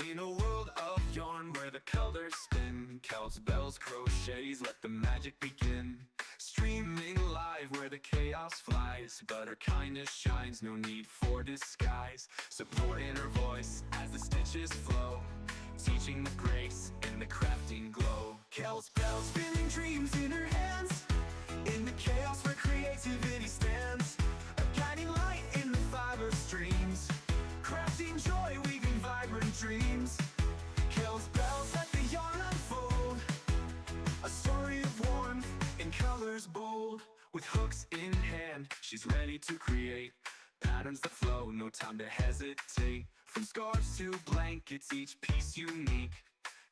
In a world of yarn where the colors spin, cows, bells, crochets, let the magic begin. Streaming live where the chaos flies, but her kindness shines, no need for disguise. Support in her voice as the stitches flow, teaching the grace in the crafting glow. Kel's bells, spinning dreams in her hands, in the chaos where creativity stands. A guiding light in the fiber streams, crafting joy, weaving vibrant dreams. Kel's bells let the yarn unfold, a story of warmth in colors bold. With hooks in hand, she's ready to create patterns that flow, no time to hesitate. From scarves to blankets, each piece unique,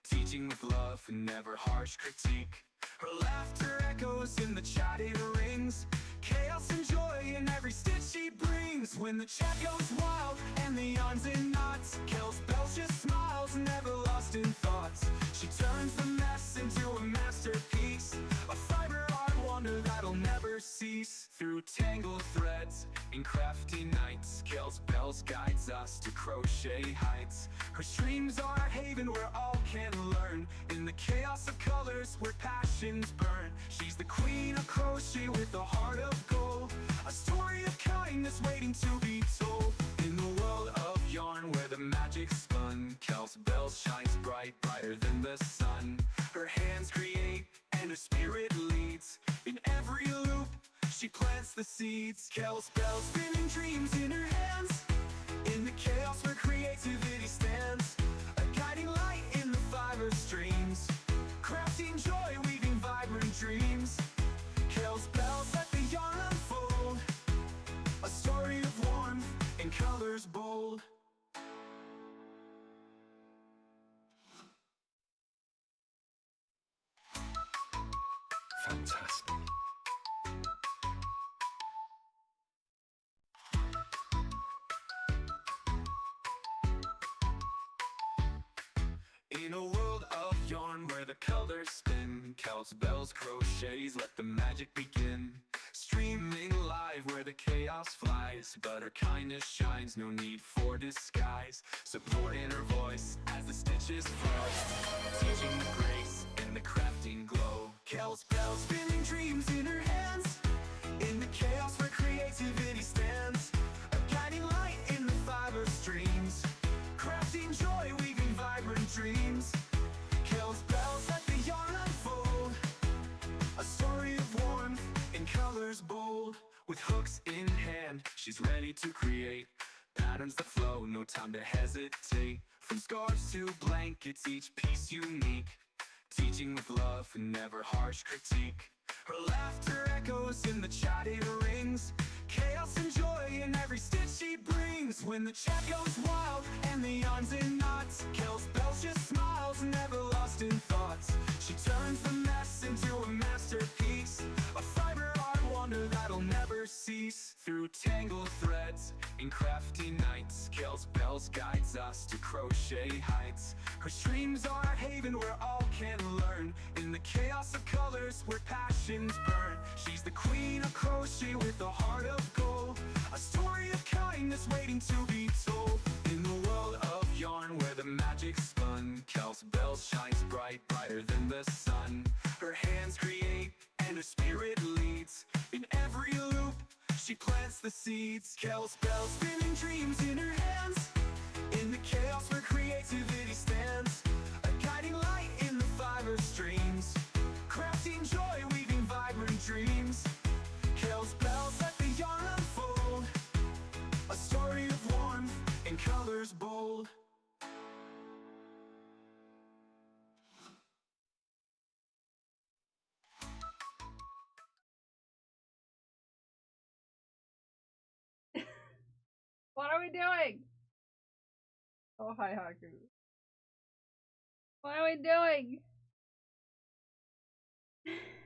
teaching with love and never harsh critique. Her laughter echoes in the chatted rings, chaos and joy in every stitch she brings. When the chat goes wild and the yarn's in knots, Kel's bells just smiles, never lost in thoughts. She turns the mess into a masterpiece, a fiber art wonder that'll never cease. Through tangled threads in crafty nights, Kel's bells guides us to crochet heights. Her streams are a haven where all can learn, in the chaos of colors where passions burn. She's the queen of crochet with a heart of gold, a story of kindness waiting to be told. In the world of yarn where the magic spun, Kel's bells shines bright, brighter than the sun. Her hands create and her spirit leads, in every loop she plants the seeds. Kel's bells, spinning dreams in her hands, in the chaos where creativity stands. A guiding light in the fiber streams, crafting joy, weaving vibrant dreams. Kel's bells let the yarn unfold, a story of warmth in colors bold. Fantastic. In a world of yarn where the colors spin, Kel's bells, crochets, let the magic begin. Streaming live where the chaos flies, but her kindness shines, no need for disguise. Support in her voice as the stitches flow, teaching the grace in the crafting glow. Kel's bells, spinning dreams in her hands, in the chaos where creativity stands. A guiding light in the fiber streams, crafting joy, weaving vibrant dreams. Kel's bells let the yarn unfold, a story of warmth in colors bold. With hooks in hand, she's ready to create patterns that flow, no time to hesitate. From scarves to blankets, each piece unique, teaching with love and never harsh critique. Her laughter echoes in the chatted rings, chaos and joy in every stitch she brings. When the chat goes wild and the yarn's in knots, Kel's bells just smiles, never lost in thoughts. She turns the mess into a masterpiece, a fiber art wonder that'll never cease. Through tangled threads in crafty nights, Kel's bells guides us to crochet heights. Her streams are a haven where all can learn, in the chaos of colors where passions burn. She's the queen of crochet with a heart of gold, a story of kindness waiting to be told. In the world of yarn where the magic spun, Kel's bells shines bright, brighter than the sun. Her hands create and her spirit leads, in every loop she plants the seeds. Kel's bells, spinning dreams in her hands, in the chaos where creativity stands. A guiding light in the fiber streams, crafting joy, weaving vibrant dreams. Kel's bells let the yarn unfold, a story of warmth in colors bold. What are we doing? Oh, hi, Haku. What are we doing?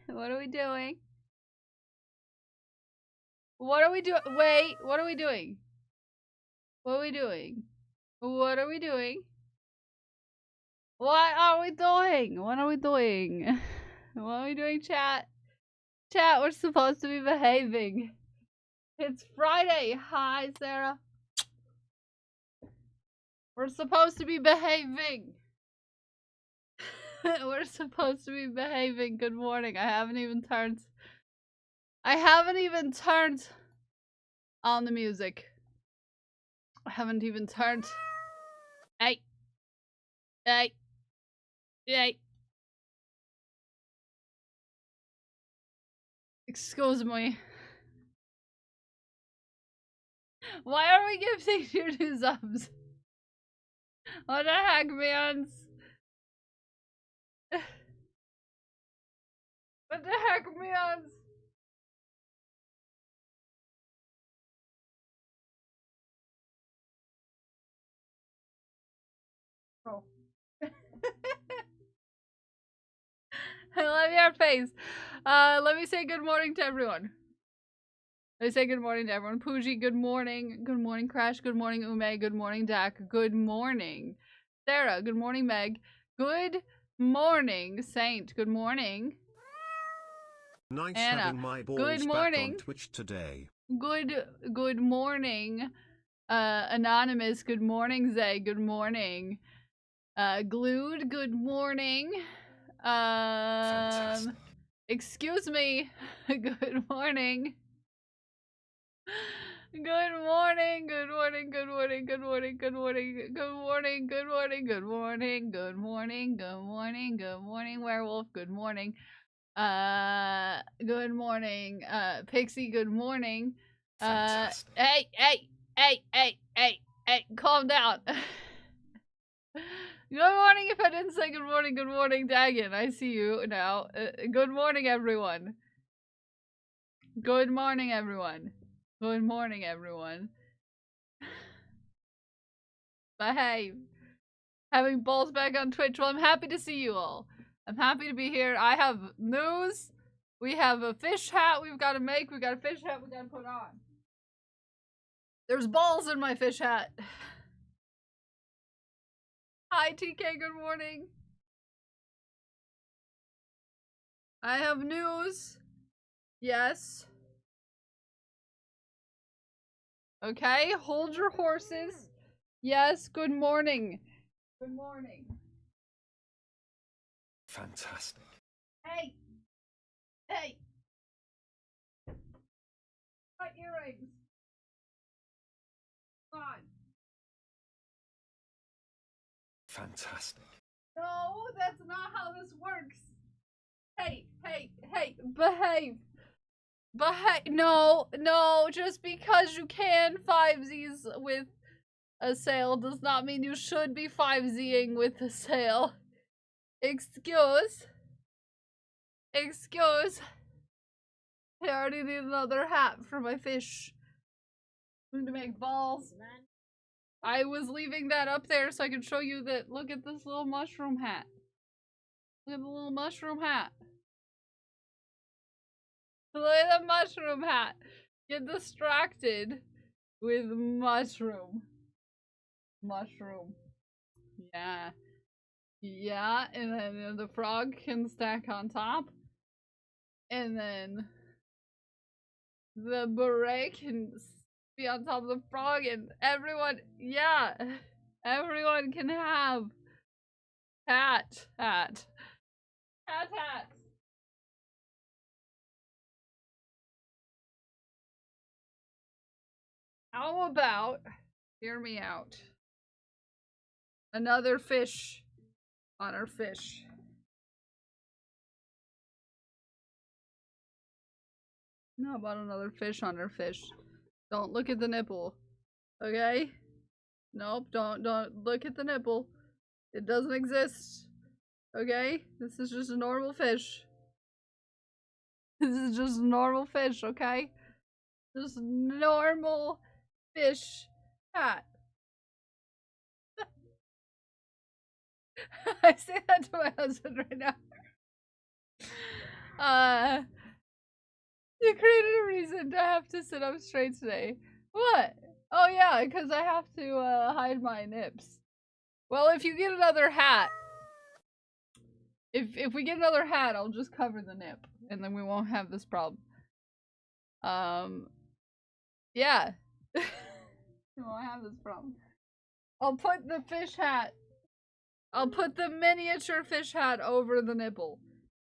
What are we doing? What are we doing? Wait, what are we doing? What are we doing? What are we doing? What are we doing? What are we doing? What are we doing, chat? Chat, we're supposed to be behaving. It's Friday. Hi, Sarah. We're supposed to be behaving. We're supposed to be behaving. Good morning. I haven't even turned on the music. I haven't even turned. Hey. Hey. Hey. Excuse me. Why are we giving you 2 subs? What the heck, man? What the heck, man? Oh. I love your face. Let me say good morning to everyone. Let me say good morning to everyone. Pooji, good morning. Good morning, Crash. Good morning, Ume. Good morning, Dak. Good morning, Sarah. Good morning, Meg. Good morning, Saint. Good morning. Nice Anna. having my balls Good morning. back on Twitch today. Good morning. Anonymous, good morning, Zay. Good morning. Glued, good morning. Fantastic. Excuse me. Good morning. Good morning, good morning, good morning, good morning, good morning, good morning, good morning, good morning, good morning, good morning, good morning, werewolf, good morning. Good morning, Pixie, good morning. Fantastic. Hey, calm down. Good morning. If I didn't say good morning, Dagon. I see you now. Good morning, everyone. Good morning, everyone. Good morning, everyone. Behave. Having balls back on Twitch. Well, I'm happy to see you all. I'm happy to be here. I have news. We have a fish hat we've got to make. We got a fish hat we got to put on. There's balls in my fish hat. Hi, TK. Good morning. I have news. Yes. Okay, hold your horses. Yes, good morning. Good morning. Fantastic. Hey! Hey! My earrings. Come on. Fantastic. No, that's not how this works. Hey, behave. No, just because you can 5Zs with a sale does not mean you should be 5Zing with a sale. Excuse. I already need another hat for my fish. I'm going to make balls. I was leaving that up there so I could show you that. Look at this little mushroom hat. Look at the little mushroom hat. Look at the mushroom hat. Get distracted with mushroom. Mushroom. Yeah. Yeah, and then the frog can stack on top. And then the beret can be on top of the frog, and everyone, yeah, everyone can have hats. How about, hear me out, another fish on our fish? How about another fish on our fish? Don't look at the nipple, okay? Nope, don't look at the nipple. It doesn't exist, okay? This is just a normal fish. This is just a normal fish, okay? Just normal fish hat. I say that to my husband right now. You created a reason to have to sit up straight today. What? Oh yeah, because I have to hide my nips. Well, if you get another hat, if we get another hat, I'll just cover the nip, and then we won't have this problem. Yeah. We won't have this problem. I'll put the fish hat. I'll put the miniature fish hat over the nipple.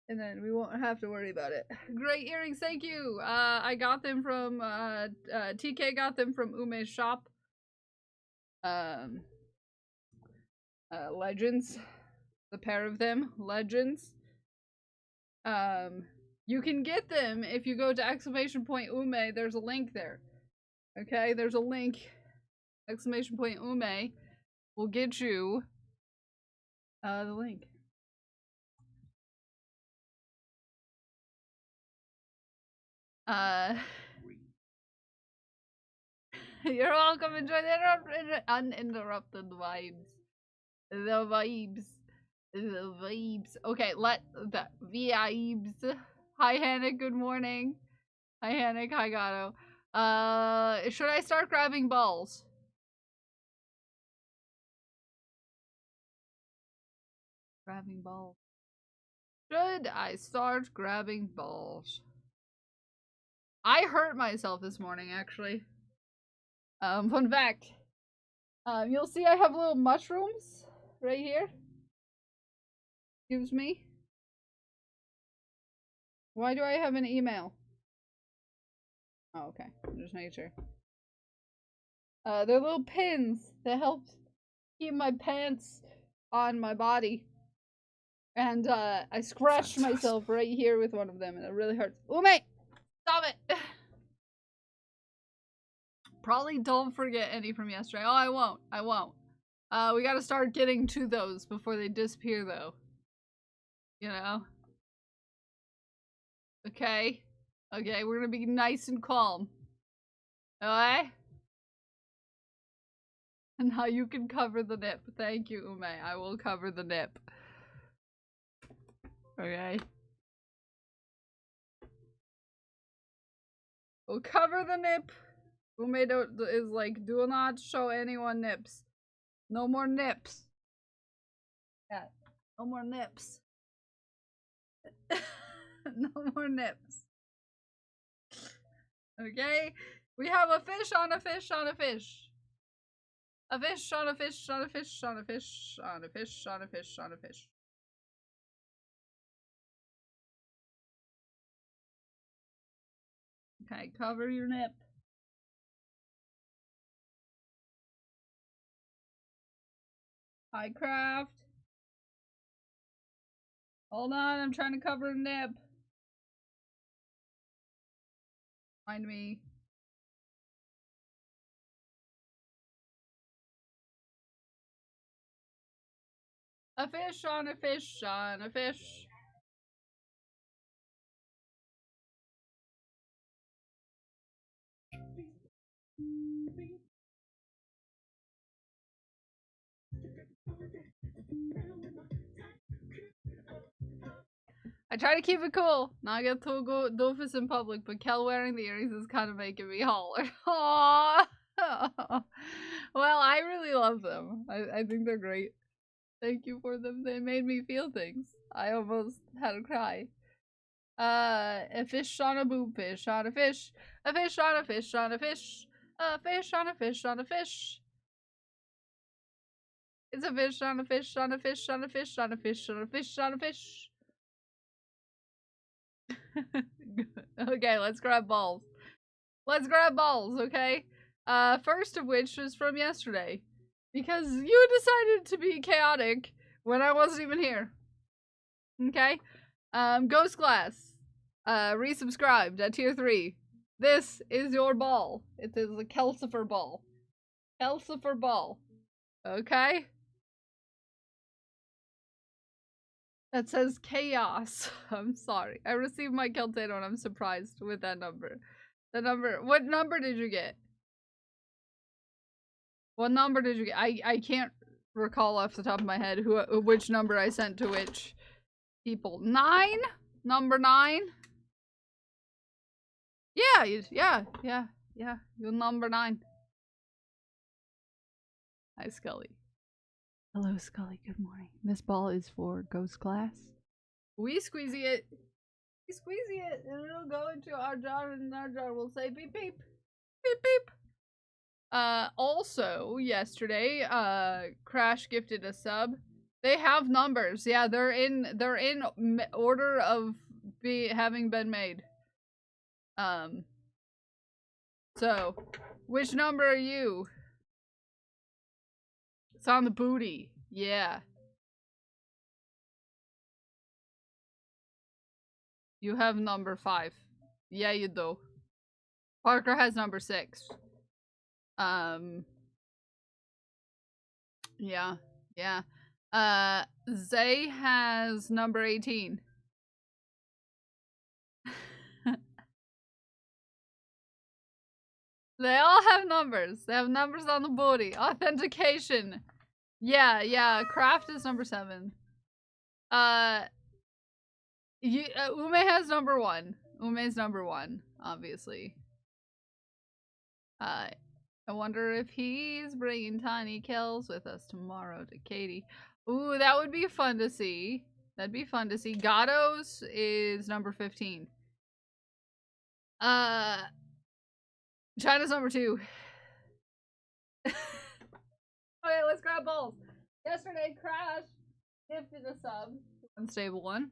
And then we won't have to worry about it. Great earrings, thank you. I got them from, TK got them from Ume's shop. Legends. The pair of them. Legends. You can get them if you go to exclamation point Ume. There's a link there. Okay, there's a link. Exclamation point Ume will get you the link. You're welcome. Enjoy the uninterrupted vibes. The vibes. The vibes. Okay, the vibes. Hi, Hannick. Good morning. Hi, Hannick. Hi, Gato. Should I start grabbing balls? Grabbing balls. Should I start grabbing balls? I hurt myself this morning, actually. Fun fact. You'll see I have little mushrooms right here. Excuse me. Why do I have an email? Oh, okay. Just making sure. They're little pins that help keep my pants on my body. And, I scratched myself right here with one of them, and it really hurts. Ume! Stop it! Probably don't forget any from yesterday. Oh, I won't. I won't. We gotta start getting to those before they disappear, though. You know? Okay? Okay, we're gonna be nice and calm. Okay? And now you can cover the nip. Thank you, Ume. I will cover the nip. Okay? We'll cover the nip. Ume is like, do not show anyone nips. No more nips. Yeah, no more nips. No more nips. Okay? We have a fish on a fish on a fish. A fish on a fish on a fish on a fish on a fish on a fish on a fish. Okay, cover your nip. Hi, Craft. Hold on, I'm trying to cover a nip. Find me. A fish on a fish on a fish. I try to keep it cool, not get too doofus in public, but Kel wearing the earrings is kind of making me holler. Aww. Well, I really love them. I think they're great. Thank you for them. They made me feel things. I almost had a cry. A fish on a boob fish on a fish. A fish on a fish on a fish. A fish on a fish on a fish. It's a fish on a fish on a fish on a fish on a fish on a fish on a fish. Okay, let's grab balls. Let's grab balls, okay? First of which is from yesterday. Because you decided to be chaotic when I wasn't even here. Okay? Ghost Glass. Resubscribed at tier 3. This is your ball. It is a Kelsifer ball. Kelsifer ball. Okay? That says chaos. I'm sorry. I received my Keltano and I'm surprised with that number. The number. What number did you get? What number did you get? I can't recall off the top of my head which number I sent to which people. 9? Number 9? Yeah, yeah. You're number 9. Hi, Scully. Hello, Scully. Good morning. This ball is for Ghost Glass. We squeezy it. We squeezy it, and it'll go into our jar, and our jar will say beep beep. Beep beep. Also yesterday, Crash gifted a sub. They have numbers. Yeah, they're in order of having been made. So, which number are you? It's on the booty. Yeah. You have number 5. Yeah, you do. Parker has number 6. Yeah. Yeah. Zay has number 18. They all have numbers. They have numbers on the booty. Authentication. Yeah. Craft is number 7. Ume has number 1. Ume's number 1, obviously. I wonder if he's bringing tiny kills with us tomorrow to Katie. Ooh, that would be fun to see. That'd be fun to see. Gatto's is number 15. China's number 2. Okay, let's grab balls. Yesterday, Crash gifted a sub. Unstable one.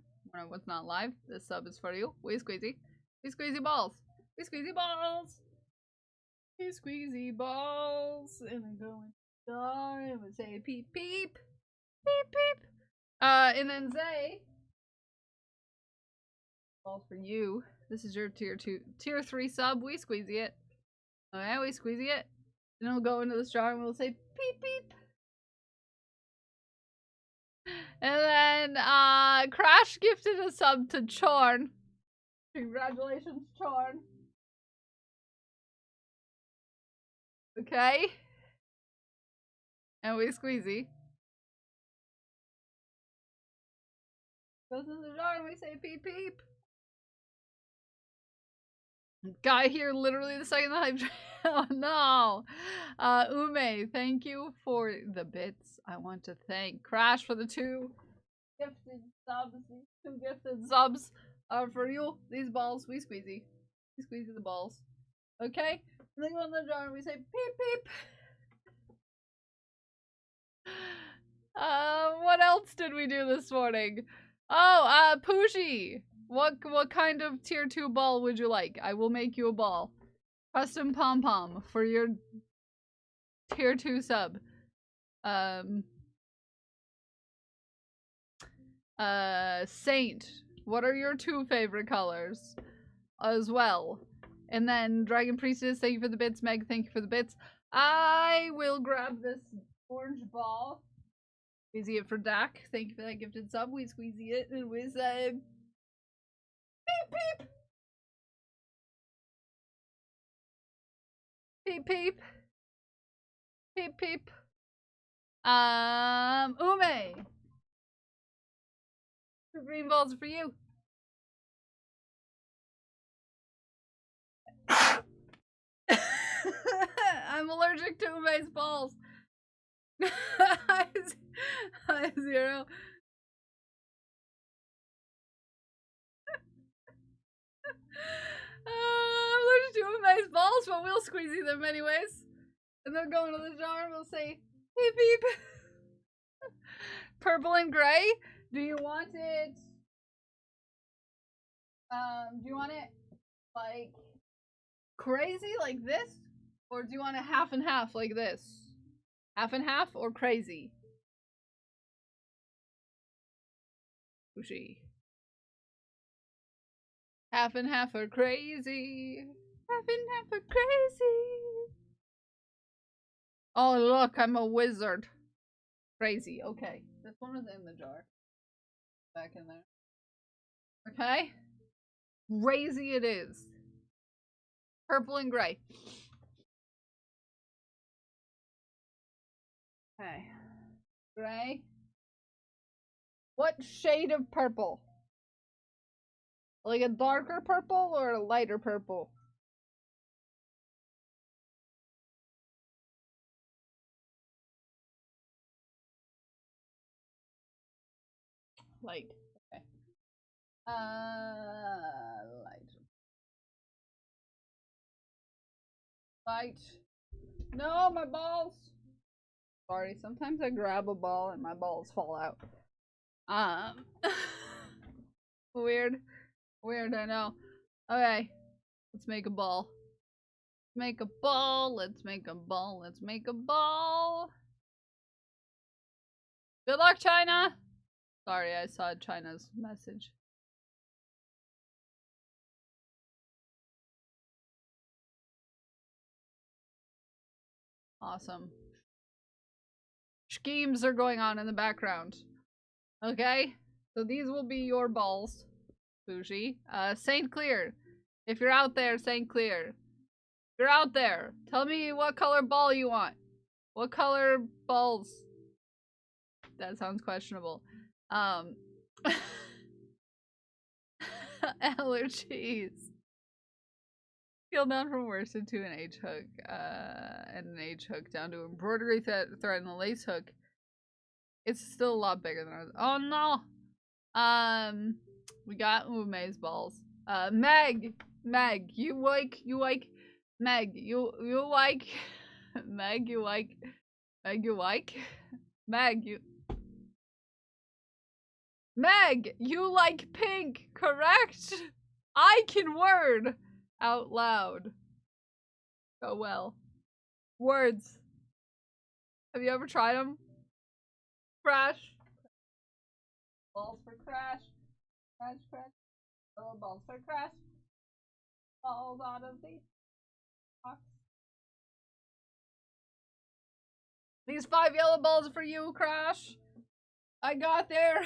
What's not live. This sub is for you. We squeezy. We squeezy balls. We squeezy balls. We squeezy balls. And I go in the door and we say peep peep. Peep peep. And then Zay. Balls for you. This is your tier 3 sub. We squeezy it. Okay, we squeezy it. Then we'll go into the jar and we'll say peep peep. And then Crash gifted a sub to Chorn. Congratulations, Chorn. Okay. And we squeezy. Goes in the jar and we say peep peep. Guy here literally the second the hype. Oh no. Ume, thank you for the bits. I want to thank Crash for the 2 gifted subs. These 2 gifted subs are for you. These balls, we squeezy. We squeezy the balls. Okay? And then go in the jar and we say peep peep. What else did we do this morning? Oh, Pooji. What kind of tier 2 ball would you like? I will make you a ball. Custom pom-pom for your tier 2 sub. Saint. What are your 2 favorite colors? As well. And then Dragon Priestess, thank you for the bits. Meg, thank you for the bits. I will grab this orange ball. Squeezy it for Dak. Thank you for that gifted sub. We squeezy it and we say peep peep. Peep peep. Peep peep. Ume. 2 green balls for you. I'm allergic to Ume's balls. Hi, Zero. I'm allergic to Ume's balls, but we'll squeezy them anyways. And then go into the jar and we'll say, beep beep. Purple and gray? Do you want it, like, crazy like this? Or do you want it half and half like this? Half and half or crazy? Pushy. Half and half or crazy. Half and half or crazy. Oh, look, I'm a wizard. Crazy. Okay. This one is in the jar. Back in there. Okay. Crazy it is. Purple and gray. Okay. Gray. What shade of purple? Like a darker purple or a lighter purple? Light. Okay. Light. Light. No, my balls. Sorry, sometimes I grab a ball and my balls fall out. Weird. Weird, I know. Okay, let's make a ball. Make a ball, let's make a ball, let's make a ball. Good luck, China! Sorry, I saw China's message. Awesome. Schemes are going on in the background. Okay? So these will be your balls. Bougie. St. Clear. If you're out there, St. Clear. If you're out there, tell me what color ball you want. What color balls? That sounds questionable. Allergies. Scale down from worsted to an H hook, and an H hook down to embroidery thread and the lace hook. It's still a lot bigger than ours. Oh no! We got Ume's balls. Meg, you like, Meg, you like, Meg, you like, Meg, you like pink, correct? I can word out loud. Oh well. Words. Have you ever tried them? Crash. Balls for crash. Crash, crash. Oh, balls for crash. Balls out of the box. These 5 yellow balls are for you, Crash. I got there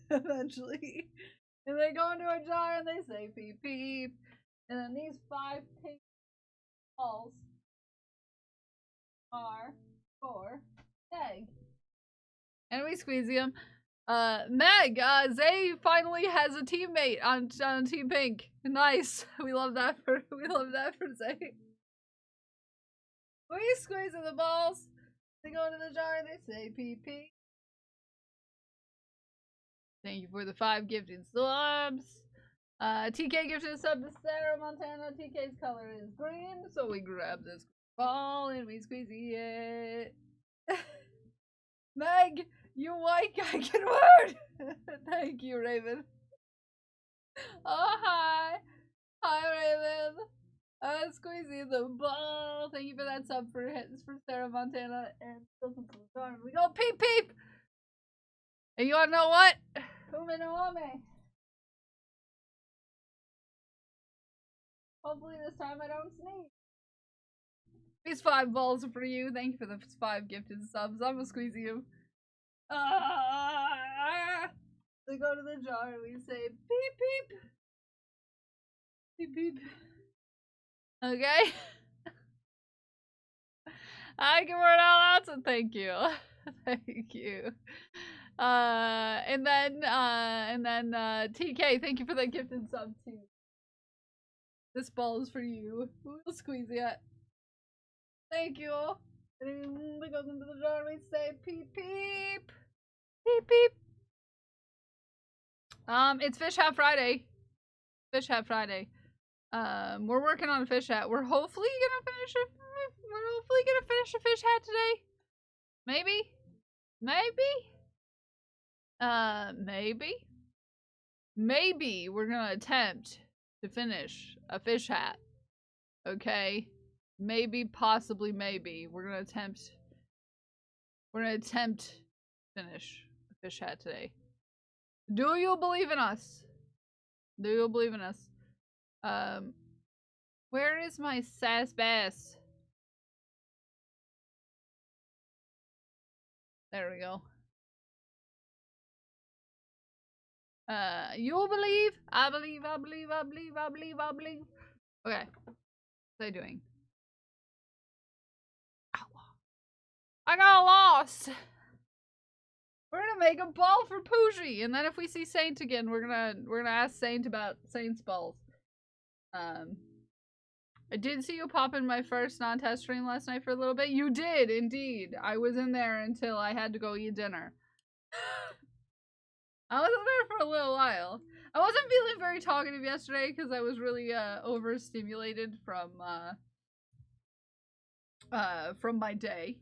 eventually. And they go into a jar and they say peep peep. And then these 5 pink balls are for Meg. And we squeeze them. Meg, Zay finally has a teammate on Team Pink. Nice. We love that for Zay. We squeeze the balls. They go into the jar and they say peep peep. Thank you for the 5 gifted subs. TK gifted a sub to Sarah Montana. TK's color is green, so we grab this ball and we squeeze it. Meg, you like I can word. Thank you, Raven. Oh hi. Hi, Raven. Squeezy the ball. Thank you for that sub for Sarah Montana and we go peep peep. And you wanna know what? Ume no ame. Hopefully this time I don't sneeze. These 5 balls are for you. Thank you for the 5 gifted subs. I'm gonna squeeze you. They go to the jar and we say beep beep. Beep beep. Okay? I can word out loud, so thank you. Thank you. And then TK, thank you for that gifted sub too. This ball is for you. We'll squeeze it. Thank you. And it goes into the jar and we say peep peep. Peep peep. It's Fish Hat Friday. Fish Hat Friday. We're working on a fish hat. We're hopefully gonna finish a fish hat today. Maybe. Maybe we're gonna attempt to finish a fish hat. Okay? Maybe, possibly, maybe. We're gonna attempt to finish a fish hat today. Do you believe in us? Do you believe in us? Where is my sass bass? There we go. You believe? I believe. Okay. What's I doing? I got lost! We're gonna make a ball for Pooji, and then if we see Saint again, we're gonna ask Saint about Saint's balls. I did see you pop in my first non-test stream last night for a little bit. You did, indeed. I was in there until I had to go eat dinner. I was in there for a little while. I wasn't feeling very talkative yesterday because I was really overstimulated from from my day,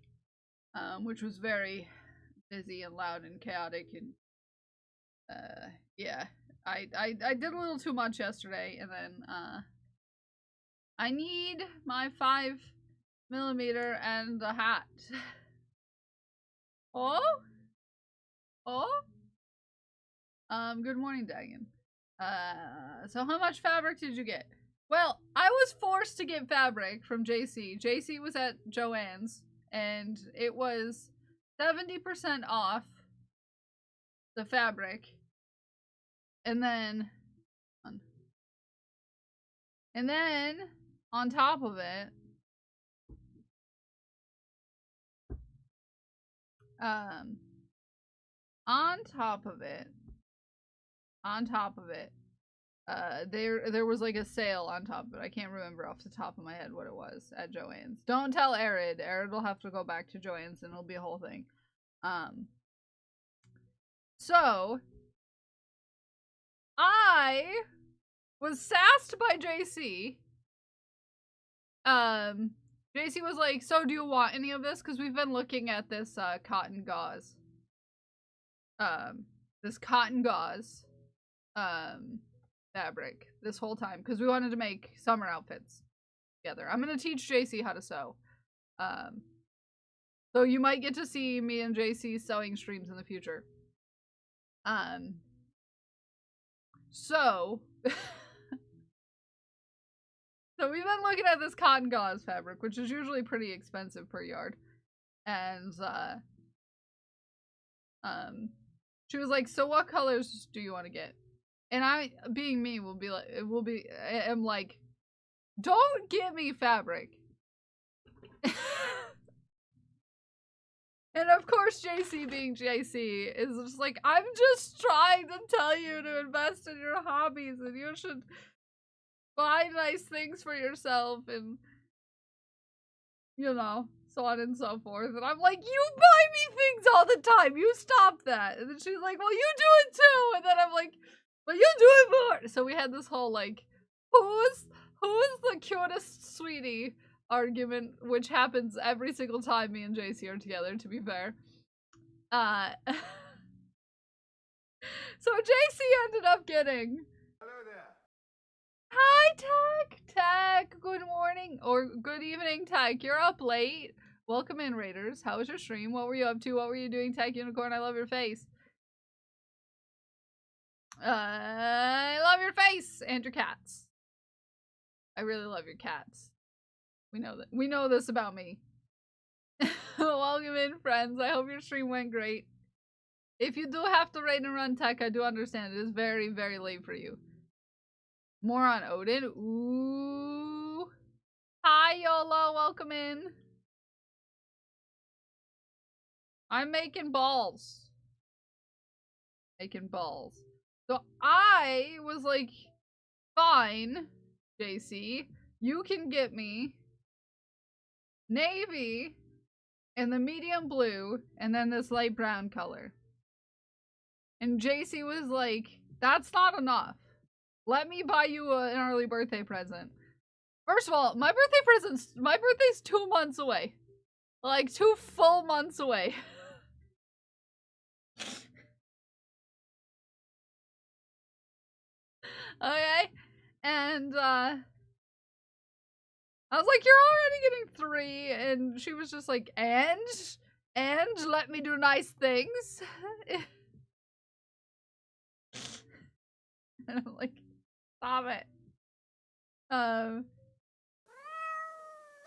which was very busy and loud and chaotic, and yeah, I did a little too much yesterday, and then I need my 5mm and a hat. Oh? Good morning, Dagon. So how much fabric did you get? Well, I was forced to get fabric from JC. JC was at Joann's, and it was 70% off the fabric. And then on top of it, there was like a sale on top of it. I can't remember off the top of my head what it was at Joann's. Don't tell Arid. Arid will have to go back to Joann's and it'll be a whole thing. So I was sassed by JC. JC was like, so do you want any of this? Because we've been looking at this cotton gauze. Fabric this whole time because we wanted to make summer outfits together. I'm gonna teach JC how to sew. So you might get to see me and JC sewing streams in the future. So so we've been looking at this cotton gauze fabric, which is usually pretty expensive per yard. And she was like, so what colors do you want to get? And I, being me, am like, don't get me fabric. And of course, JC being JC is just like, I'm just trying to tell you to invest in your hobbies and you should buy nice things for yourself and, you know, so on and so forth. And I'm like, you buy me things all the time. You stop that. And then she's like, well, you do it too. And then I'm like, but you do it more. So we had this whole like, who's the cutest sweetie argument, which happens every single time me and JC are together, to be fair. So JC ended up getting. Hello there. Hi, Tech, good morning, or good evening, Tech. You're up late. Welcome in, Raiders. How was your stream? What were you up to? What were you doing, Tech Unicorn? I love your face. I love your face and your cats. I really love your cats. We know that. We know this about me. Welcome in, friends. I hope your stream went great. If you do have to raid and run, Tech, I do understand. It is very, very late for you. More on Odin. Ooh. Hi, YOLO. Welcome in. I'm making balls. So I was like, fine, JC. You can get me navy and the medium blue and then this light brown color. And JC was like, that's not enough. Let me buy you an early birthday present. First of all, my birthday's 2 months away. Like 2 full months away. Okay? And I was like, you're already getting 3, and she was just like, and let me do nice things. And I'm like, stop it.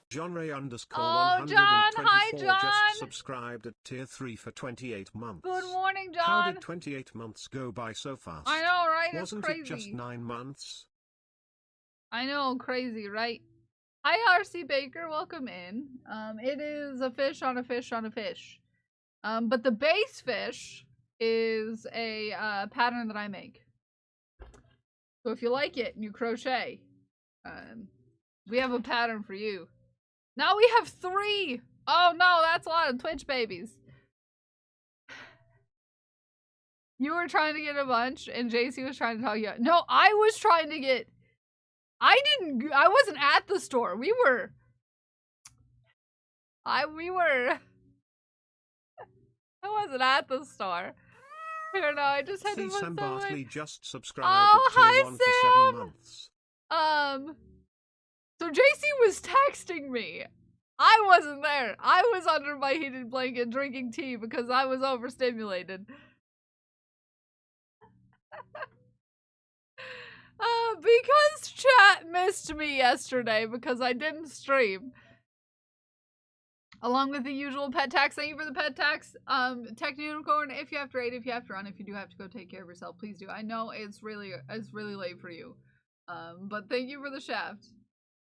John Ray _124 Oh, John! Hi, John! just subscribed at tier 3 for 28 months. Good morning, John! How did 28 months go by so fast? I know, right? Wasn't it's crazy. it just 9 months? I know, crazy, right? Hi, RC Baker, welcome in. It is a fish on a fish on a fish. But the base fish is a pattern that I make. So if you like it and you crochet, we have a pattern for you. Now we have 3! Oh no, that's a lot of Twitch babies. You were trying to get a bunch, and JC was trying to talk you out. No, I was trying to get... I wasn't at the store. We were... We were. I wasn't at the store. I don't know. I just had to See put Sam some away. Bartley just subscribed Oh, at tier hi, 1 for 7 Sam! months. So JC was texting me. I wasn't there. I was under my heated blanket drinking tea because I was overstimulated. Because chat missed me yesterday because I didn't stream. Along with the usual pet tax. Thank you for the pet tax. Tech Unicorn, if you have to raid, if you have to run, if you do have to go take care of yourself, please do. I know it's really late for you. But thank you for the shaft.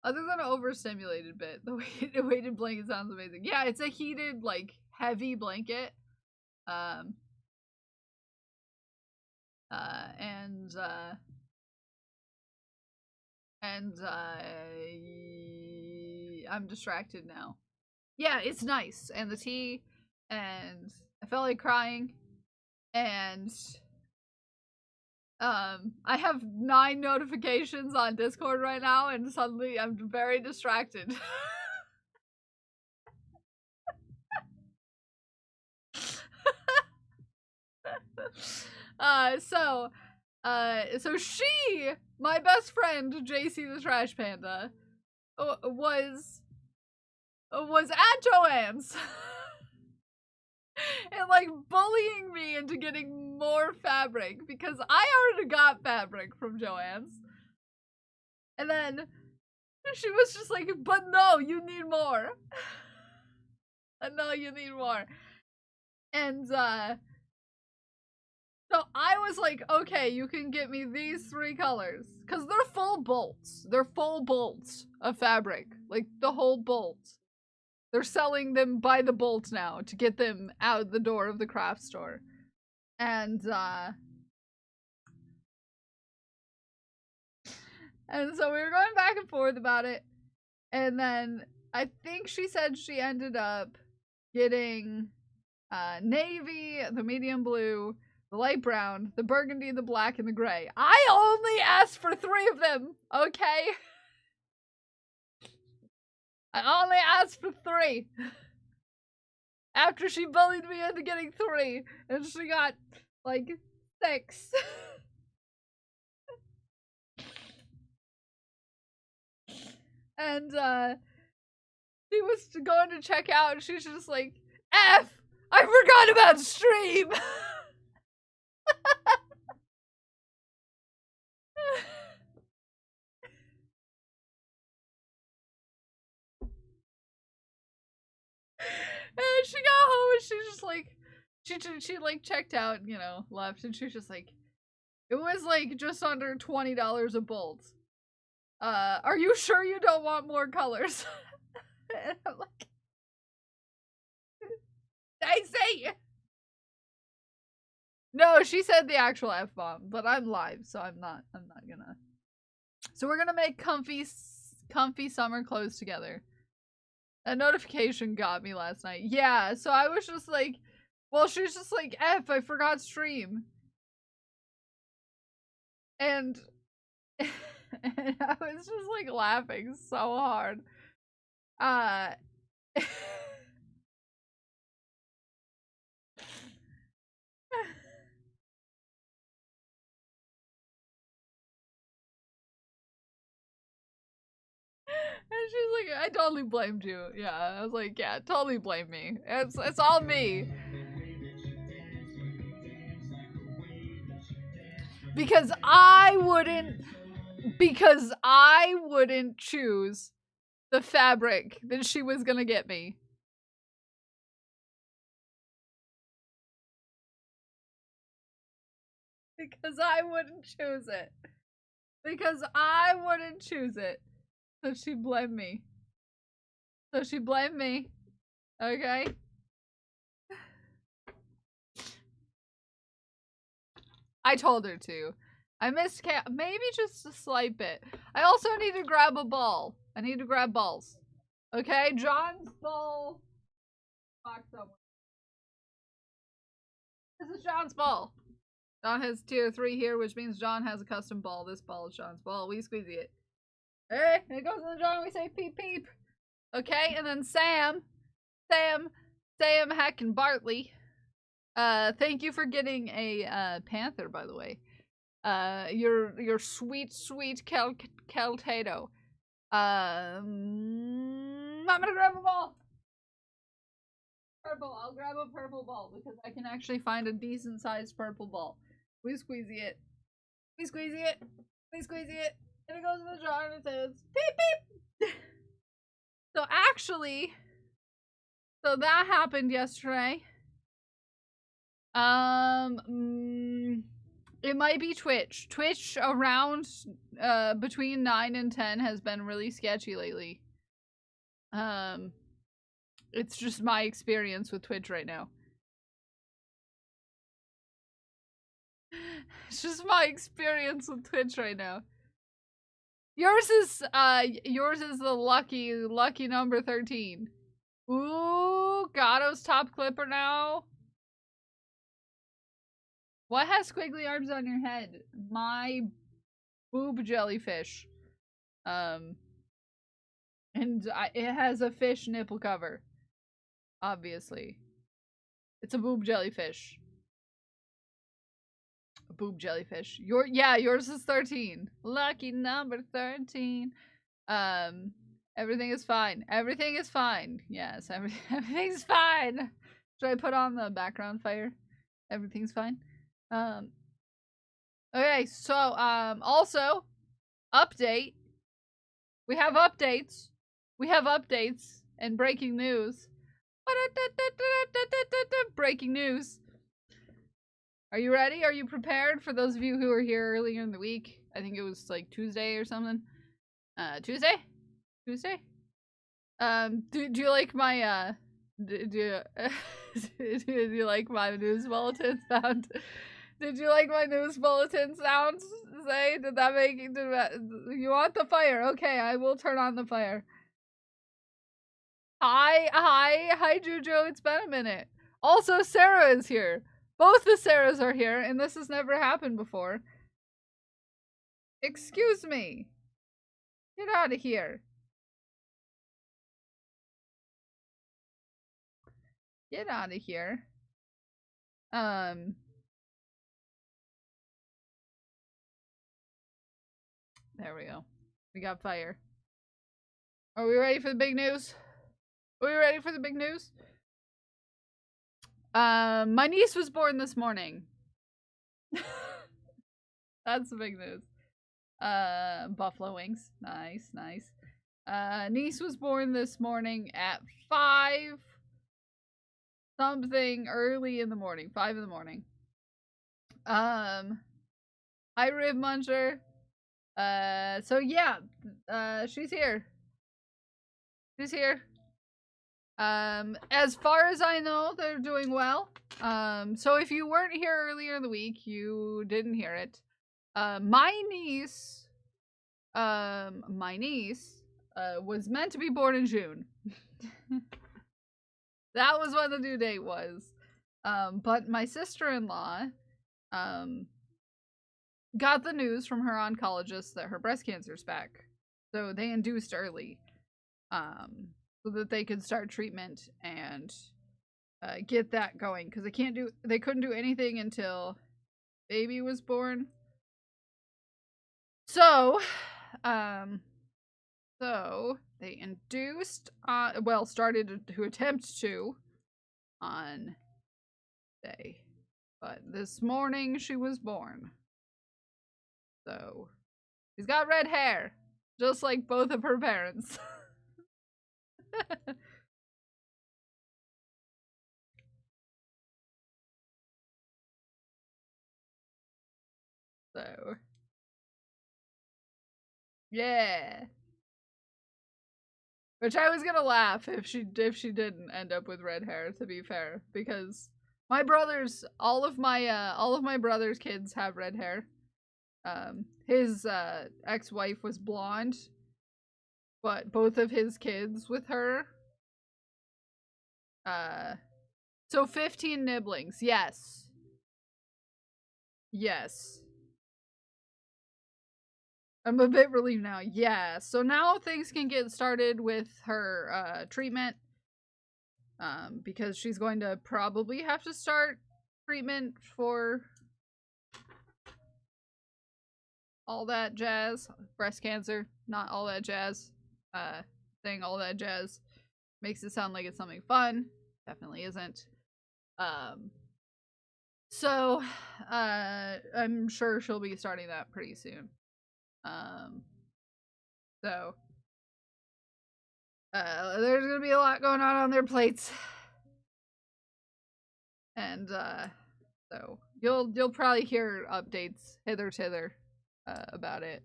Other than an overstimulated bit, the weighted blanket sounds amazing. Yeah, it's a heated, like, heavy blanket. I'm distracted now. Yeah, it's nice. And the tea, and I felt like crying, and I have 9 notifications on Discord right now, and suddenly I'm very distracted. So she, my best friend, JC the Trash Panda, was at Joann's and like bullying me into getting more fabric because I already got fabric from Joann's. And then she was just like, but no, you need more. And no, you need more. And so I was like, okay, you can get me these 3 colors. Because they're full bolts. They're full bolts of fabric. Like, the whole bolt. They're selling them by the bolt now to get them out the door of the craft store. And so we were going back and forth about it. And then I think she said she ended up getting navy, the medium blue, the light brown, the burgundy, the black, and the gray. I only asked for 3 of them, okay? I only asked for 3. After she bullied me into getting 3, and she got, like, 6. And, she was going to check out, and she's just like, F! I forgot about stream! And she got home and she's just like, she like checked out, you know, left, and she was just like, it was like just under $20 a bolt. Are you sure you don't want more colors? And I'm like, Daisy! No, she said the actual F-bomb, but I'm live, so I'm not gonna. So we're gonna make comfy summer clothes together. A notification got me last night. Yeah, so I was just like, well, she's just like, F, I forgot stream. And, and I was just like laughing so hard. And she's like, I totally blamed you. Yeah, I was like, yeah, totally blame me. It's all me. Because I wouldn't choose the fabric that she was gonna get me. Because I wouldn't choose it. Because I wouldn't choose it. So she blamed me. So she blamed me. Okay? I told her to. I missed maybe just a slight bit. I also need to grab a ball. I need to grab balls. Okay? John's ball. Box somewhere. This is John's ball. John has tier 3 here, which means John has a custom ball. This ball is John's ball. We squeezy it. Hey, it goes in the jar and we say peep peep. Okay, and then Sam Sam Heckin Bartley. Thank you for getting a panther, by the way. Your sweet Caltato. I'm gonna grab a ball. Purple. I'll grab a purple ball because I can actually find a decent sized purple ball. We squeezy it. We squeezy it. We squeezy it. And it goes in the jar and it says beep beep. So actually, so that happened yesterday. It might be Twitch. Twitch around between 9 and 10 has been really sketchy lately. It's just my experience with Twitch right now. It's just my experience with Twitch right now. Yours is the lucky number 13. Ooh, Gatto's top clipper now. What has squiggly arms on your head? My boob jellyfish. And it has a fish nipple cover. Obviously. It's a boob jellyfish. A boob jellyfish. Yours is 13. Lucky number 13. Everything is fine. Everything is fine. Yes, everything's fine. Should I put on the background fire? Everything's fine. Okay, so also update. We have updates. We have updates and breaking news. Breaking news. Are you ready? Are you prepared? For those of you who were here earlier in the week, I think it was like Tuesday or something. Tuesday? Do you like my do you like my news bulletin sound? Did you like my news bulletin sounds? Say, did that make you want the fire? Okay, I will turn on the fire. Hi, Juju. It's been a minute. Also, Sarah is here. Both the Sarahs are here, and this has never happened before. Excuse me. Get out of here. Get out of here. There we go. We got fire. Are we ready for the big news? Are we ready for the big news? My niece was born this morning. That's the big news. Buffalo wings. Nice. Niece was born this morning at 5 something early in the morning. 5 in the morning. Hi, Rib Muncher. So yeah, she's here. She's here. As far as I know, they're doing well. So if you weren't here earlier in the week, you didn't hear it. My niece was meant to be born in June. That was when the due date was. But my sister-in-law, got the news from her oncologist that her breast cancer's back. So they induced early. So that they could start treatment and get that going, because they couldn't do anything until baby was born. So they induced started to attempt to on day, but this morning she was born. So she's got red hair, just like both of her parents. So yeah, which I was gonna laugh if she didn't end up with red hair, to be fair, because my brothers, all of my brother's kids have red hair. His ex-wife was blonde, but both of his kids with her. So 15 nibblings. Yes. I'm a bit relieved now. Yeah. So now things can get started with her treatment. Because she's going to probably have to start treatment for all that jazz. Breast cancer, not all that jazz. Saying all that jazz makes it sound like it's something fun. Definitely isn't. So, I'm sure she'll be starting that pretty soon. So, there's gonna be a lot going on their plates. And, so, you'll probably hear updates hither, about it.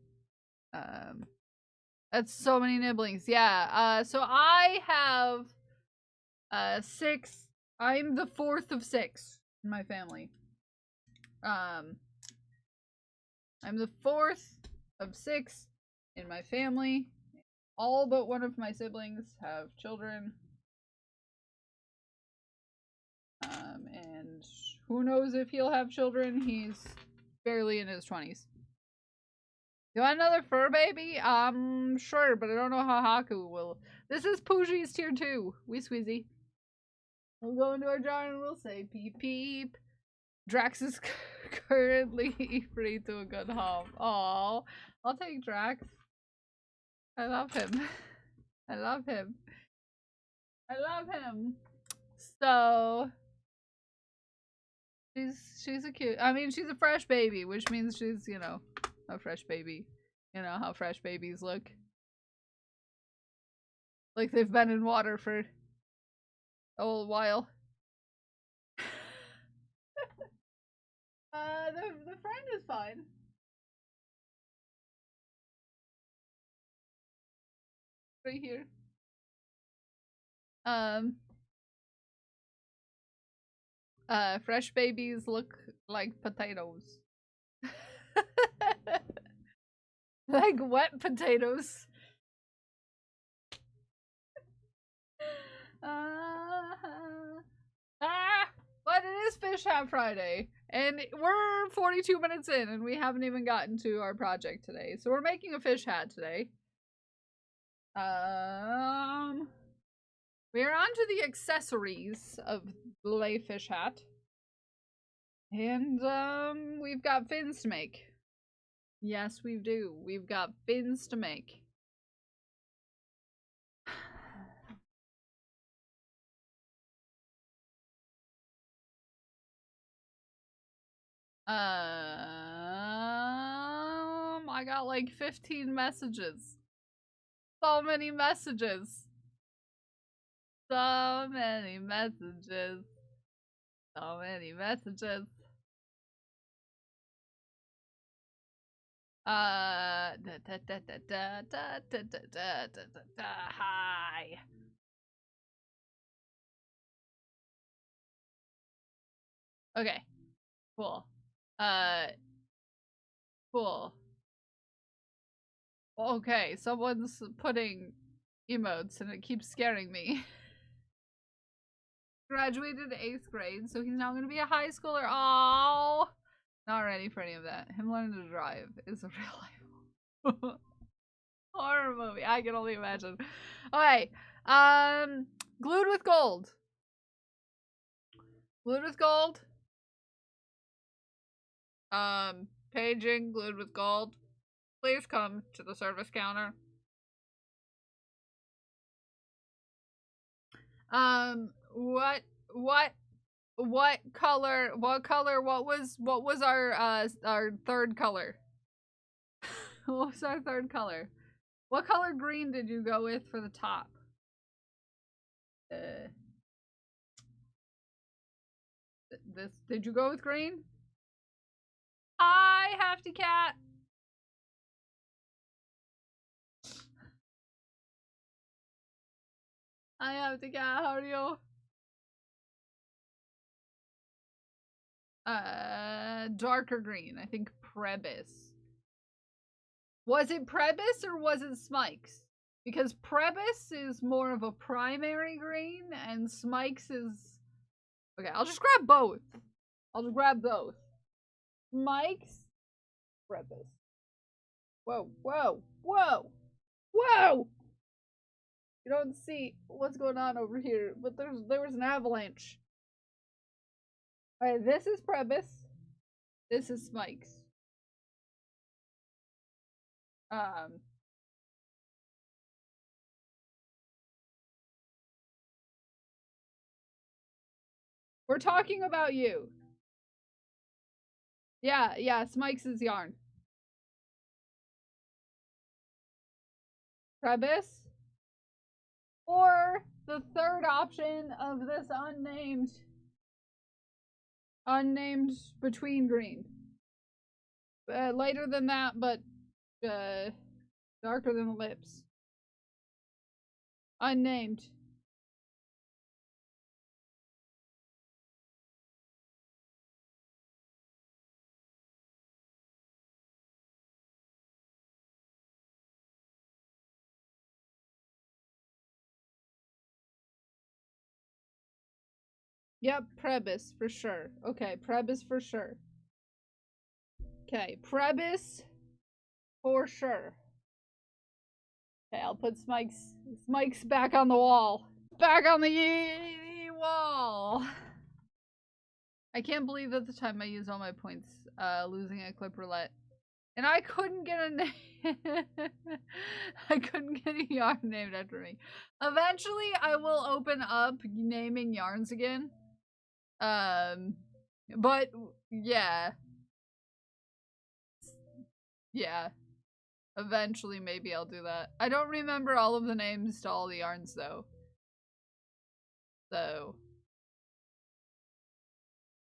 That's so many nibblings. Yeah, so I have, 6. I'm the 4th of 6 in my family. I'm the 4th of 6 in my family. All but one of my siblings have children. And who knows if he'll have children? He's barely in his 20s. You want another fur baby? Sure, but I don't know how Haku will. This is Pooji's tier 2. Wee squeezy. We'll go into our jar and we'll say peep peep. Drax is currently free to a good home. Aw, I'll take Drax. I love him. I love him. I love him. So she's a cute. I mean, she's a fresh baby, which means she's, you know, a fresh baby. You know how fresh babies look. Like they've been in water for a little while. The friend is fine. Right here. Fresh babies look like potatoes. Like wet potatoes. But it is Fish Hat Friday, and we're 42 minutes in, and we haven't even gotten to our project today. So we're making a fish hat today. We are on to the accessories of the lay fish hat, and we've got fins to make. Yes, we do. We've got fins to make. I got like 15 messages. So many messages. So many messages. So many messages. Hi. Okay. Cool. Cool. Okay, someone's putting emotes and it keeps scaring me. Graduated 8th grade, so he's now gonna be a high schooler. Oh, not ready for any of that. Him learning to drive is a real life horror movie. I can only imagine. Okay, glued with gold. Glued with gold. Paging, glued with gold. Please come to the service counter. What color, what was our third color? What was our third color? What color green did you go with for the top? Did you go with green? Hi, Hefty Cat. Hi, Hefty Cat. How are you? Darker green. I think Prebis. Was it Prebis or was it Smikes? Because Prebis is more of a primary green and Smikes is... Okay, I'll just grab both. I'll just grab both. Smikes, Prebis. Whoa, whoa, whoa, whoa! You don't see what's going on over here, but there was an avalanche. Alright, this is Prebus. This is Smikes. We're talking about you. Yeah, Smikes is yarn. Prebus. Or the third option of this unnamed between green. Lighter than that, but darker than the lips. Unnamed. Yep, Prebus for sure. Okay, Prebus for sure. Okay, Prebus for sure. Okay, I'll put Smikes back on the wall. Back on the wall. I can't believe at the time I used all my points losing a clip roulette. And I couldn't get a name. I couldn't get a yarn named after me. Eventually, I will open up naming yarns again. But yeah. Yeah. Eventually, maybe I'll do that. I don't remember all of the names to all the yarns, though. So,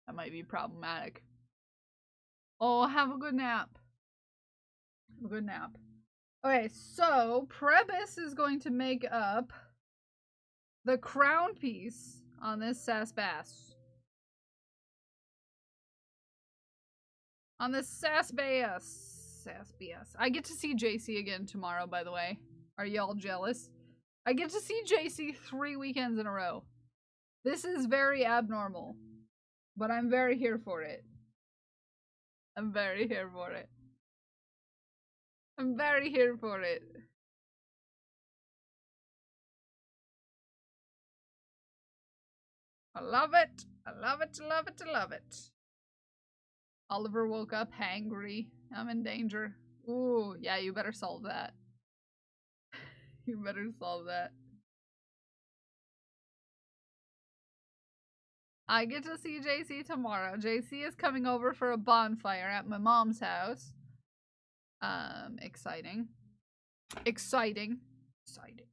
that might be problematic. Oh, have a good nap. Have a good nap. Okay, so Prebus is going to make up the crown piece on this sass bass. On this sass bass. Sass bass. I get to see JC again tomorrow, by the way. Are y'all jealous? I get to see JC 3 weekends in a row. This is very abnormal. But I'm very here for it. I'm very here for it. I'm very here for it. I love it. I love it. I love it. I love it. Oliver woke up hangry. I'm in danger. Ooh, yeah, you better solve that. You better solve that. I get to see JC tomorrow. JC is coming over for a bonfire at my mom's house. Exciting. Exciting. Exciting.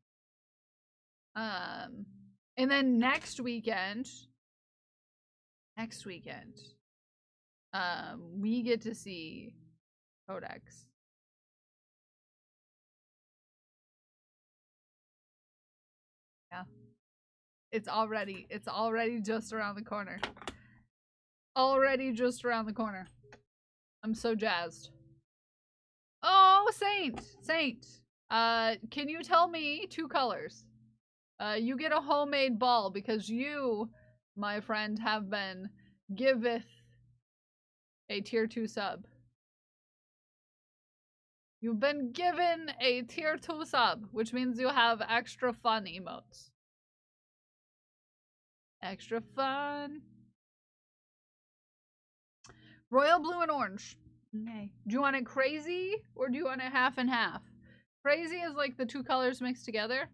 And then next weekend, we get to see Codex. Yeah. It's already just around the corner. Already just around the corner. I'm so jazzed. Oh, Saint! Can you tell me 2 colors? You get a homemade ball because you, my friend, have been giveth a tier 2 sub. You've been given a tier 2 sub, which means you have extra fun emotes. Extra fun. Royal blue and orange. Okay. Do you want it crazy or do you want it half and half? Crazy is like the 2 colors mixed together.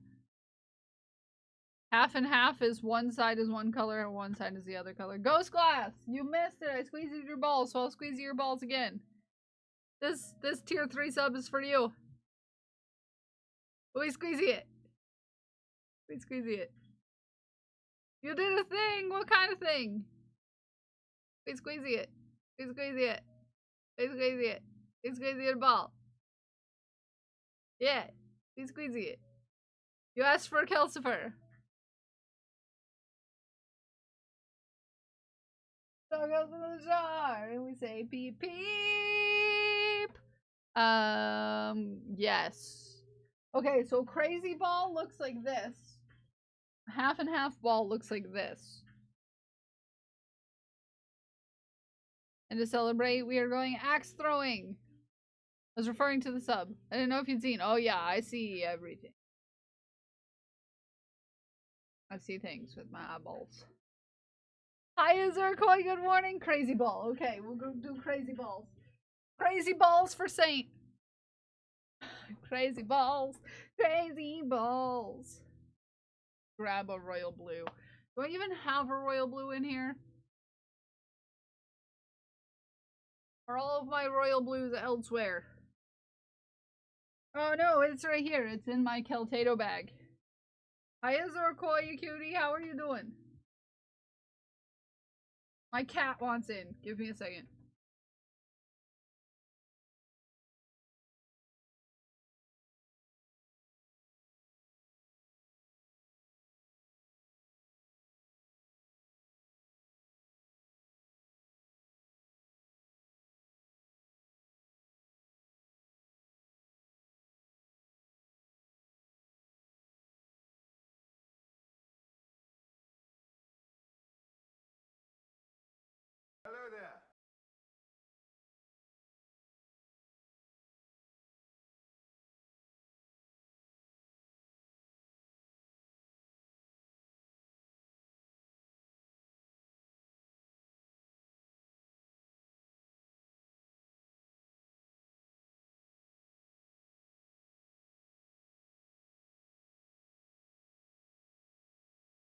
Half and half is one side is one color and one side is the other color. Ghost Glass, you missed it. I squeezed your balls, so I'll squeeze your balls again. This tier 3 sub is for you. We squeezy it. We squeezy it. You did a thing. What kind of thing? We squeezy it. We squeezy it. We squeezy it. We squeezy your ball. Yeah. We squeezy it. You asked for Kelsifer. So it goes in the jar and we say peep peep. Yes. Okay, so crazy ball looks like this. Half and half ball looks like this. And to celebrate, we are going axe throwing. I was referring to the sub. I didn't know if you'd seen. Oh yeah, I see everything. I see things with my eyeballs. Hi, Uzurkoi, good morning. Crazy ball. Okay, we'll go do crazy balls. Crazy balls for Saint. Crazy balls. Crazy balls. Grab a royal blue. Do I even have a royal blue in here? Are all of my royal blues elsewhere? Oh no, it's right here. It's in my Keltato bag. Hi, Uzurkoi, you cutie. How are you doing? My cat wants in. Give me a second. Hello there.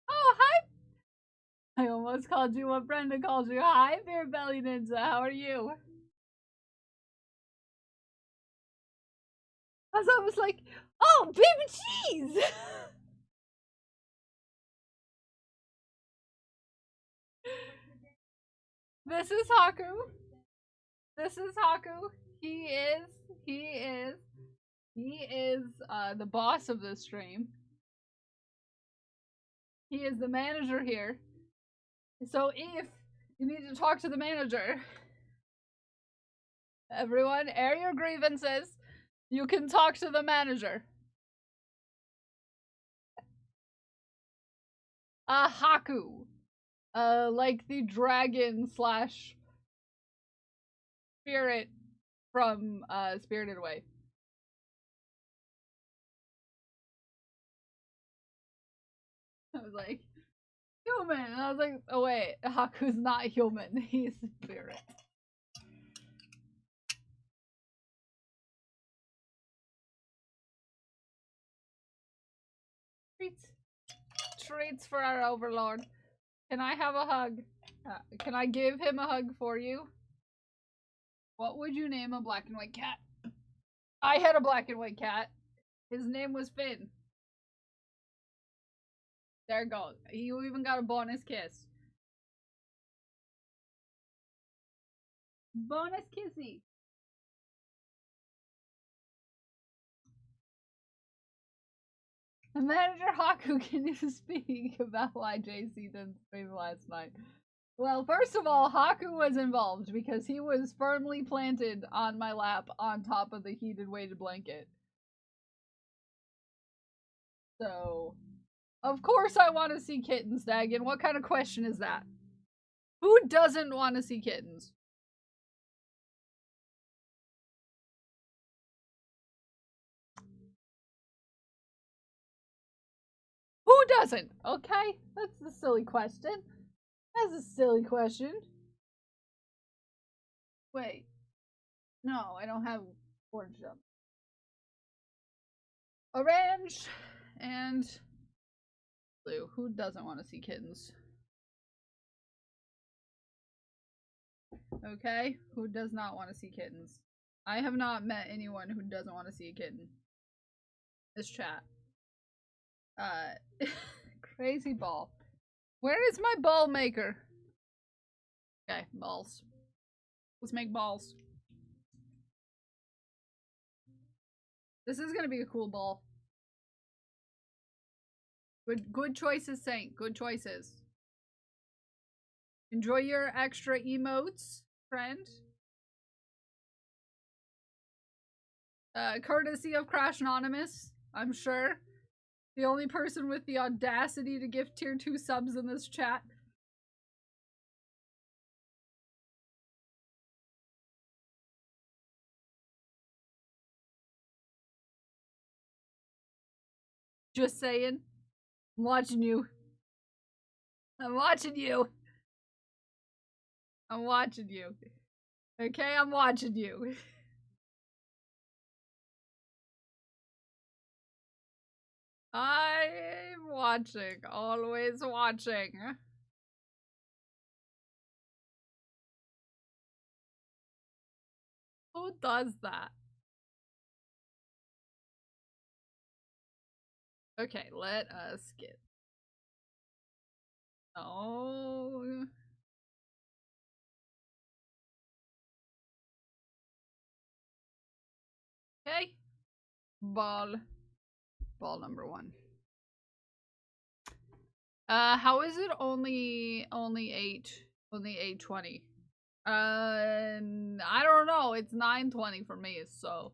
Oh, hi! I almost called you what Brenda called you. Hi, Beer Belly Ninja. How are you? I was almost like, oh, baby cheese! This is Haku. This is Haku. He is the boss of this stream. He is the manager here. So if you need to talk to the manager, everyone, air your grievances. You can talk to the manager. Haku. Like the dragon slash spirit from Spirited Away. I was like, human. And I was like, oh wait, Haku's not human. He's spirit. Treats. Treats for our overlord. Can I have a hug? Can I give him a hug for you? What would you name a black and white cat? I had a black and white cat. His name was Finn. There it goes. You even got a bonus kiss. Bonus kissy. Manager Haku, can you speak about why JC didn't stream last night? Well, first of all, Haku was involved because he was firmly planted on my lap on top of the heated weighted blanket. So, of course I want to see kittens, Dagon. What kind of question is that? Who doesn't want to see kittens? Who doesn't? Okay, that's a silly question. That's a silly question. Wait. No, I don't have orange jump. Orange and blue. Who doesn't want to see kittens? Okay, who does not want to see kittens? I have not met anyone who doesn't want to see a kitten. This chat. Crazy ball. Where is my ball maker? Okay, balls. Let's make balls. This is gonna be a cool ball. Good choices, Saint. Good choices. Enjoy your extra emotes, friend. Courtesy of Crash Anonymous, I'm sure. The only person with the audacity to give tier 2 subs in this chat. Just saying. I'm watching you. I'm watching you. I'm watching you. Okay, I'm watching you. I'm watching. Always watching. Who does that? Okay, let us get. Oh. Okay. Ball number 1. How is it only 8:20? I don't know. It's 9:20 for me, so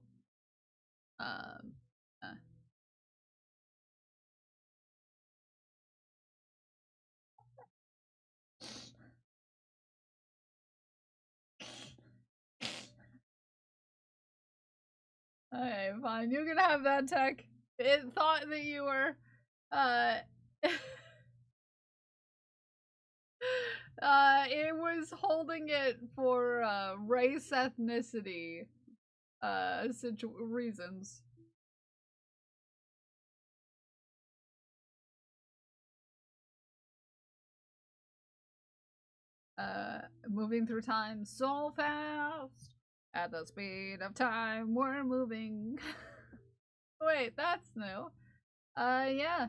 um uh. Okay, fine. You can have that tech. It thought that you were it was holding it for race ethnicity reasons. Moving through time so fast. At the speed of time, we're moving. Wait, that's new. Yeah.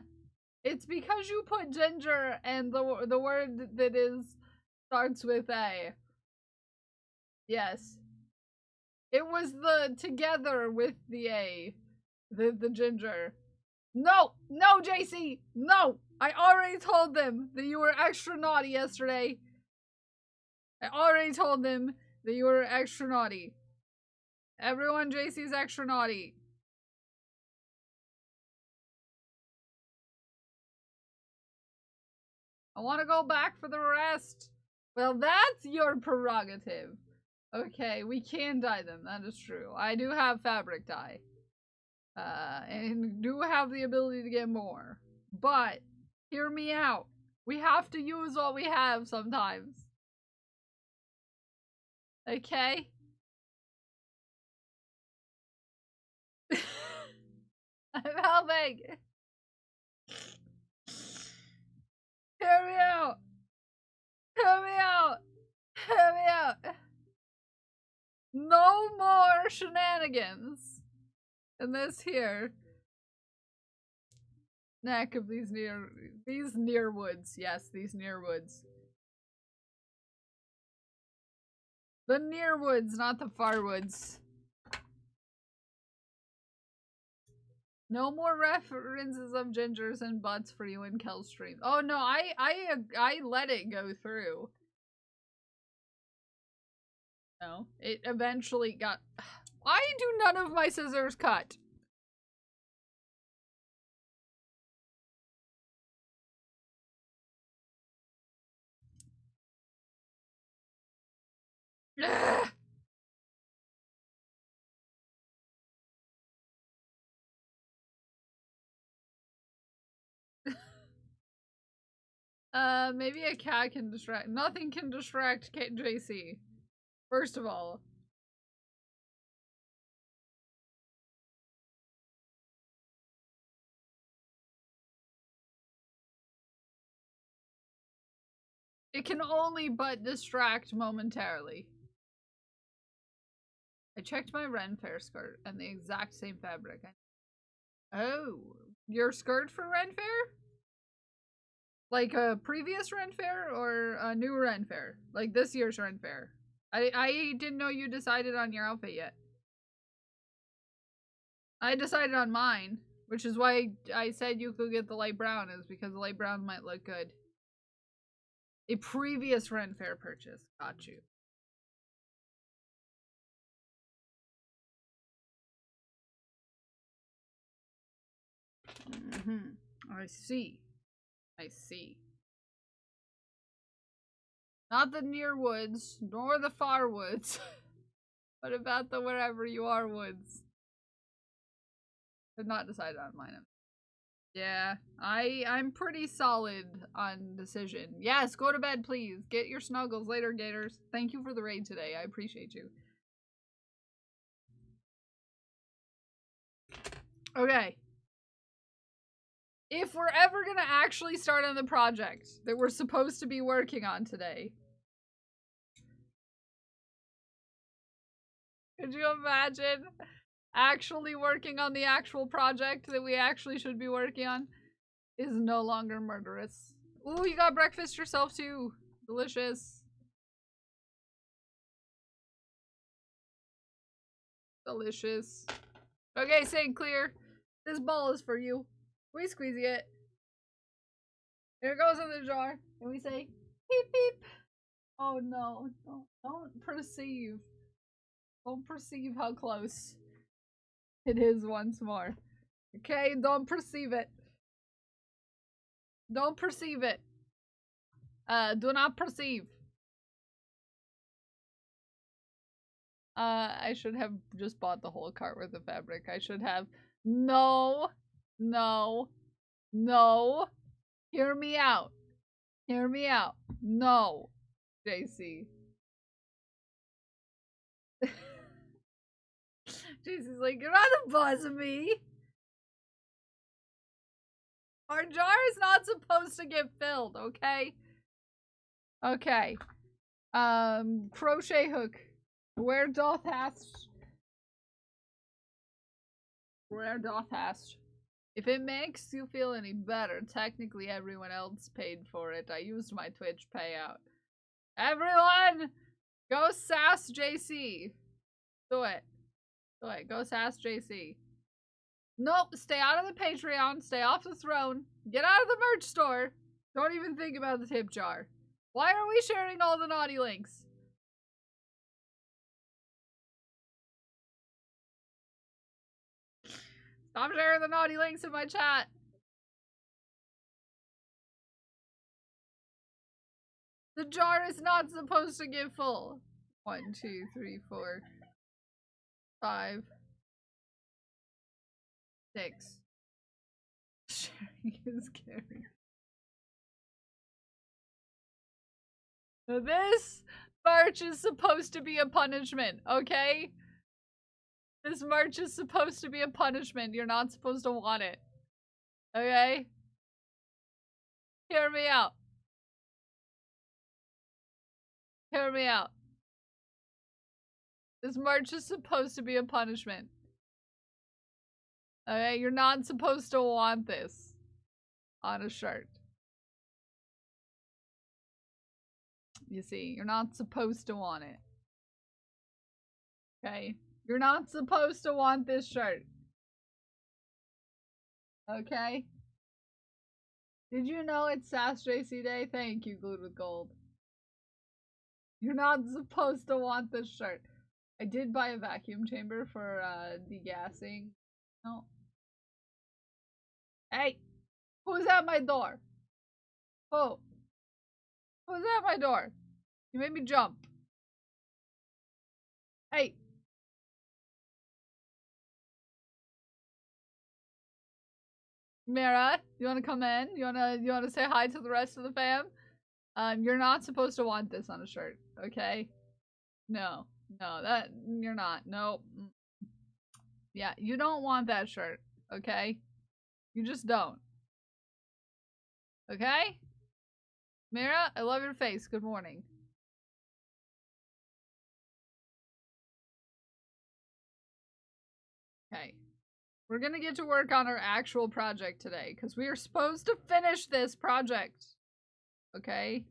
It's because you put ginger and the word that starts with A. Yes. It was the together with the A. The ginger. No! No, JC! No! I already told them that you were extra naughty yesterday. I already told them that you were extra naughty. Everyone, JC's extra naughty. I want to go back for the rest. Well, that's your prerogative. Okay, we can dye them. That is true. I do have fabric dye. And do have the ability to get more. But, hear me out. We have to use what we have sometimes. Okay? I'm helping. Hear me out. Hear me out. Hear me out. No more shenanigans in this here neck of these near woods. Yes, these near woods. The near woods, not the far woods. No more references of gingers and butts for you in Kel stream. Oh no, I let it go through. No, it eventually got. Why do none of my scissors cut? Ugh. Maybe a cat can distract. Nothing can distract JC. First of all. It can only but distract momentarily. I checked my Ren Fair skirt and the exact same fabric. Oh, your skirt for Ren Fair? Like a previous Ren Fair or a new Ren Fair? Like this year's Ren Fair? I didn't know you decided on your outfit yet. I decided on mine, which is why I said you could get the light brown, is because the light brown might look good. A previous Ren Fair purchase. Got you. I see. I see. Not the near woods, nor the far woods, but about the wherever you are woods. I've not decided on mine. Yeah, I'm pretty solid on decision. Yes, go to bed, please. Get your snuggles later, Gators. Thank you for the raid today. I appreciate you. Okay. If we're ever gonna actually start on the project that we're supposed to be working on today, could you imagine actually working on the actual project that we actually should be working on? Is no longer murderous. Ooh, you got breakfast yourself too. Delicious. Delicious. Okay, St. Clear. This ball is for you. We squeeze it. Here it goes in the jar. And we say, beep beep. Oh no, don't perceive. Don't perceive how close it is once more. Okay, don't perceive it. Don't perceive it. Do not perceive. I should have just bought the whole cart worth of fabric. I should have. No. No. No. Hear me out. Hear me out. No. JC. JC's like, you're not the boss of me. Our jar is not supposed to get filled, okay? Okay. Crochet hook. Where doth hast? Where doth hast? If it makes you feel any better, technically everyone else paid for it. I used my Twitch payout. Everyone! Go sass JC. Do it. Do it. Go sass JC. Nope, stay out of the Patreon. Stay off the throne. Get out of the merch store. Don't even think about the tip jar. Why are we sharing all the naughty links? Stop sharing the naughty links in my chat. The jar is not supposed to get full. 1, 2, 3, 4, 5, 6. Sharing is caring. This march is supposed to be a punishment, okay? This march is supposed to be a punishment. You're not supposed to want it. Okay? Hear me out. Hear me out. This march is supposed to be a punishment. Okay? You're not supposed to want this on a shirt. You see, you're not supposed to want it. Okay? You're not supposed to want this shirt. Okay? Did you know it's Sass JC Day? Thank you, Glued with Gold. You're not supposed to want this shirt. I did buy a vacuum chamber for degassing. No. Hey! Who's at my door? Who? Who's at my door? You made me jump. Hey! Mira, you wanna come in? You wanna say hi to the rest of the fam? You're not supposed to want this on a shirt, okay? No. No, that you're not. Nope. Yeah, you don't want that shirt, okay? You just don't. Okay? Mira, I love your face. Good morning. Okay. We're gonna get to work on our actual project today, because we are supposed to finish this project. Okay?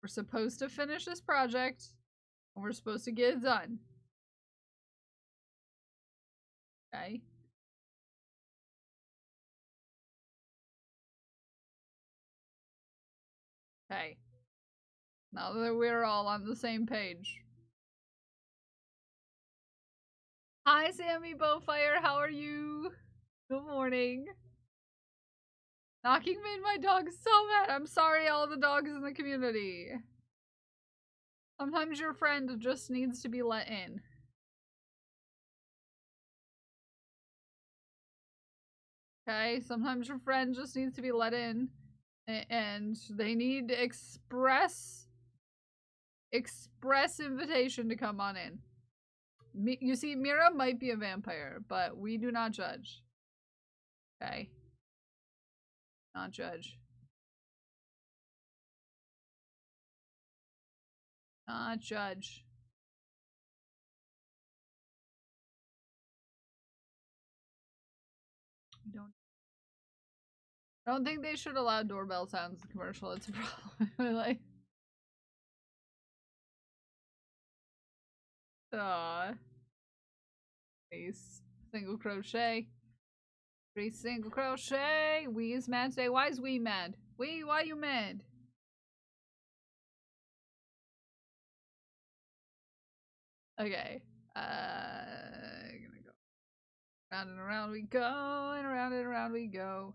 We're supposed to finish this project, and we're supposed to get it done. Okay? Okay. Now that we're all on the same page. Hi, Sammy Bowfire. How are you? Good morning. Knocking made my dog so mad. I'm sorry, all the dogs in the community. Sometimes your friend just needs to be let in. Okay, sometimes your friend just needs to be let in, and they need express invitation to come on in. You see, Mira might be a vampire, but we do not judge. Okay, not judge. Not judge. I don't think they should allow doorbell sounds in the commercial. It's a problem. Like, nice. Single crochet. 3 single crochet. We is mad today. Why is we mad? Why you mad? Okay. Gonna go round and around we go, and around we go.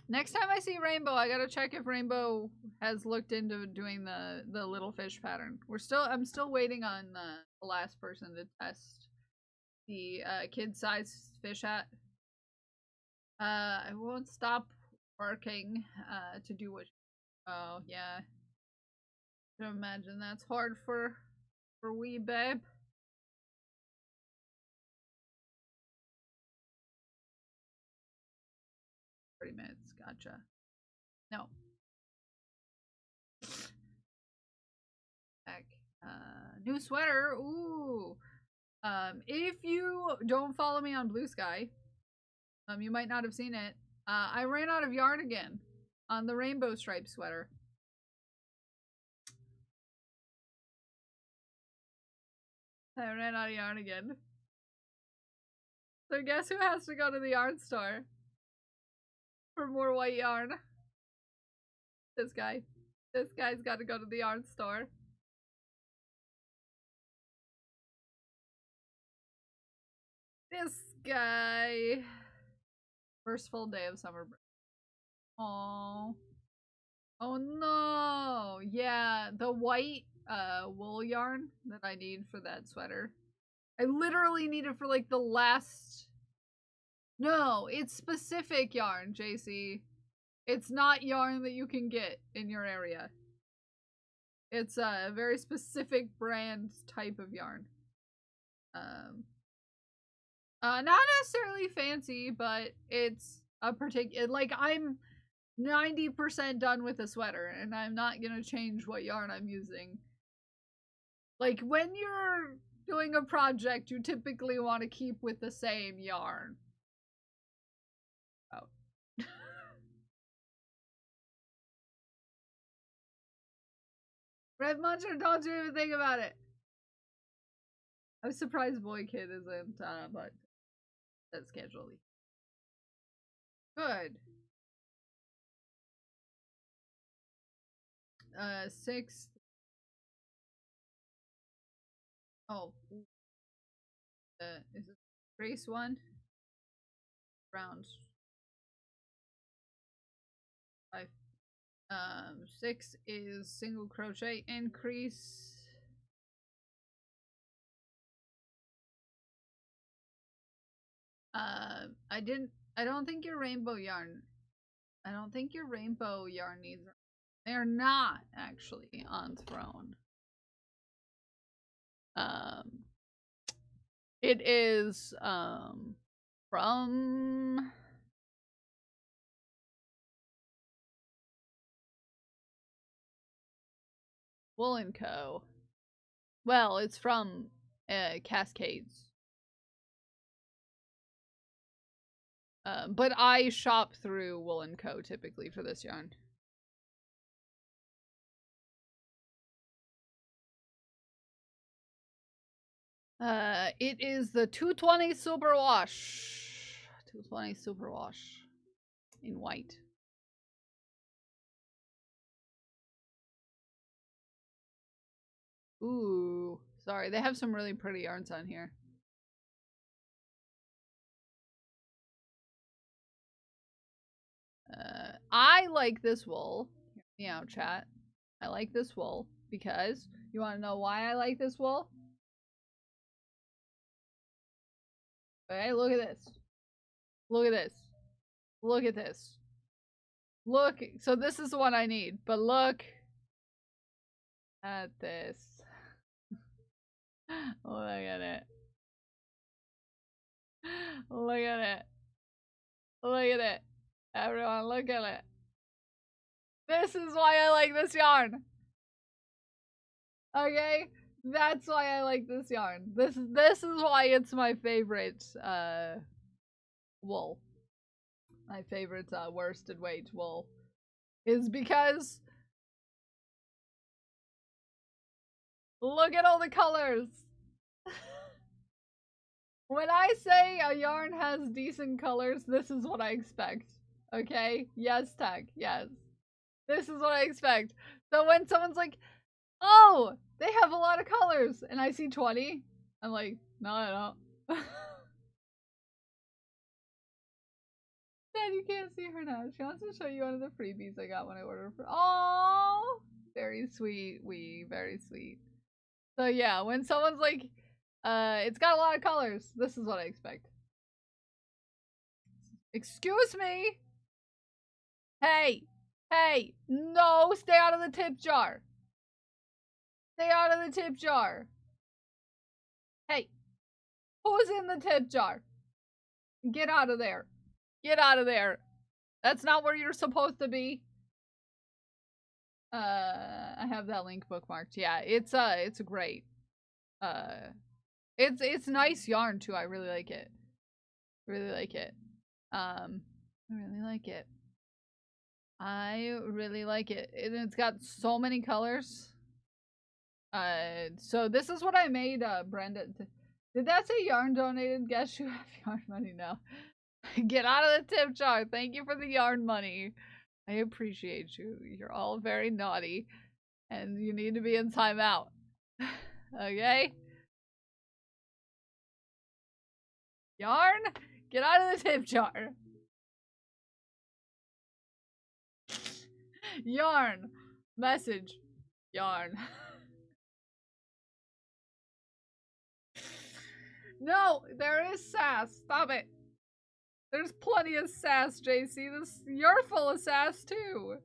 Next time I see Rainbow, I gotta check if Rainbow has looked into doing the little fish pattern. I'm still waiting on the last person to test the kid size fish hat. I won't stop working to do what. Oh yeah, I can imagine that's hard for wee babe. $30 gotcha. No. Back. New sweater. Ooh. If you don't follow me on Blue Sky, you might not have seen it. I ran out of yarn again on the rainbow stripe sweater. I ran out of yarn again. So guess who has to go to the yarn store for more white yarn? This guy. This guy's got to go to the yarn store. This guy. First full day of summer break. Oh. Oh no. Yeah, the white wool yarn that I need for that sweater. I literally need it for like the last. No, it's specific yarn, JC. It's not yarn that you can get in your area. It's a very specific brand type of yarn. Not necessarily fancy, but it's a particular, like, I'm 90% done with the sweater, and I'm not gonna change what yarn I'm using. Like, when you're doing a project, you typically want to keep with the same yarn. Oh. Red Muncher, don't you even think about it. I'm surprised Boy Kid isn't, but that's casually. Good. 6. Oh. Is it race 1? Round 5. 6 is single crochet increase. I don't think your rainbow yarn needs. They're not actually on Throne. It is from Wool & Co. Well, it's from Cascades. But I shop through Wool & Co. typically for this yarn. It is the 220 Superwash. 220 Superwash in white. Ooh, sorry. They have some really pretty yarns on here. I like this wool. Hear me out, chat. I like this wool because you want to know why I like this wool? Okay, look at this. Look at this. Look at this. Look. So this is the one I need, but look at this. Look at it. Look at it. Look at it. Everyone, look at it. This is why I like this yarn. Okay? That's why I like this yarn. This is why it's my favorite wool. My favorite worsted weight wool is because look at all the colors. When I say a yarn has decent colors, this is what I expect. Okay? Yes, Tech. Yes. This is what I expect. So when someone's like, oh, they have a lot of colors, and I see 20, I'm like, no, I don't. Dad, you can't see her now. She wants to show you one of the freebies I got when I ordered for. Oh, very sweet. Very sweet. So yeah, when someone's like, it's got a lot of colors, this is what I expect. Excuse me. Hey, no, stay out of the tip jar. Stay out of the tip jar. Hey, who's in the tip jar? Get out of there. Get out of there. That's not where you're supposed to be. I have that link bookmarked. Yeah, it's great. It's nice yarn too. I really like it. Really like it. I really like it. I really like it. And it's got so many colors. So this is what I made, Brenda. Did that say yarn donated? Guess you have yarn money now. Get out of the tip jar. Thank you for the yarn money. I appreciate you. You're all very naughty. And you need to be in timeout. Okay? Yarn? Get out of the tip jar. Yarn. Message. Yarn. No, there is sass. Stop it. There's plenty of sass, JC. You're full of sass too.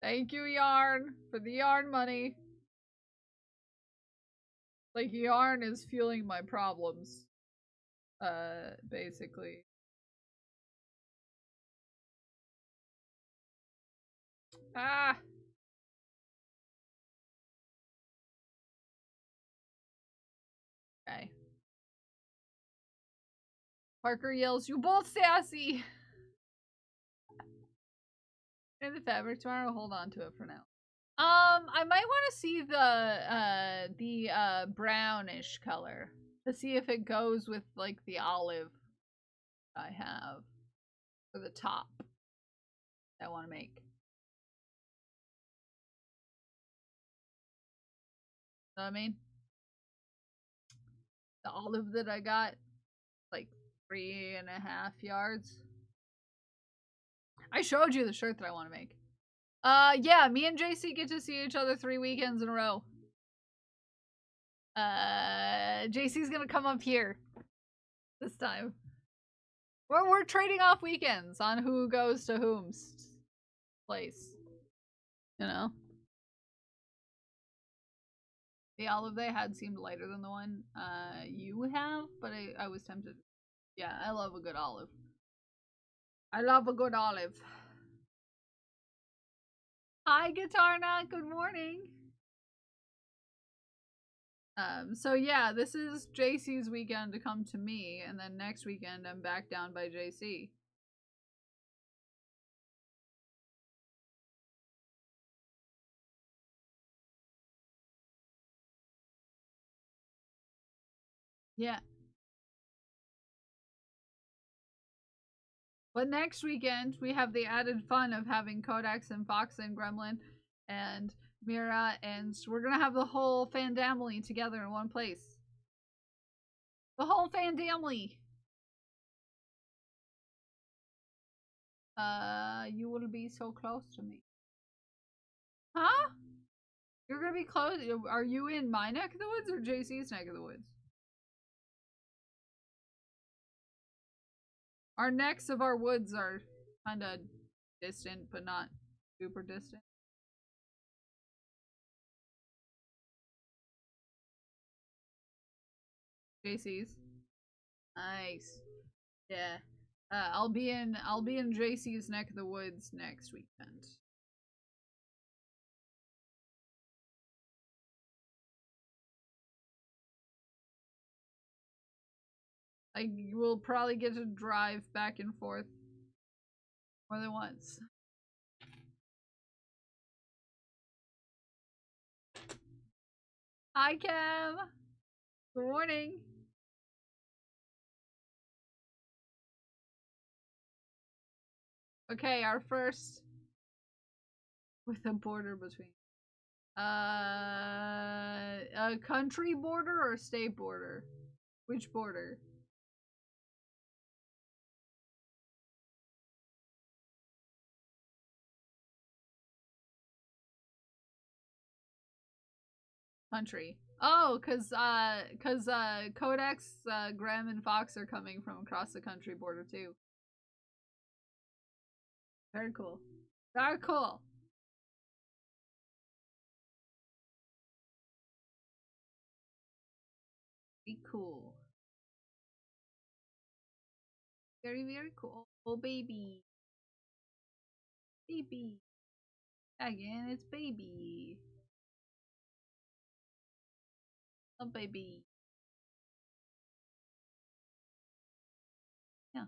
Thank you, Yarn, for the yarn money. Like, yarn is fueling my problems. Basically. Ah! Okay. Parker yells, "You both sassy!" In the fabric tomorrow, hold on to it for now. I might want to see the brownish color to see if it goes with like the olive I have for the top that I want to make. Know what I mean? The olive that I got, like 3.5 yards. I showed you the shirt that I want to make. Yeah, me and JC get to see each other 3 weekends in a row. JC's gonna come up here this time. We're trading off weekends on who goes to whom's place. You know? The olive they had seemed lighter than the one you have, but I was tempted. Yeah, I love a good olive. I love a good olive. Hi, Guitar Nut. Good morning. So yeah, this is JC's weekend to come to me, and then next weekend I'm back down by JC. Yeah. But next weekend, we have the added fun of having Codex and Fox and Gremlin and Mira, and we're gonna have the whole fandamily together in one place. The whole fandamily! You will be so close to me. Huh? You're gonna be close? Are you in my neck of the woods or JC's neck of the woods? Our necks of our woods are kind of distant, but not super distant. JC's. Nice. Yeah. I'll be in JC's neck of the woods next weekend. I will probably get to drive back and forth more than once. Hi, Kev. Good morning. Okay, our first with a border between a country border or a state border? Which border? Country. Oh, cause Codex, Graham, and Fox are coming from across the country border too. Very cool. Very cool. Very cool. Very, very cool. Oh, baby. Baby. Again, it's baby. Oh, baby. Yeah.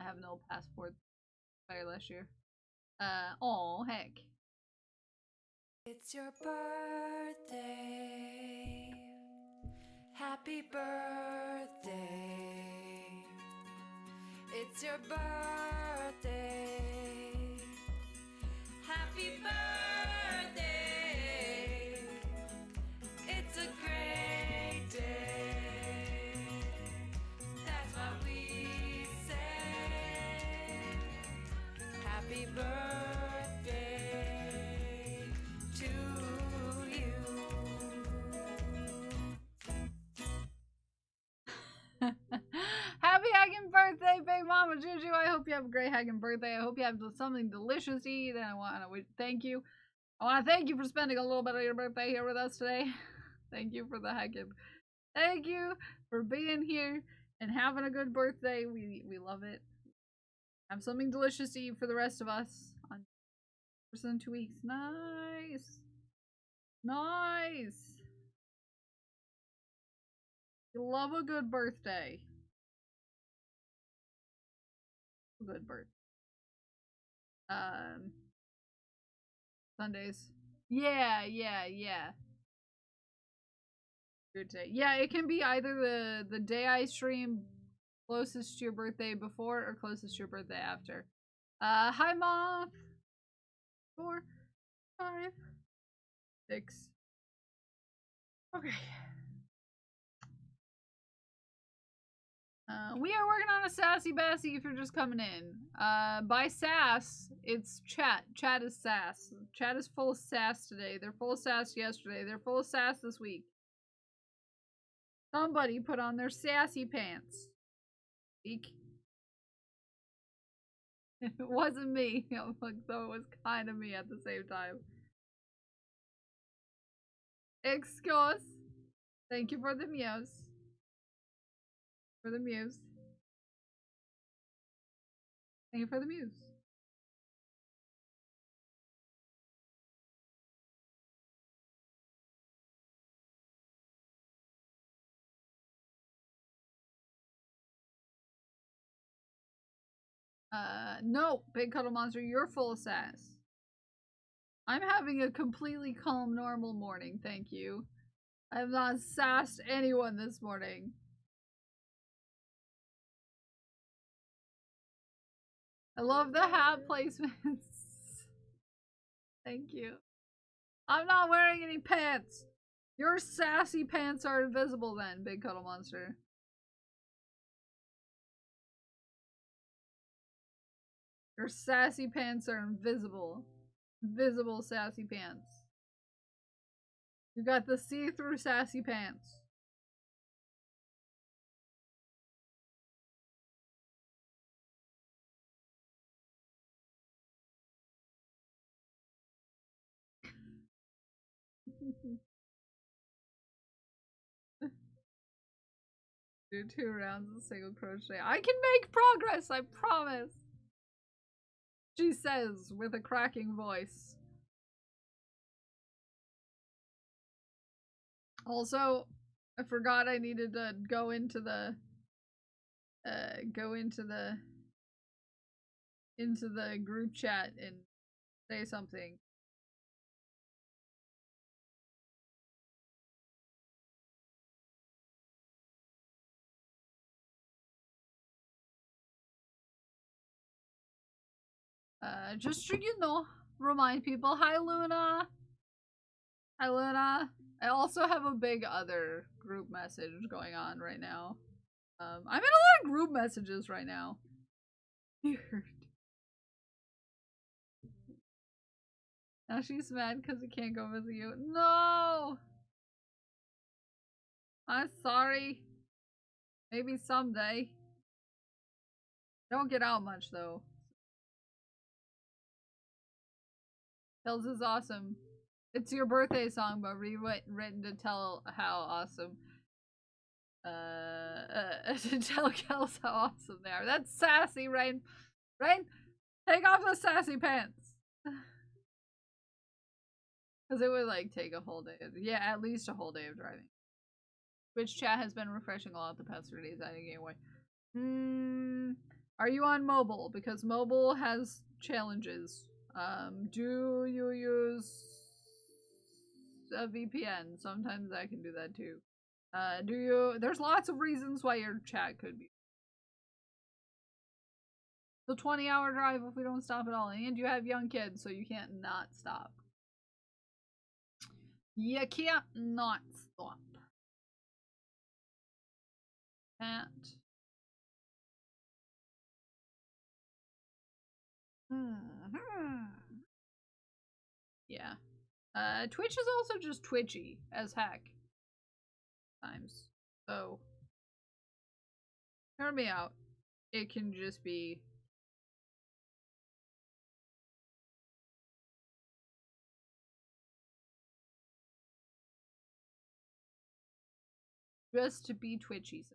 I have no passport. Expired last year. Oh, heck. It's your birthday. Happy birthday. It's your birthday. Happy birthday. It's a great day. That's what we say. Happy birthday to you. Happy Haggin' birthday, Big Mama Juju. I hope you have a great Haggin' birthday. I hope you have something delicious to eat. And I want to thank you. I want to thank you for spending a little bit of your birthday here with us today. Thank you for the Haggin'. Thank you for being here and having a good birthday. We love it. Have something delicious to eat for the rest of us on 2 weeks. Nice. Nice. You love a good birthday. A good birth. Sundays. Yeah. Good day. Yeah, it can be either the day I stream closest to your birthday before or closest to your birthday after. Hi, Moth. 4, 5, 6. Okay. We are working on a sassy bassy if you're just coming in. By sass, it's chat. Chat is sass. Chat is full of sass today. They're full of sass yesterday. They're full of sass this week. Somebody put on their sassy pants. Eek. It wasn't me. Like, though it was kind of me at the same time. Excuse. Thank you for the mews. For the mews. Thank you for the mews. No, Big Cuddle Monster, you're full of sass. I'm having a completely calm, normal morning, thank you. I have not sassed anyone this morning. I love the hat placements. Thank you. I'm not wearing any pants. Your sassy pants are invisible then, Big Cuddle Monster. Your sassy pants are invisible. Invisible sassy pants. You got the see-through sassy pants. Do 2 rounds of single crochet. I can make progress, I promise. She says with a cracking voice. Also, I forgot I needed to go into the group chat and say something. Just so you know, remind people. Hi, Luna. Hi, Luna. I also have a big other group message going on right now. I'm in a lot of group messages right now. Weird. Now she's mad because I can't go visit you. No! I'm sorry. Maybe someday. Don't get out much though. Hills is awesome. It's your birthday song, but rewritten to tell how awesome. To tell Kels how awesome they are. That's sassy, Rain. Rain, take off the sassy pants. Because it would like take a whole day. Yeah, at least a whole day of driving. Twitch chat has been refreshing a lot the past 3 days. I didn't get away. Are you on mobile? Because mobile has challenges. Do you use a VPN? Sometimes I can do that too. Do you? There's lots of reasons why your chat could be. The 20-hour drive if we don't stop at all. And you have young kids, so you can't not stop. You can't not stop. Can't. Yeah. Twitch is also just twitchy as heck. Times. So. Hear me out. It can just be. Just to be twitchy.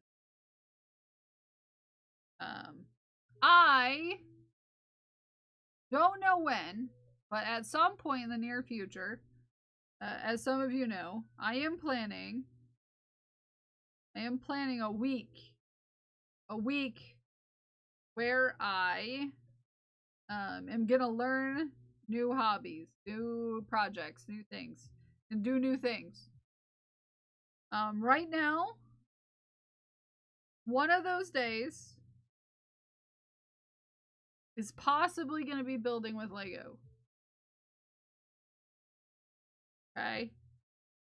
I don't know when, but at some point in the near future, as some of you know, I am planning a week where I am gonna learn new hobbies, new projects, new things, and do new things. Right now, one of those days is possibly gonna be building with Lego. Okay?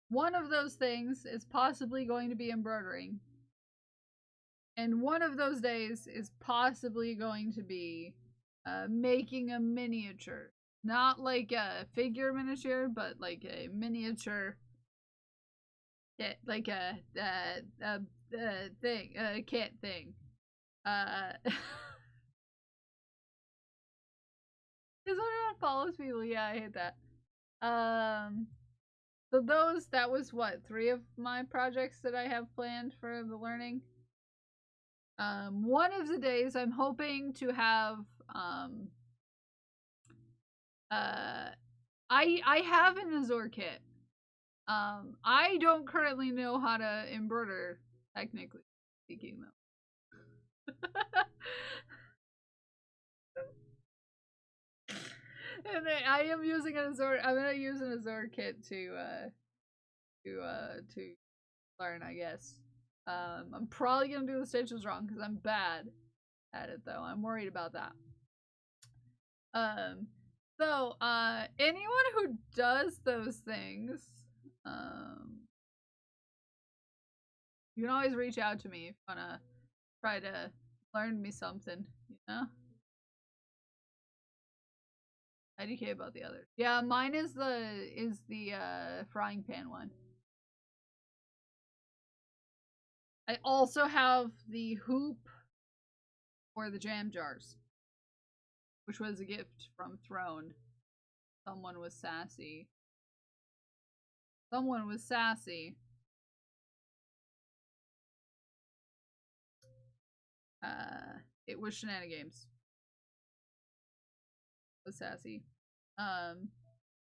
One of those things is possibly going to be embroidering. And one of those days is possibly going to be making a miniature. Not like a figure miniature, but like a miniature. Like a thing, a kit thing. Is what follows people? Yeah, I hate that. So that was what, 3 of my projects that I have planned for the learning. One of the days I'm hoping to have I have an Azor kit. I don't currently know how to embroider, technically speaking though. And I am using an Azor. I'm gonna use an Azor kit to learn, I guess. I'm probably gonna do the stitches wrong because I'm bad at it though. I'm worried about that. So anyone who does those things, you can always reach out to me if you wanna try to learn me something, you know? IDK about the others. Yeah, mine is the frying pan one. I also have the hoop for the jam jars, which was a gift from Throne. Someone was sassy. Someone was sassy. It was shenanigans. It was sassy.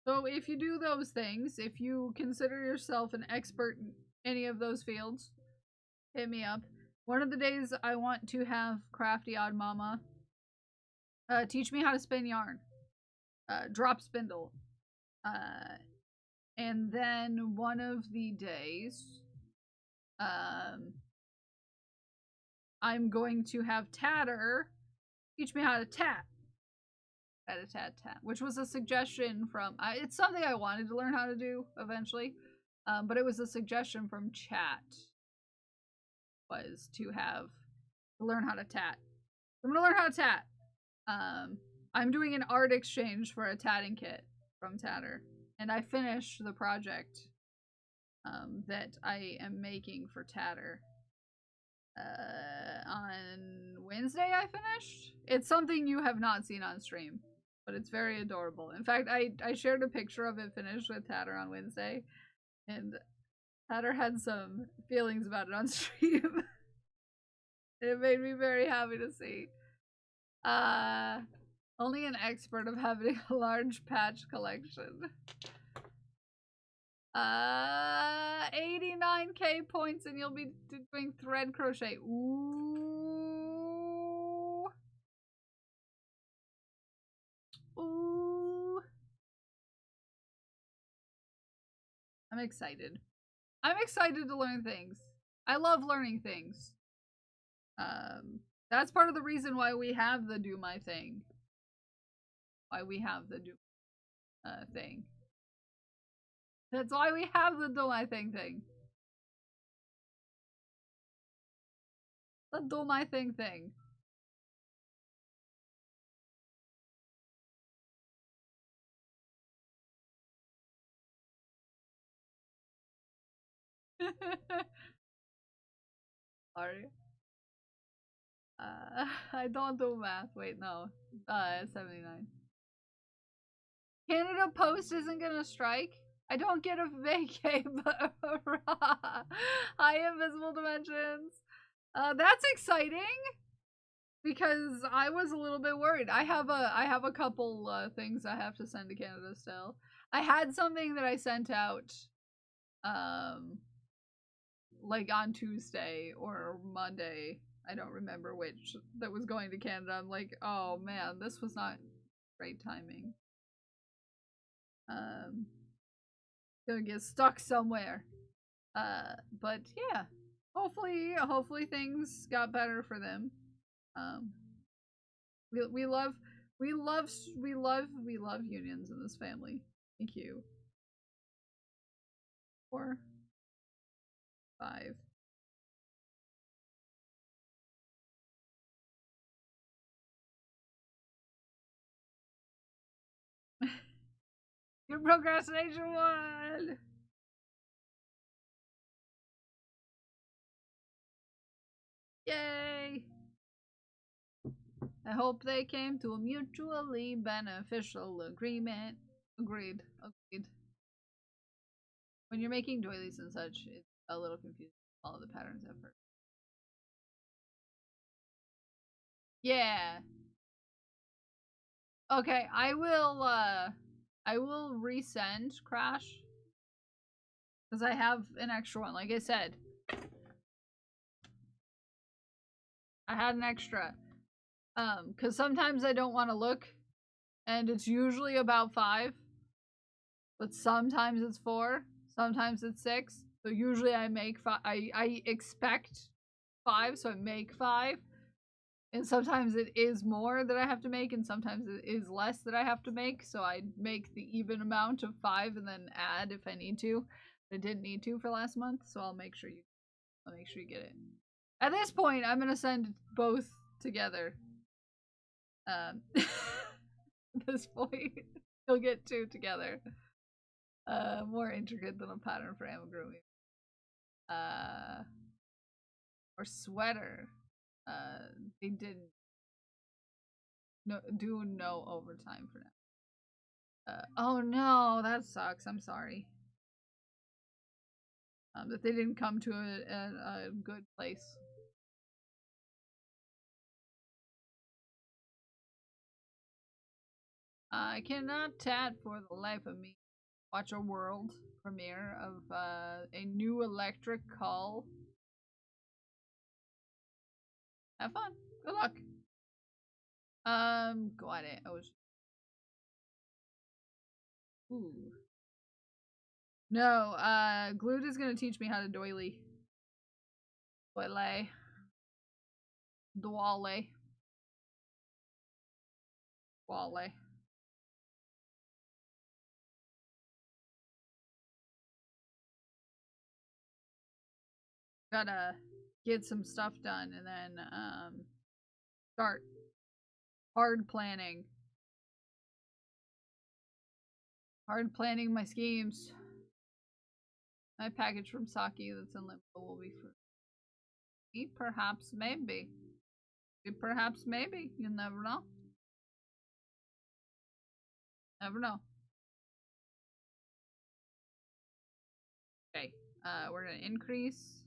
So if you do those things, if you consider yourself an expert in any of those fields, hit me up. One of the days I want to have Crafty Odd Mama teach me how to spin yarn. Drop spindle. And then one of the days, I'm going to have Tatter teach me how to tat. Tat, which was a suggestion from, it's something I wanted to learn how to do eventually, but it was a suggestion from chat, was to learn how to tat. I'm gonna learn how to tat. I'm doing an art exchange for a tatting kit from Tatter, and I finished the project that I am making for Tatter. On Wednesday I finished. It's something you have not seen on stream, but it's very adorable. In fact, I shared a picture of it finished with Tatter on Wednesday, and Tatter had some feelings about it on stream. It made me very happy to see. Only an expert of having a large patch collection. 89k points and you'll be doing thread crochet. Ooh. Ooh. I'm excited. I'm excited to learn things. I love learning things. That's part of the reason why we have the do my thing. Why we have the do thing. That's why we have the do my thing. The do my thing. Sorry. I don't do math. Wait, no. 79. Canada Post isn't gonna strike? I don't get a vacay, but hi, Invisible Dimensions. That's exciting because I was a little bit worried. I have a couple things I have to send to Canada still. I had something that I sent out, like on Tuesday or Monday. I don't remember which, that was going to Canada. I'm like, oh man, this was not great timing. Gonna get stuck somewhere. But yeah, hopefully things got better for them. We love unions in this family. Thank you. 4, 5. Your procrastination won! Yay! I hope they came to a mutually beneficial agreement. Agreed. When you're making doilies and such, it's a little confusing. Follow the patterns at first. Yeah. Okay, I will resend Crash. Because I have an extra one, like I said. I had an extra. Because sometimes I don't want to look. And it's usually about 5. But sometimes it's 4. Sometimes it's 6. So usually I make 5. I expect 5, so I make 5. And sometimes it is more that I have to make, and sometimes it is less that I have to make. So I make the even amount of 5 and then add if I need to. I didn't need to for last month, so I'll make sure you get it. At this point, I'm gonna send both together. At this point, you'll get 2 together. More intricate than a pattern for amigurumi. Or sweater. They didn't do no overtime for now. Oh no, that sucks. I'm sorry. That they didn't come to a good place. I cannot tat for the life of me. Watch a world premiere of a new electric call. Have fun. Good luck. Got it. I was. Ooh. No, Glued is gonna teach me how to doily. Doile. Dwale. Dwale. Gotta get some stuff done and then, start hard planning. Hard planning my schemes. My package from Saki that's in limbo will be for me, perhaps, maybe. Perhaps, maybe. You never know. Never know. Okay, we're gonna increase.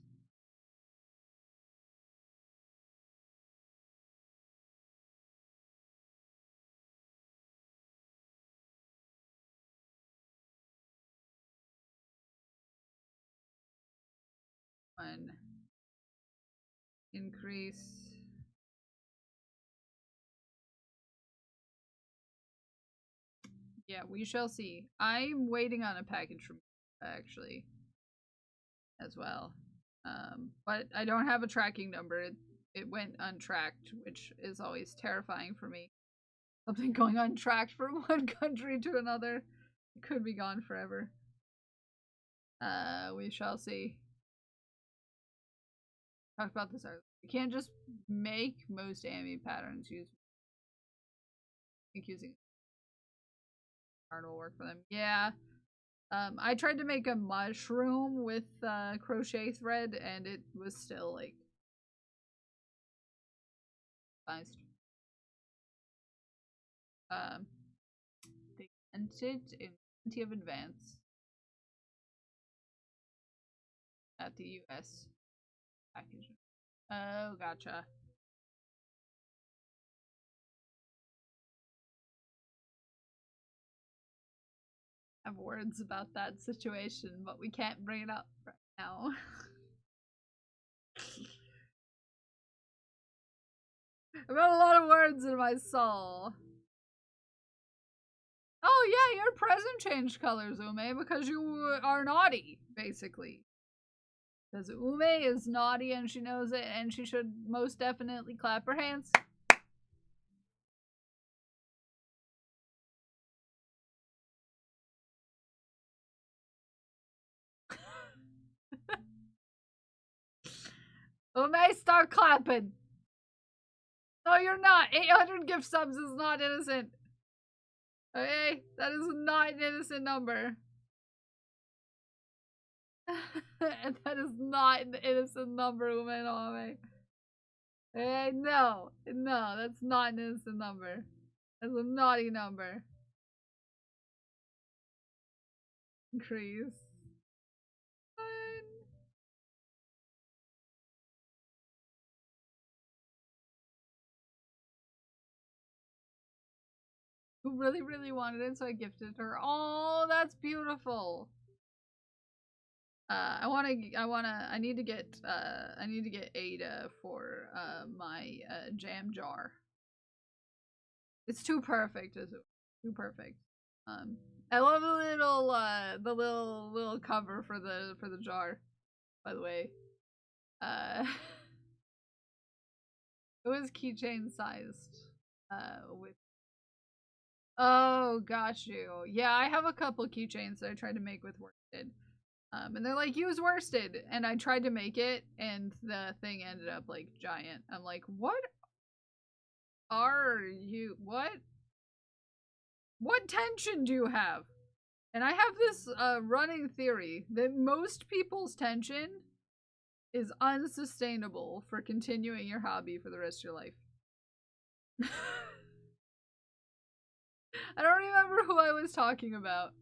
One. Increase. Yeah, we shall see. I'm waiting on a package from actually as well. But I don't have a tracking number. It went untracked, which is always terrifying for me. Something going untracked from one country to another. It could be gone forever. We shall see. Talk about this earlier. You can't just make most AME patterns use. I think using hard will work for them. Yeah. I tried to make a mushroom with crochet thread, and it was still like biased. They entered in plenty of advance at the US package. Oh, gotcha. I have words about that situation, but we can't bring it up right now. I've got a lot of words in my soul. Oh yeah, your present changed colors, Ume, because you are naughty, basically. Because Ume is naughty and she knows it, and she should most definitely clap her hands. Ume, start clapping. No, you're not. 800 gift subs is not innocent. Okay? That is not an innocent number. And that is not an innocent number, Ume no Ame. Okay? No. No, that's not an innocent number. That's a naughty number. Increase. Who really, really wanted it, so I gifted her. Oh, that's beautiful. I need to get Ada for my jam jar. It's too perfect, is it? Too perfect. I love the little cover for the jar, by the way. It was keychain sized. With oh, got you. Yeah, I have a couple keychains that I tried to make with worsted. And they're like, use worsted. And I tried to make it, and the thing ended up like giant. I'm like, what are you? What tension do you have? And I have this running theory that most people's tension is unsustainable for continuing your hobby for the rest of your life. I don't remember who I was talking about.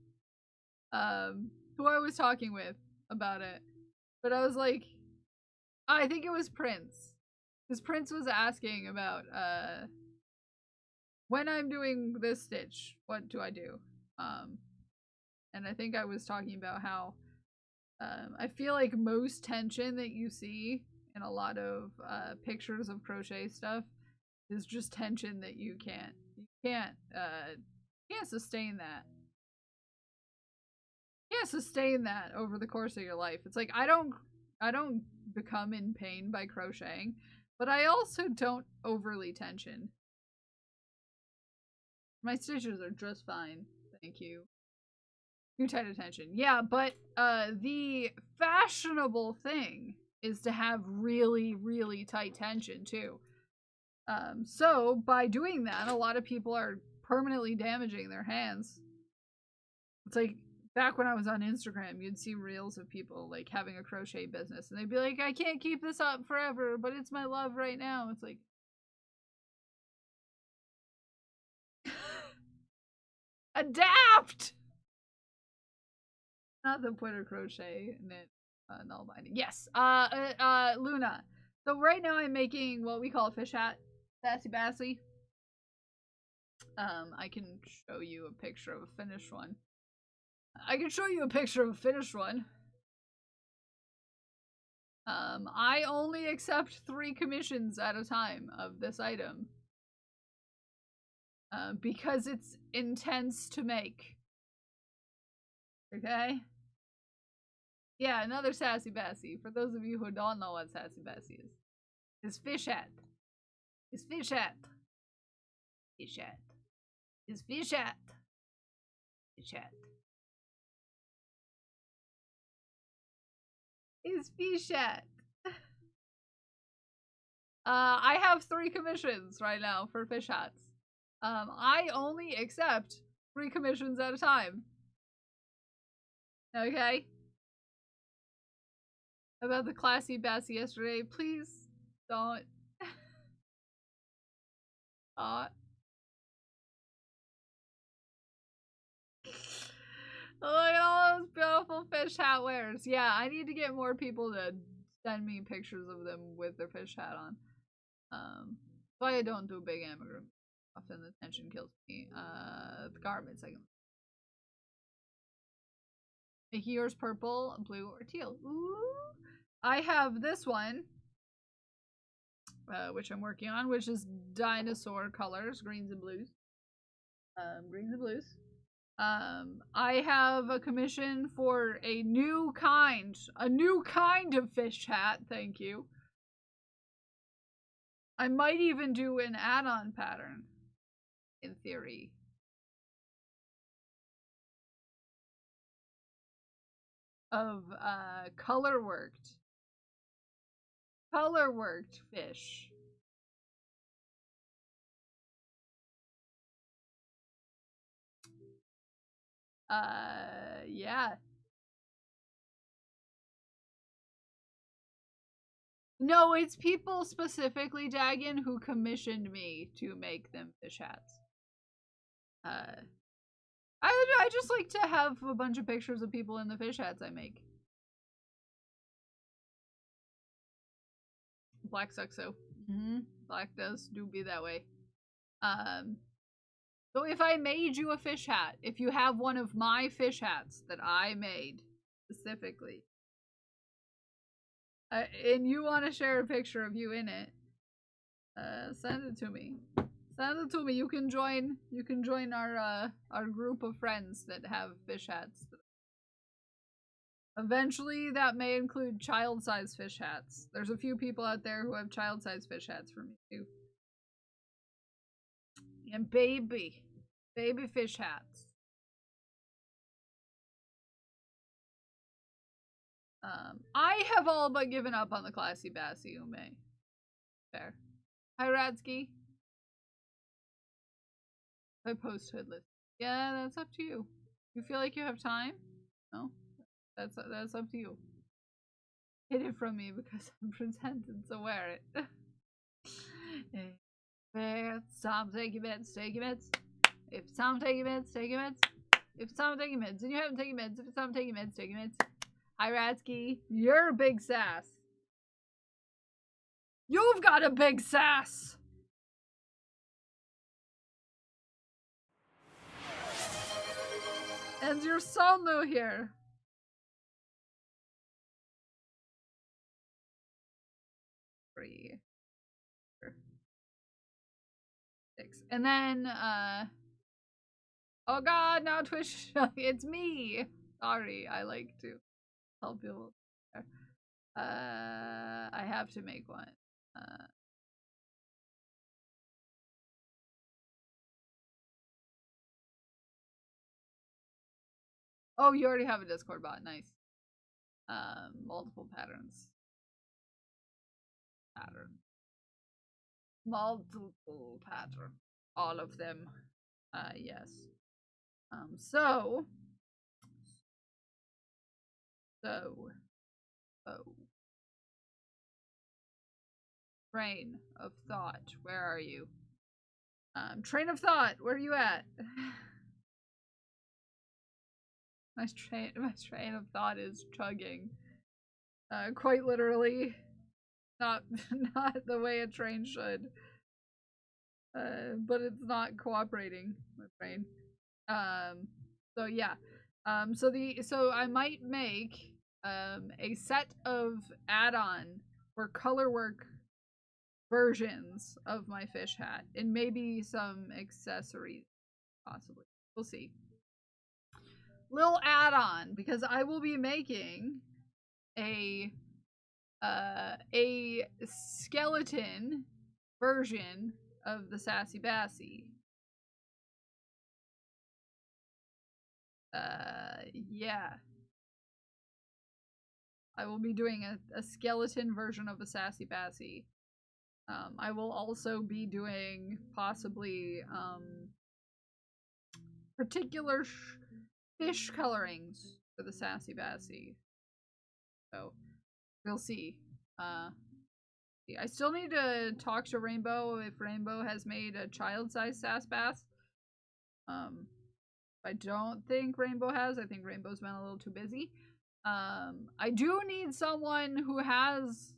Who I was talking with about it. But I was like, I think it was Prince. Because Prince was asking about, when I'm doing this stitch, what do I do? And I think I was talking about how I feel like most tension that you see in a lot of pictures of crochet stuff is just tension that you can't sustain that. You can't sustain that over the course of your life. It's like I don't become in pain by crocheting, but I also don't overly tension. My stitches are just fine, thank you. Too tight attention. Yeah, but the fashionable thing is to have really, really tight tension too. So by doing that, a lot of people are permanently damaging their hands. It's like back when I was on Instagram, you'd see reels of people like having a crochet business and they'd be like, I can't keep this up forever, but it's my love right now. It's like adapt! Not the point of crochet knit null binding. Yes, Luna. So right now I'm making what we call a fish hat, Sassy Bassy. I can show you a picture of a finished one. I only accept 3 commissions at a time of this item. Because it's intense to make. Okay? Yeah, another Sassy Bassy. For those of you who don't know what Sassy Bassy is. It's fish hat. It's fish hat. Fish hat. It's fish hat. Fish hat. It's fish hat. I have 3 commissions right now for fish hats. I only accept 3 commissions at a time. Okay? About the classy bassy yesterday, please don't. Look at all those beautiful fish hat wears. Yeah, I need to get more people to send me pictures of them with their fish hat on. Why I don't do big amigurumi. Often the tension kills me. The garments I can. Make yours purple, blue, or teal. Ooh. I have this one, which I'm working on, which is dinosaur colors, greens and blues. I have a commission for a new kind of fish hat, thank you. I might even do an add-on pattern, in theory. Of, color worked fish. Yeah. No, it's people specifically, Dagon, who commissioned me to make them fish hats. I just like to have a bunch of pictures of people in the fish hats I make. Black sucks so. Black does do be that way. So if I made you a fish hat, if you have one of my fish hats that I made specifically, and you want to share a picture of you in it, send it to me. Send it to me. You can join our group of friends that have fish hats. Eventually, that may include child-size fish hats. There's a few people out there who have child-size fish hats for me too. And baby fish hats. I have all but given up on the classy bassy Ume. Fair. Hi Radsky. I post hoodless. Yeah, that's up to you. You feel like you have time? No? That's up to you. Hid it from me because I'm pretending to wear it. It's time to take your meds, take your meds. If it's time to take your meds, take your meds. If it's time to take your meds and you haven't taken meds, if it's time to take your meds, take your meds. Hi Radsky, you're a big sass. You've got a big sass. And you're so new here. Three, 6. And then, oh god, now Twitch, it's me! Sorry, I like to help people. I have to make one. Oh, you already have a Discord bot, nice. Multiple patterns. Multiple pattern. All of them. Yes. So. Train of thought, where are you? Train of thought, where are you at? my train of thought is chugging. Quite literally. Not the way a train should. But it's not cooperating, my brain. So yeah. So I might make a set of add-on or color work versions of my fish hat and maybe some accessories possibly. We'll see. Little add-on because I will be making a skeleton version of the Sassy Bassy. Yeah. I will be doing a skeleton version of the Sassy Bassy. I will also be doing possibly particular fish colorings for the Sassy Bassy. So we'll see. I still need to talk to Rainbow if Rainbow has made a child-sized sass bass. I don't think Rainbow has. I think Rainbow's been a little too busy. I do need someone who has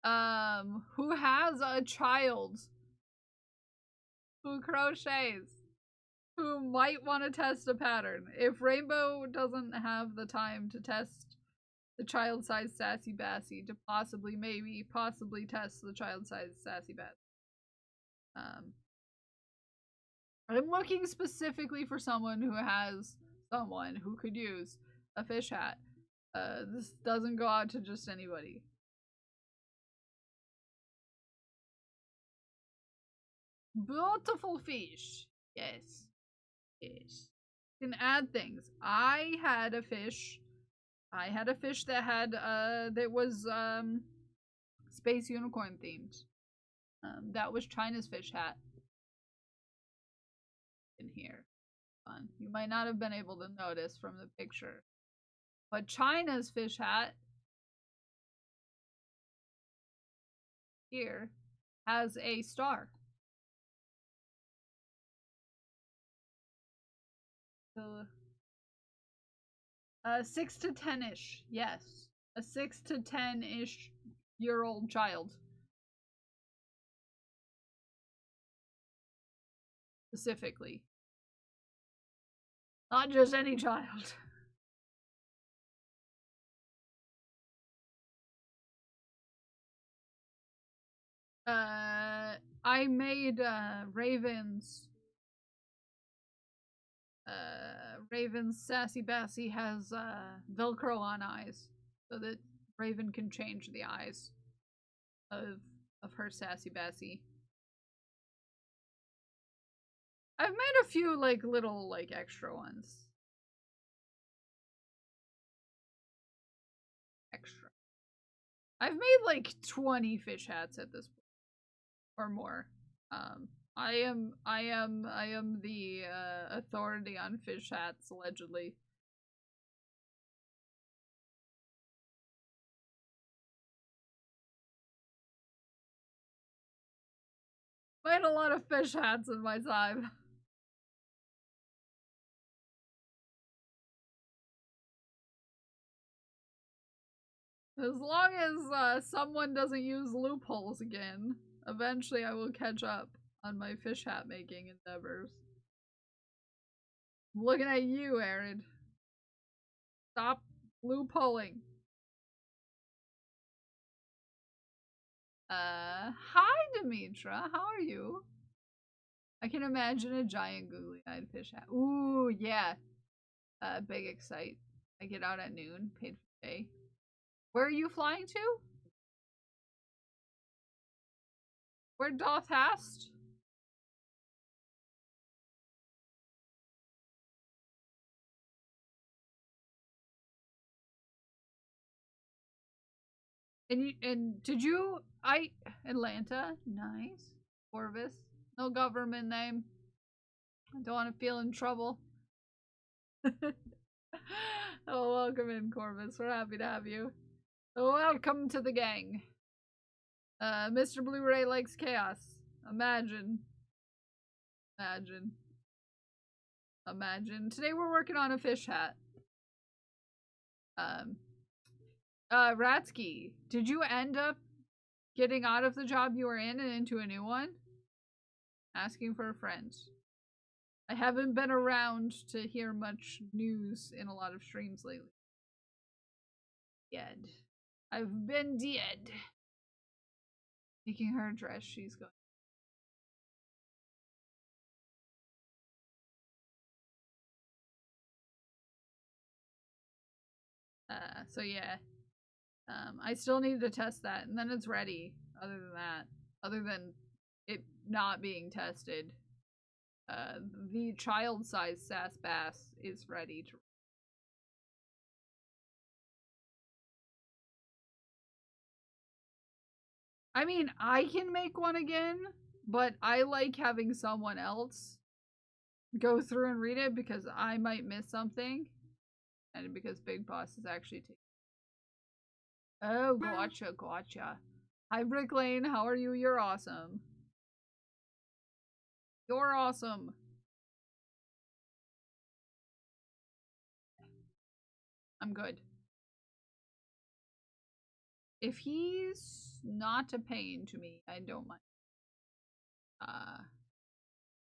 a child who crochets, who might want to test a pattern. If Rainbow doesn't have the time to test the child-sized Sassy Bassy, to possibly test the child-sized Sassy Bassy. I'm looking specifically for someone who could use a fish hat. This doesn't go out to just anybody. Beautiful fish. Yes. Yes. You can add things. I had a fish that had that was space unicorn themed. That was China's fish hat. In here. Fun. You might not have been able to notice from the picture. But China's fish hat here has a star. So 6 to 10-ish, yes. A 6 to 10-ish year old child. Specifically. Not just any child. I made Raven's Sassy Bassy has Velcro on eyes, so that Raven can change the eyes of her Sassy Bassy. I've made a few little extra ones. Extra. I've made 20 fish hats at this point. Or more. I am the authority on fish hats, allegedly. Made a lot of fish hats in my time. As long as someone doesn't use loopholes again, eventually I will catch up on my fish hat making endeavors. I'm looking at you, Aaron. Stop loopholing. Hi, Demetra. How are you? I can imagine a giant googly-eyed fish hat. Ooh, yeah. Big excite. I get out at noon, paid for day. Where are you flying to? Where doth hast? And did you Atlanta? Nice. Corvus. No government name. I don't want to feel in trouble. Oh, welcome in, Corvus. We're happy to have you. Welcome to the gang. Mr. Blu-ray likes chaos. Imagine. Imagine. Imagine. Today we're working on a fish hat. Ratsky, did you end up getting out of the job you were in and into a new one? Asking for a friend. I haven't been around to hear much news in a lot of streams lately. Dead. I've been dead. Making her dress, she's going. So yeah. I still need to test that, and then it's ready. Other than that, other than it not being tested, the child-sized sass bass is ready to. I mean, I can make one again, but I like having someone else go through and read it because I might miss something, and because Big Boss is actually taking. Oh, gotcha, gotcha. Hi, Brick Lane. How are you? You're awesome. You're awesome. I'm good. If he's not a pain to me, I don't mind. I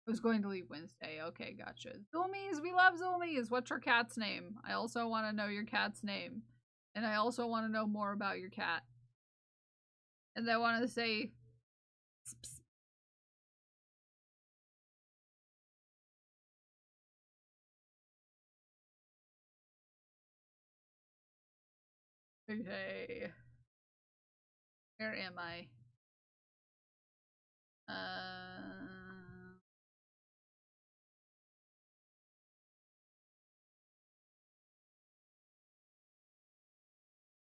was going to leave Wednesday. Okay, gotcha. Zoomies, we love Zoomies. What's your cat's name? I also want to know your cat's name. And I also want to know more about your cat. And I want to say... Psst, psst. Okay. Where am I?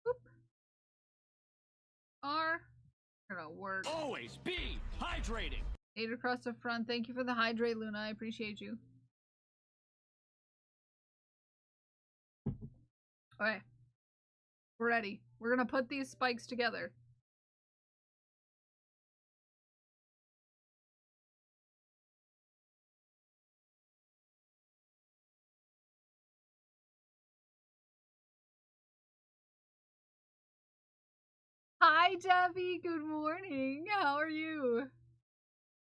Boop. R. Gonna work. Always be hydrating. 8 across the front. Thank you for the hydrate, Luna. I appreciate you. Okay. We're ready. We're gonna put these spikes together. Hi, Debbie. Good morning. How are you?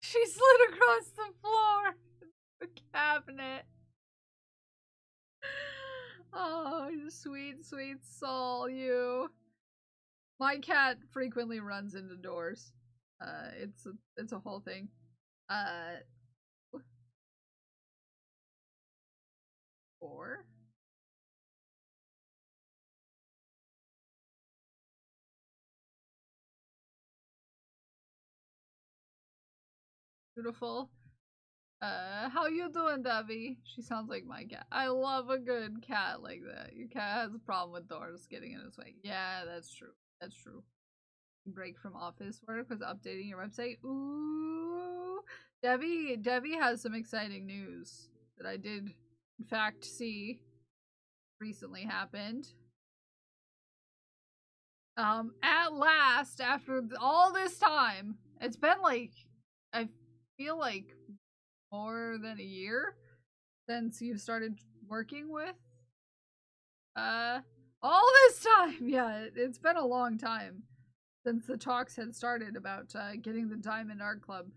She slid across the floor. The cabinet. Oh, you sweet, sweet soul, you. My cat frequently runs into doors. It's a whole thing. Four. Beautiful. How you doing, Debbie? She sounds like my cat. I love a good cat like that. Your cat has a problem with doors getting in its way. Yeah, that's true. That's true. Break from office work was updating your website. Ooh, Debbie has some exciting news that I did, in fact, see recently happened. At last, after all this time, it's been like, I feel like more than a year since you started working with all this time. Yeah, it's been a long time since the talks had started about getting the Diamond Art Club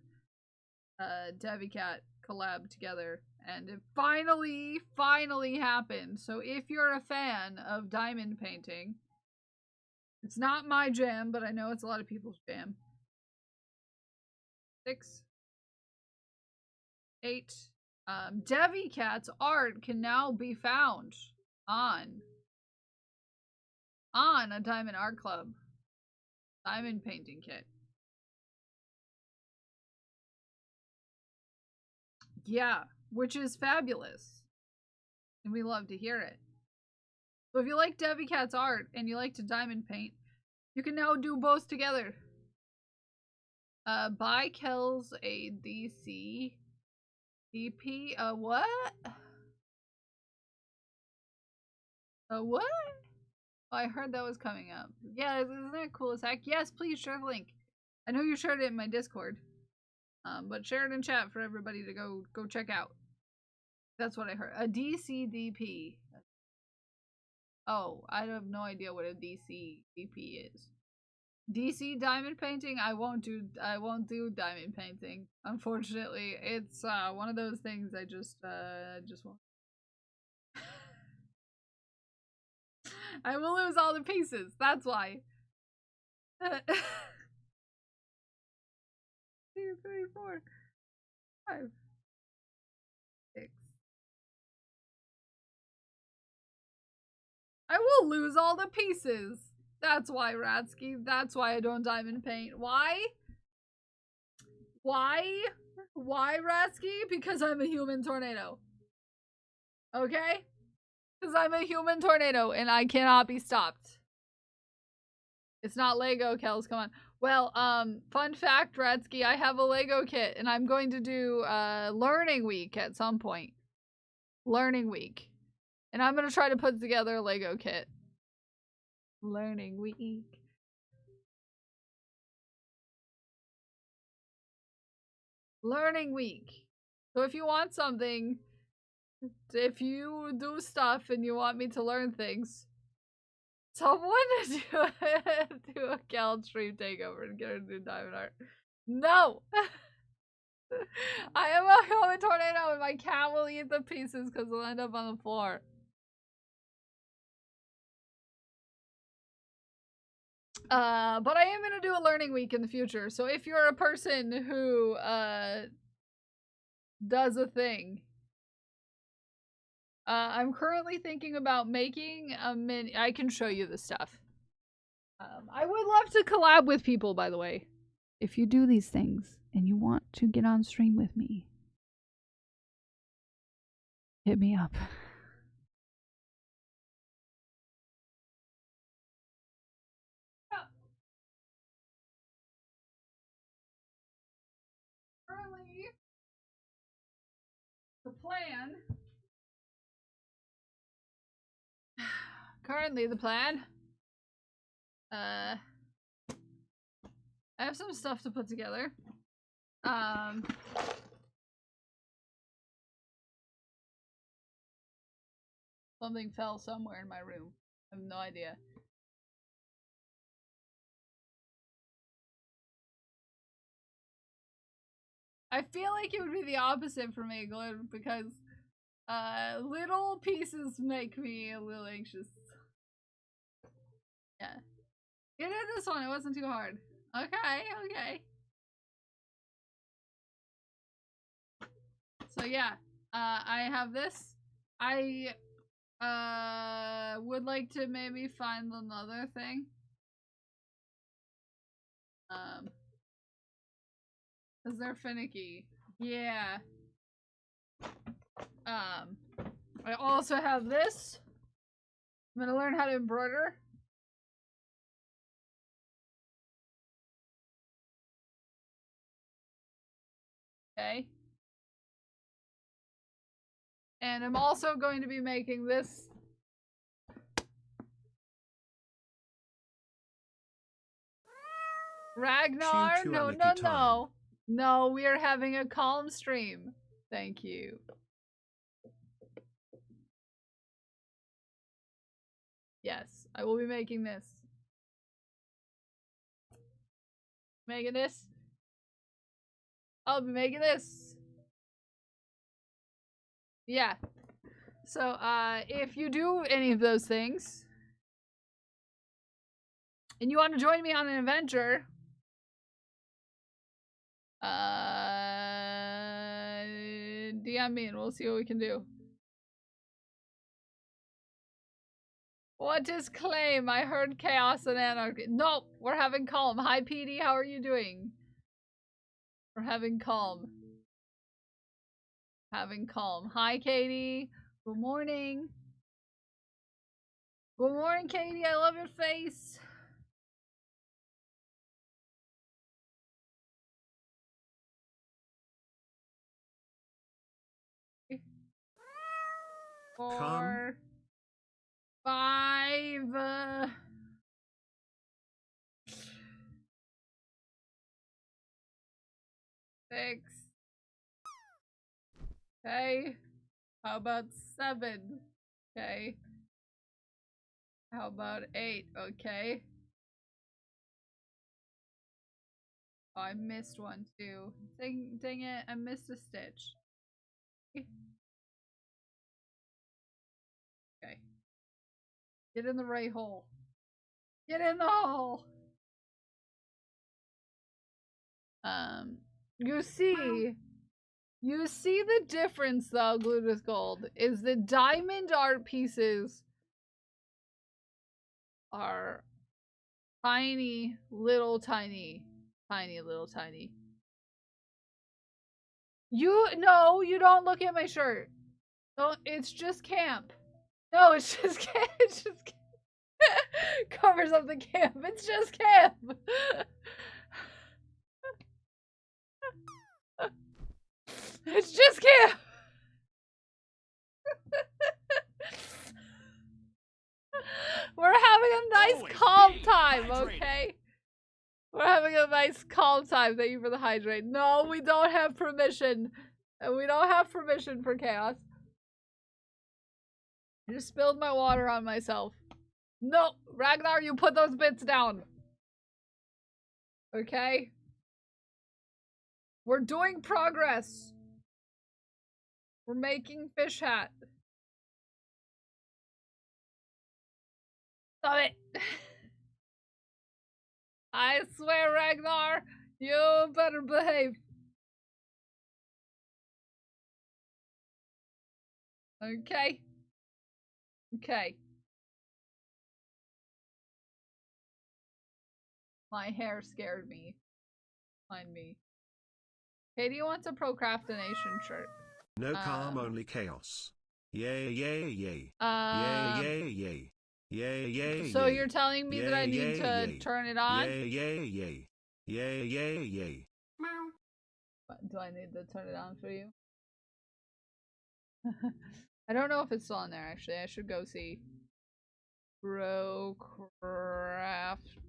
Debbie Cat collab together, And it finally happened. So if you're a fan of diamond painting, it's not my jam, but I know it's a lot of people's jam. 6, 8. Devi Cat's art can now be found on a Diamond Art Club diamond painting kit. Yeah, which is fabulous. And we love to hear it. So if you like Devi Cat's art and you like to diamond paint, you can now do both together. Buy Kells a DC DP. What? What? Oh, I heard that was coming up. Yeah, isn't that cool as heck? Yes, please share the link. I know you shared it in my Discord. But share it in chat for everybody to go check out. That's what I heard. A DCDP. Oh, I have no idea what a DCDP is. DC diamond painting? I won't do diamond painting. Unfortunately, it's one of those things I just won't. I will lose all the pieces. That's why. 2, 3, 4, 5, 6. I will lose all the pieces. That's why, Ratsky. That's why I don't diamond paint. Why? Why? Why, Ratsky? Because I'm a human tornado. Okay? Because I'm a human tornado and I cannot be stopped. It's not Lego, Kels. Come on. Well, fun fact, Ratsky, I have a Lego kit and I'm going to do Learning Week at some point. Learning Week. And I'm going to try to put together a Lego kit. Learning Week. Learning Week. So if you want something, if you do stuff and you want me to learn things, someone do a Cal stream takeover and get her to do diamond art. No! I am a human tornado and my cat will eat the pieces because they'll end up on the floor. But I am gonna do a learning week in the future. So if you're a person who does a thing, I'm currently thinking about making a mini. I can show you the stuff. I would love to collab with people, by the way. If you do these things and you want to get on stream with me, hit me up. Currently, the plan. I have some stuff to put together. Something fell somewhere in my room. I have no idea. I feel like it would be the opposite for me, Glenn, because little pieces make me a little anxious. Yeah. You did this one, it wasn't too hard. Okay. So yeah, I have this. I would like to maybe find another thing. Cause they're finicky. Yeah. I also have this. I'm gonna learn how to embroider. Okay. And I'm also going to be making this. Ragnar? Choo-choo, No, Aniki no, time. no. No, we are having a calm stream. Thank you. Yes, I will be making this. Making this. I'll be making this. Yeah. So, if you do any of those things, and you want to join me on an adventure, DM me and we'll see what we can do. What is claim? I heard chaos and anarchy. Nope, we're having calm. Hi, PD, how are you doing? We're having calm. Having calm. Hi, Katie. Good morning. Good morning, Katie. I love your face. Calm. 4, 5. 6. Okay. How about 7? Okay. How about 8? Okay. Oh, I missed one too. Dang it, I missed a stitch. Okay. Get in the right hole. Get in the hole! You see the difference though, Glued with Gold, is the diamond art pieces are tiny, little tiny. No, you don't look at my shirt. Don't, it's just camp. No, it's just camp. It's just camp. Covers up the camp. It's just camp. It's just camp. We're having a nice Always calm be time, hydrated. okay? We're having a nice calm time. Thank you for the hydrate. No, we don't have permission. We don't have permission for chaos. I just spilled my water on myself. No, Ragnar, you put those bits down. Okay? We're doing progress. We're making fish hat. Stop it. I swear, Ragnar, you better behave. Okay? Okay. My hair scared me. Mind me. Katie wants a procrastination shirt. No calm, only chaos. Yay, yay, yay. Um, Yay, yay, yay. Yay, yay, So yay. you're telling me that I Yay, need yay, to yay. turn it on? Yay, yay, yay. Yay, yay, yay. What, do I need to turn it on for you? I don't know if it's still on there, actually. I should go see. Procrastination.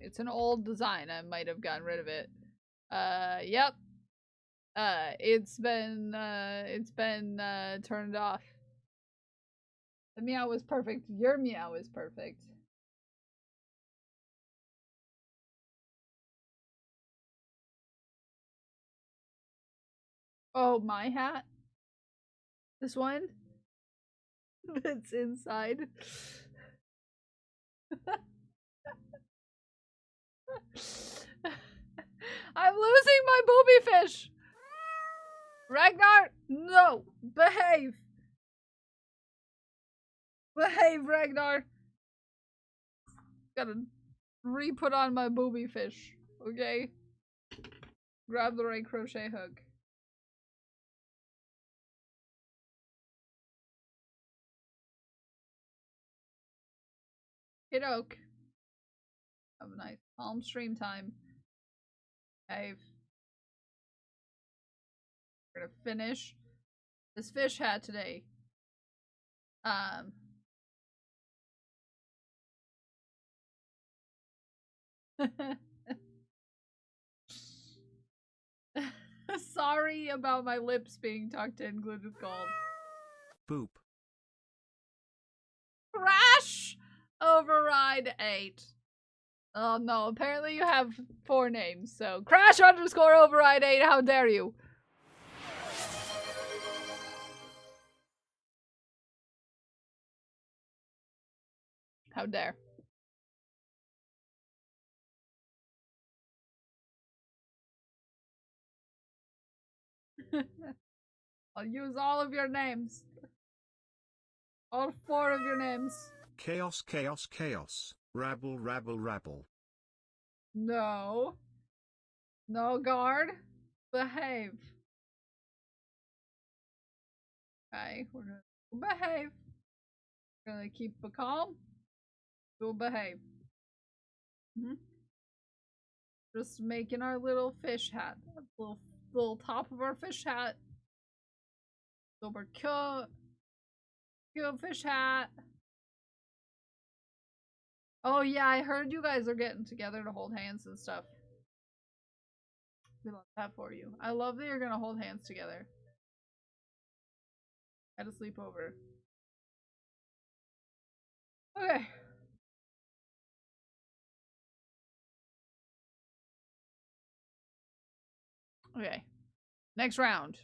It's an old design. I might have gotten rid of it. Yep. It's been turned off. The meow was perfect. Your meow is perfect. Oh, my hat? This one? That's inside. I'm losing my booby fish! Ragnar, no! Behave! Behave, Ragnar! Gotta re-put on my booby fish, okay? Grab the right crochet hook. Kiddoke. Have a nice calm stream time. Behave. We're gonna finish this fish hat today. Sorry about my lips being tucked in, glued with gold. Boop. Crash! Override 8. Oh no, apparently you have 4 names, so Crash _override 8, how dare you? How dare. I'll use all of your names. All 4 of your names. Chaos, chaos, chaos. Rabble, rabble, rabble. No. No, guard. Behave. Okay, we're gonna behave. We're gonna keep a calm. We'll behave. Just making our little fish hat. Little top of our fish hat. Super cute. Cute fish hat. Oh yeah, I heard you guys are getting together to hold hands and stuff. We love that for you. I love that you're gonna hold hands together. At a sleepover. Okay. Okay. Next round.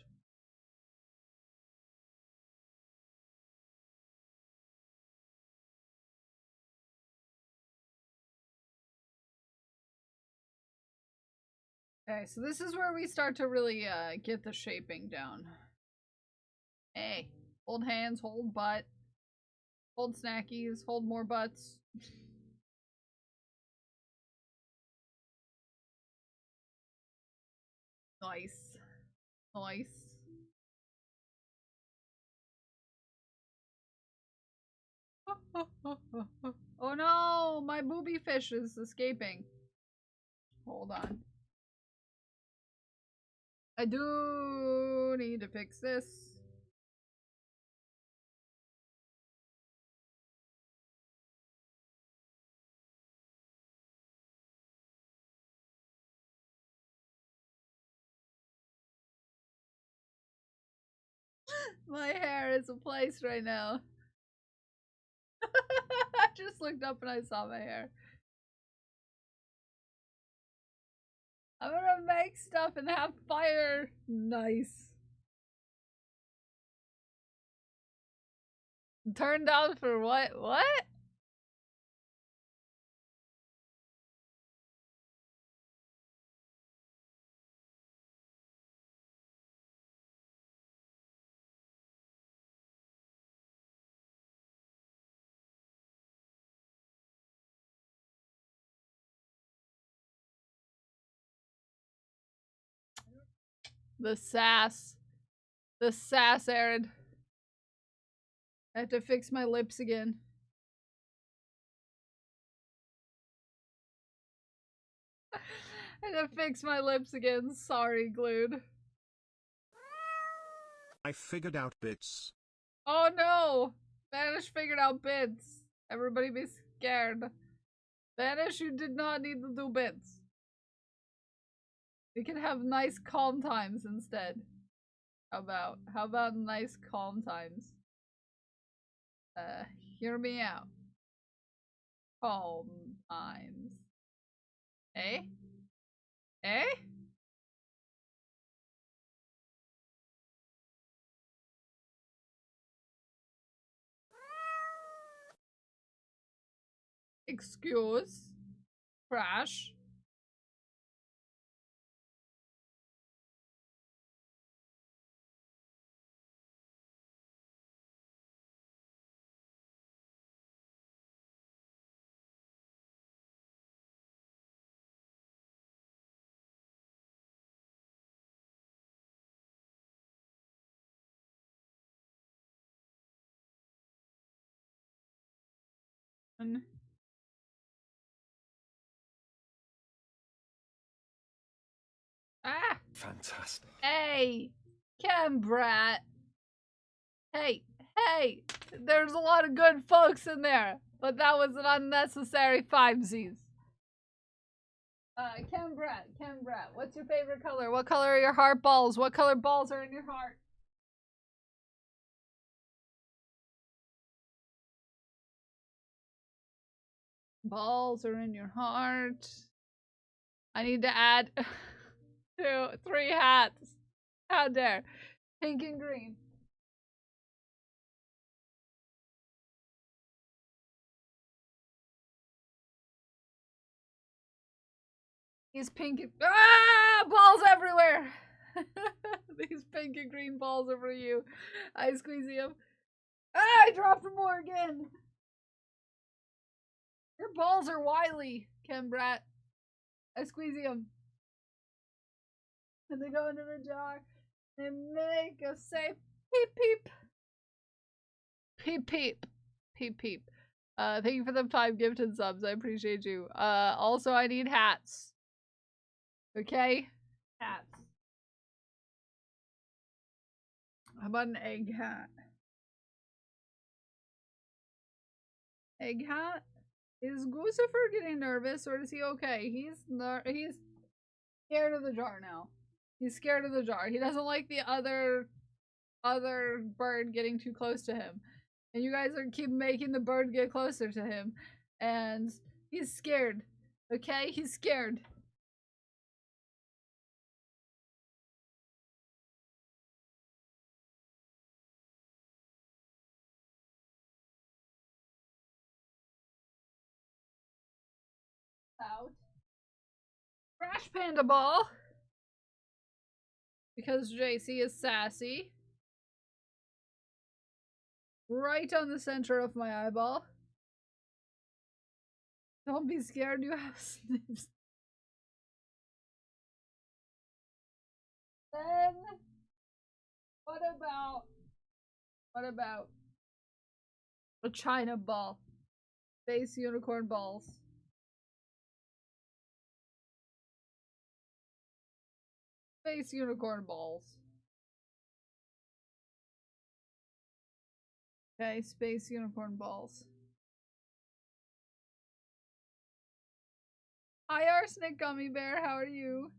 Okay, so this is where we start to really get the shaping down. Hey, hold hands, hold butt, hold snackies, hold more butts. Nice. Nice. Oh no, my booby fish is escaping. Hold on. I do need to fix this. My hair is a place right now. I just looked up and I saw my hair. I'm gonna make stuff and have fire. Nice. Turned down for what? What? The sass. The sass, Aaron. I have to fix my lips again. I have to fix my lips again. Sorry, Glued. I figured out bits. Oh no! Vanish figured out bits. Everybody be scared. Vanish, you did not need to do bits. We can have nice calm times instead. How about nice calm times? Hear me out. Calm times. Eh? Eh? Excuse. Crash. Ah! Fantastic. Hey! Cambrat! Hey! Hey! There's a lot of good folks in there, but that was an unnecessary fivesies. Cambrat, what's your favorite color? What color are your heart balls? What color balls are in your heart? Balls are in your heart. I need to add 2, 3 hats. How dare. Pink and green. These pink balls everywhere. These pink and green balls are for you. I squeezy them. I dropped more again. Your balls are wily, Kembrat. I squeezy them. And they go into the jar and make a say peep peep. Peep peep. Peep peep. Thank you for the 5 gifted subs. I appreciate you. Also I need hats. Okay? Hats. How about an egg hat? Egg hat? Is Guccifer getting nervous or is he okay? He's scared of the jar now. He's scared of the jar. He doesn't like the other bird getting too close to him. And you guys keep making the bird get closer to him. And he's scared. Okay? He's scared. Out. Crash Panda Ball. Because JC is sassy. Right on the center of my eyeball. Don't be scared, you have snips. Then, what about a China ball? Space unicorn balls. Space unicorn balls. Okay, space unicorn balls. Hi, Arsenic Gummy Bear, how are you?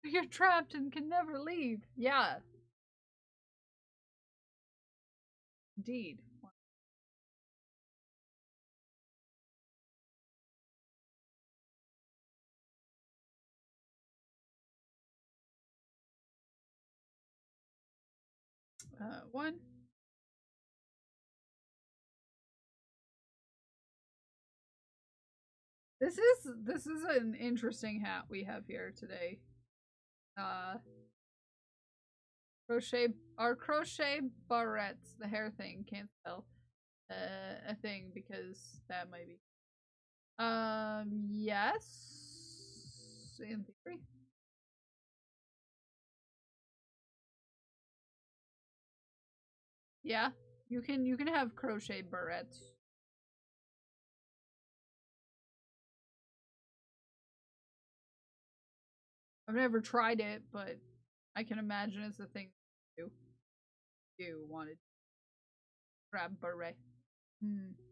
You're trapped and can never leave. Yeah. Indeed. One. This is an interesting hat we have here today. Crochet barrettes, the hair thing, can't spell a thing because that might be. Yes, in theory. Yeah, you can have crochet barrettes. I've never tried it, but I can imagine it's a thing to do. You wanted crab barrette.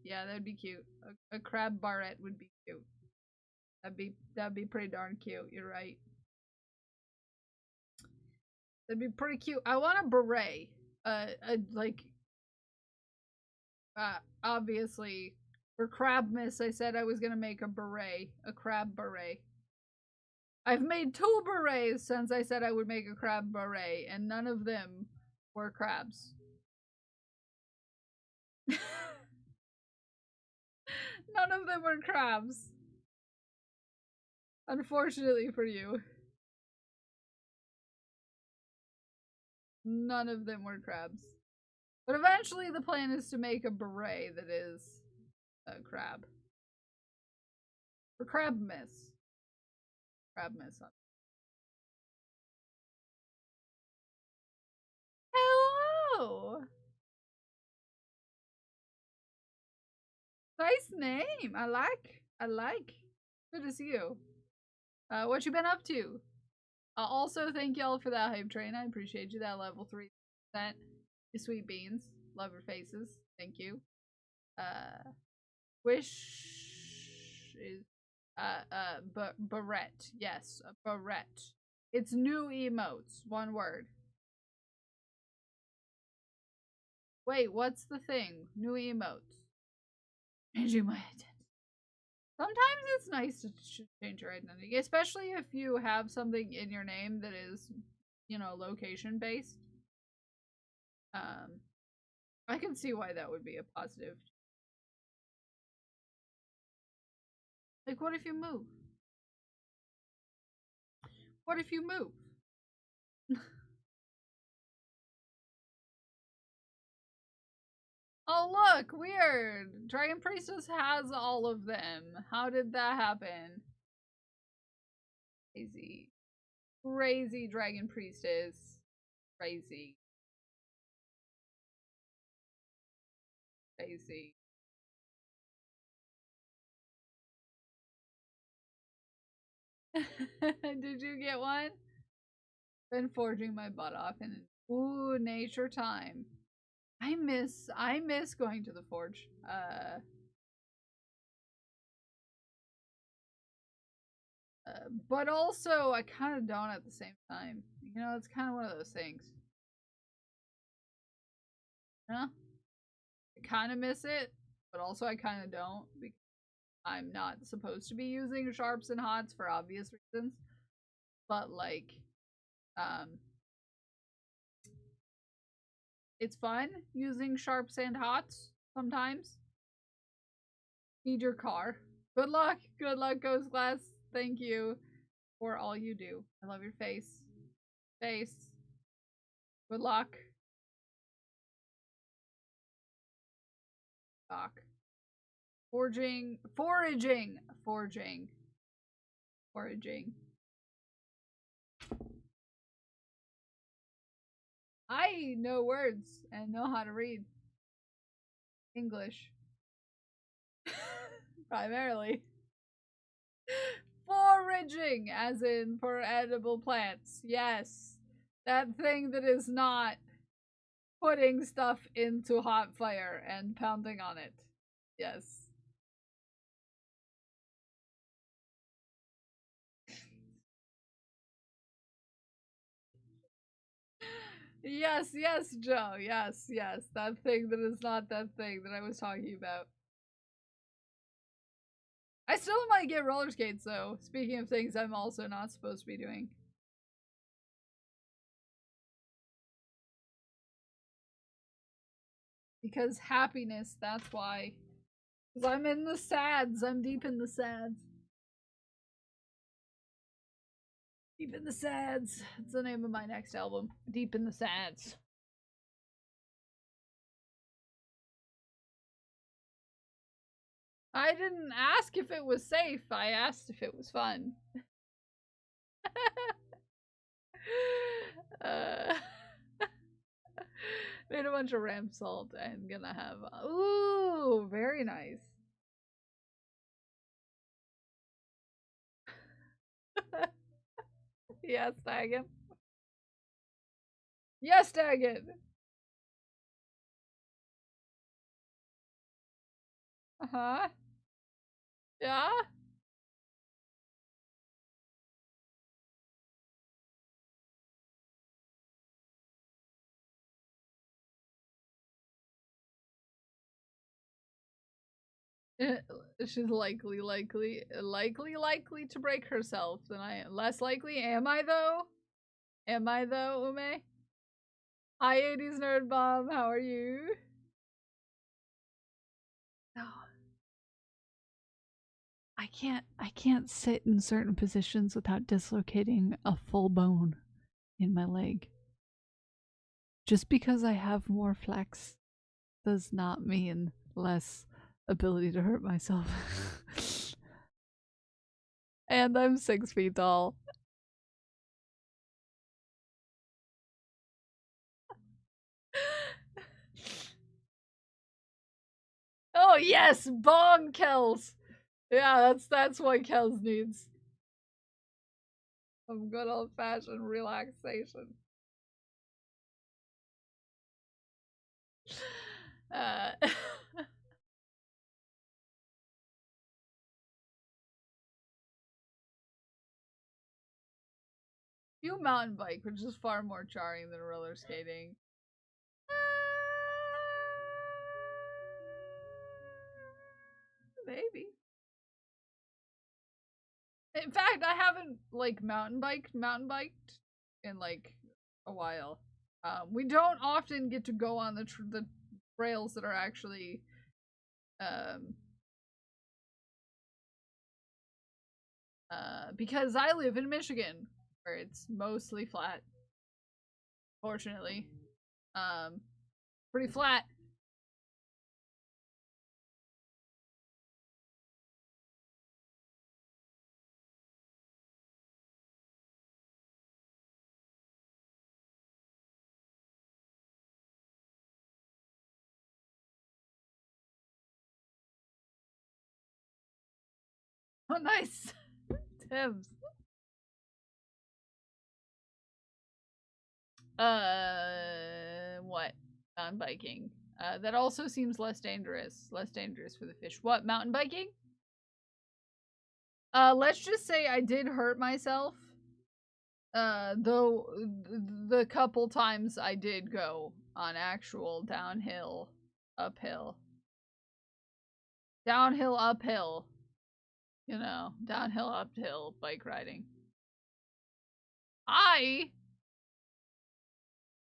Yeah, that'd be cute. A crab barrette would be cute. That'd be pretty darn cute. You're right. That'd be pretty cute. I want a beret. Obviously, for Crabmas, I said I was gonna make a beret, a crab beret. I've made 2 berets since I said I would make a crab beret, and none of them were crabs. None of them were crabs. Unfortunately for you. None of them were crabs. But eventually the plan is to make a beret that is a crab. For Crabmas. Crabmas. Hello! Nice name. I like. Good to see you. What you been up to? Also, thank y'all for that hype train. I appreciate you. That level 3%. You sweet beans. Love your faces. Thank you. Wish is barrette. Yes, a barrette. It's new emotes. One word. Wait, what's the thing? New emotes. Changing my identity. Sometimes it's nice to change your identity, especially if you have something in your name that is, you know, location based. I can see why that would be a positive. Like, what if you move? What if you move? Oh, look, weird. Dragon Priestess has all of them. How did that happen? Crazy. Crazy Dragon Priestess. Crazy. Crazy. Did you get one? Been forging my butt off in ooh, nature time. I miss going to the forge. But also I kind of don't at the same time. You know, it's kind of one of those things. Huh? I kind of miss it, but also I kind of don't because I'm not supposed to be using sharps and hots for obvious reasons. But like, it's fun using sharps and hots sometimes. Feed your car. Good luck. Good luck, Ghost Glass. Thank you for all you do. I love your face. Face. Good luck. Doc. Foraging. Foraging. I know words and know how to read English. Primarily. Foraging, as in for edible plants. Yes. That thing that is not putting stuff into hot fire and pounding on it. Yes. Yes, yes, Joe. Yes, yes. That thing that is not that thing that I was talking about. I still might get roller skates, though. Speaking of things I'm also not supposed to be doing. Because happiness, that's why. Because I'm in the sads. I'm deep in the sads. Deep in the sads. That's the name of my next album. Deep in the sads. I didn't ask if it was safe. I asked if it was fun. uh, made a bunch of ramp salt and gonna have. Ooh, very nice. Yes, Daggett. Yes, Daggett. Uh-huh. Yeah? She's likely to break herself than I am. Less likely? Am I though? Am I though, Ume? Hi, 80s Nerd Bomb. How are you? No. I can't sit in certain positions without dislocating a full bone in my leg. Just because I have more flex does not mean less ability to hurt myself. And I'm 6 feet tall. Oh yes, bong Kels. Yeah, that's what Kels needs. Some good old fashioned relaxation. Uh, you mountain bike, which is far more jarring than roller skating. Maybe. In fact, I haven't like mountain biked in like a while. We don't often get to go on the rails that are actually because I live in Michigan where it's mostly flat. Fortunately. Pretty flat. Oh, nice. Tibbs. What? Mountain biking. That also seems less dangerous. Less dangerous for the fish. What? Mountain biking? Let's just say I did hurt myself. Though the couple times I did go on actual downhill, uphill. Downhill, uphill. You know, downhill, uphill bike riding. I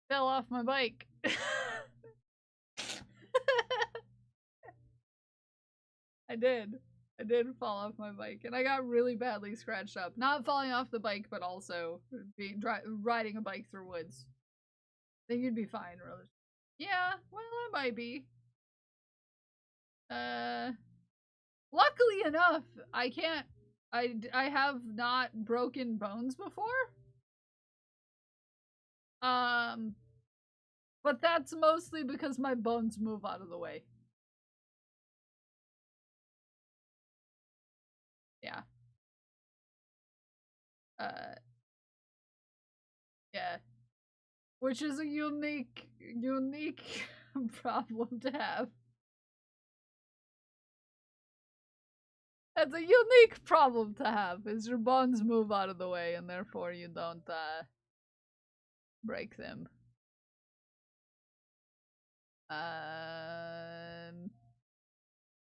fell off my bike. I did. I did fall off my bike, and I got really badly scratched up. Not falling off the bike, but also riding a bike through woods. I think you'd be fine, really. Yeah, well, I might be. Luckily enough, I can't. I have not broken bones before. But that's mostly because my bones move out of the way. Yeah. Yeah. Which is a unique problem to have. That's a unique problem to have, is your bones move out of the way and therefore you don't, break them.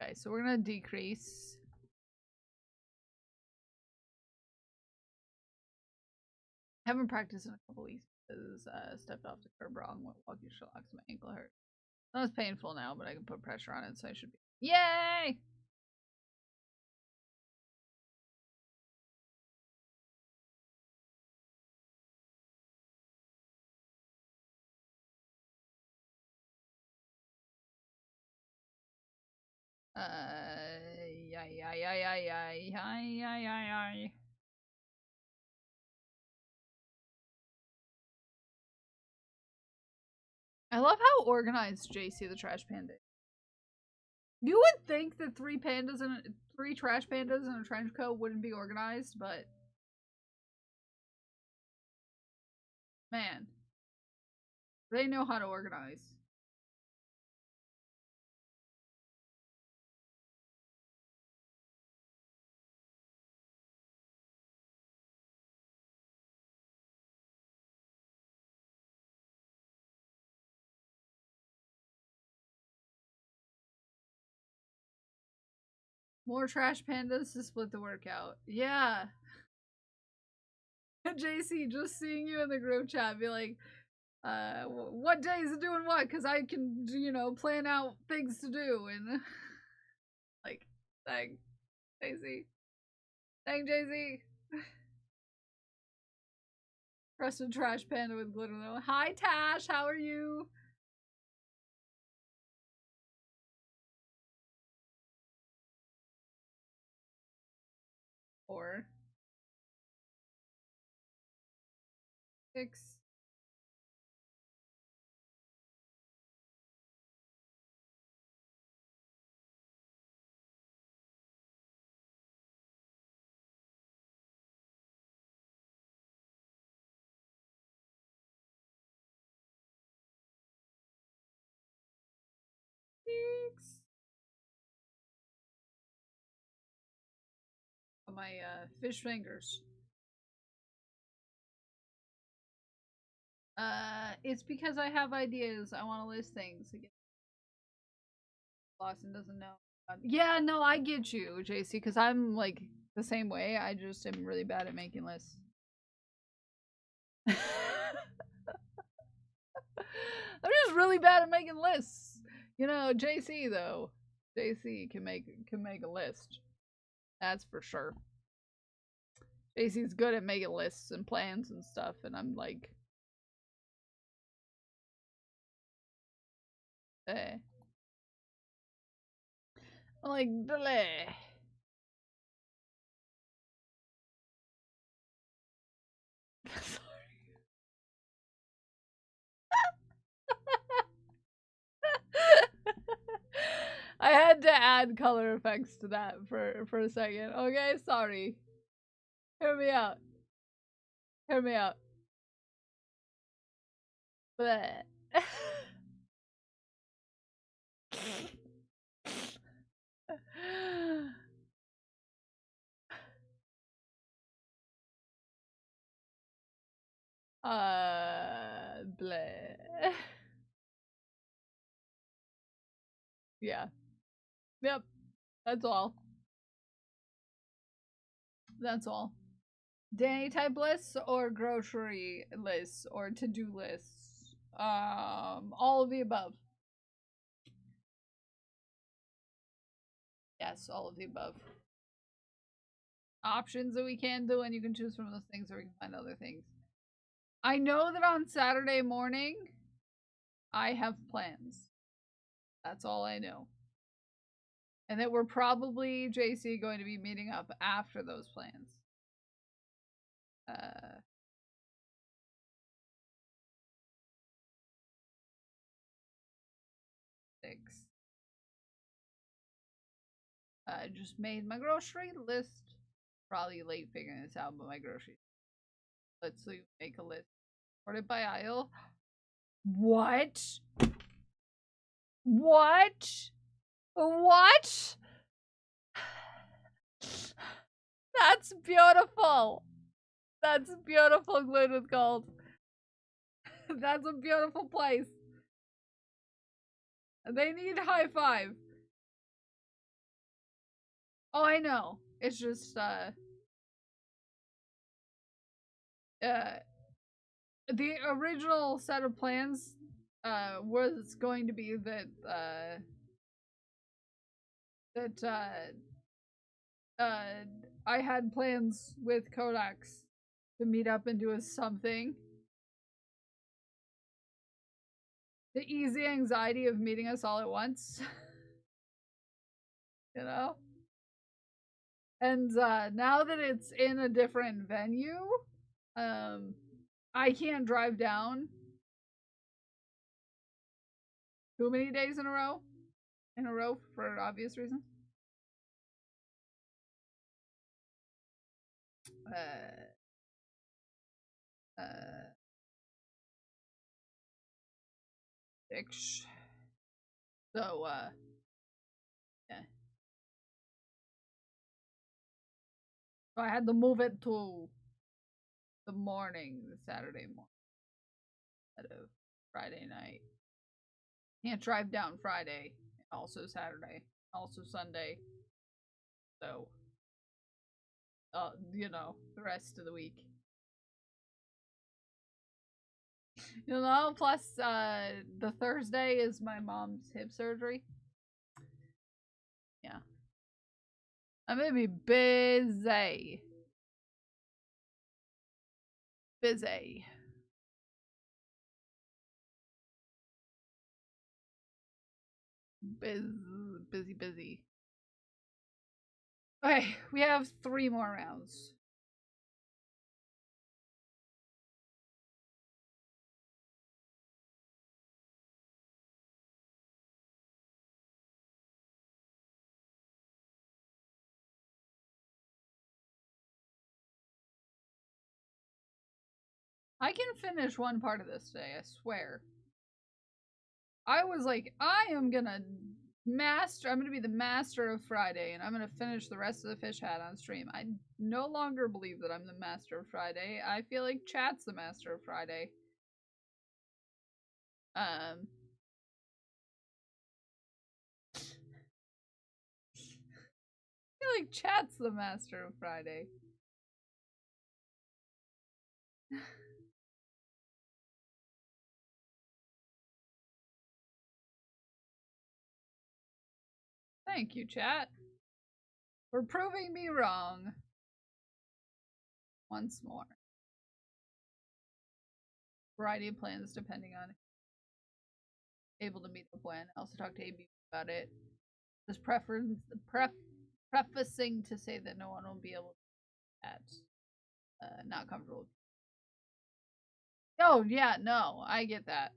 Okay, so we're gonna decrease. Haven't practiced in a couple weeks because stepped off the curb wrong when walking shocks. My ankle hurt. That was painful now, but I can put pressure on it, so I should be. Yay! Yay. I love how organized JC the trash panda is. You would think that three trash pandas in a trench coat wouldn't be organized, but man, they know how to organize. More trash pandas to split the workout. Yeah. JC, just seeing you in the group chat, be like, what day is it doing what? Because I can, you know, plan out things to do and like, dang, JC. Dang, JC. Crusted trash panda with glitter though. Hi, Tash, how are you? Four. 6. My fish fingers. It's because I have ideas. I want to list things again. Lawson doesn't know. Yeah, no, I get you, JC, because I'm like the same way. I just am really bad at making lists. I'm just really bad at making lists. You know, JC though. JC can make a list. That's for sure. JC's good at making lists and plans and stuff, and I'm like, eh. I'm like, bleh. I had to add color effects to that for a second. Okay, sorry. Hear me out. Hear me out. Bleh. Bleh. Yeah. Yep. That's all. That's all. Day type lists or grocery lists or to-do lists? All of the above. Yes, all of the above. Options that we can do, and you can choose from those things or we can find other things. I know that on Saturday morning, I have plans. That's all I know. And that we're probably, JC, going to be meeting up after those plans. 6. I just made my grocery list. Probably late figuring this out, but my groceries. Let's make a list. Sort it by aisle. What? What? What? That's beautiful. That's beautiful, glued with gold. That's a beautiful place. They need high five. Oh, I know. It's just, the original set of plans, was going to be that, I had plans with Kodaks to meet up and do a something. The easy anxiety of meeting us all at once. You know? And now that it's in a different venue, I can't drive down too many days in a row for obvious reasons. Ish. So yeah. So I had to move it to the morning, the Saturday morning, instead of Friday night. Can't drive down Friday, also Saturday, also Sunday. So, you know, the rest of the week. You know, plus, the Thursday is my mom's hip surgery. Yeah. I'm gonna be busy. Busy. Busy. Okay, we have 3 more rounds. I can finish one part of this today, I swear. I was like, I'm gonna be the master of Friday, and I'm gonna finish the rest of the fish hat on stream. I no longer believe that I'm the master of Friday. I feel like chat's the master of Friday. I feel like chat's the master of Friday. Thank you, chat. For proving me wrong. Once more. Variety of plans depending on able to meet the plan. I also talked to AB about it. Just prefacing to say that no one will be able to do that. Not comfortable. Oh yeah, no, I get that.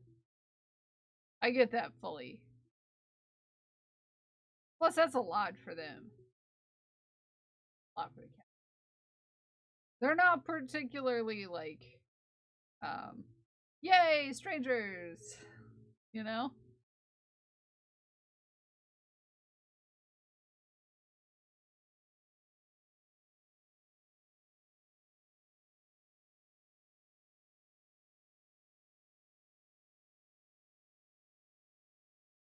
I get that fully. Plus, that's a lot for them. A lot for the cat. They're not particularly like, yay, strangers, you know?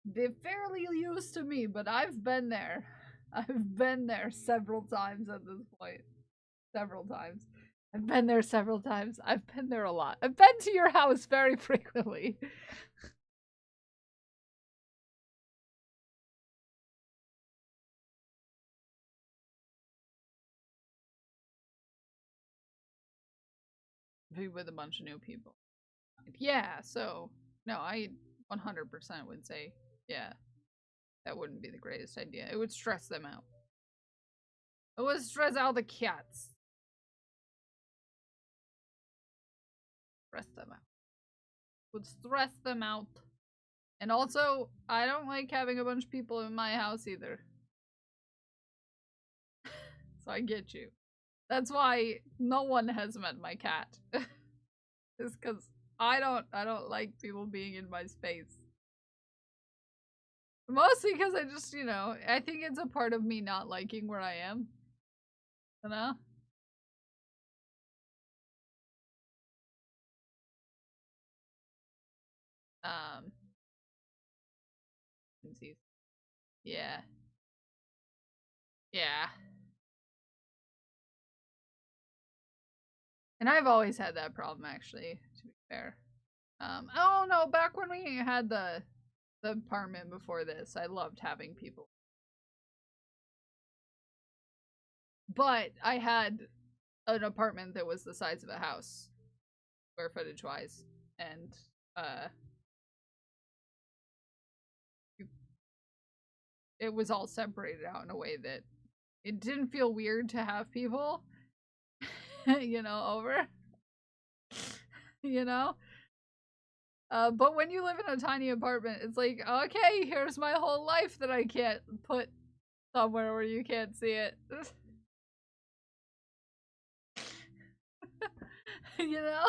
They're fairly used to me, but I've been there. I've been there several times at this point. Several times. I've been there several times. I've been there a lot. I've been to your house very frequently. Be with a bunch of new people. Yeah, so no, I 100% would say, yeah, that wouldn't be the greatest idea. It would stress them out. It would stress out the cats. Stress them out. Would stress them out. And also, I don't like having a bunch of people in my house either. So I get you. That's why no one has met my cat. It's because I don't like people being in my space. Mostly because I just, I think it's a part of me not liking where I am. You know? Yeah. Yeah. And I've always had that problem, actually, to be fair. Oh no, back when we had the apartment before this, I loved having people. But I had an apartment that was the size of a house, square footage wise, and it was all separated out in a way that it didn't feel weird to have people, over. But when you live in a tiny apartment, it's like, okay, here's my whole life that I can't put somewhere where you can't see it. You know?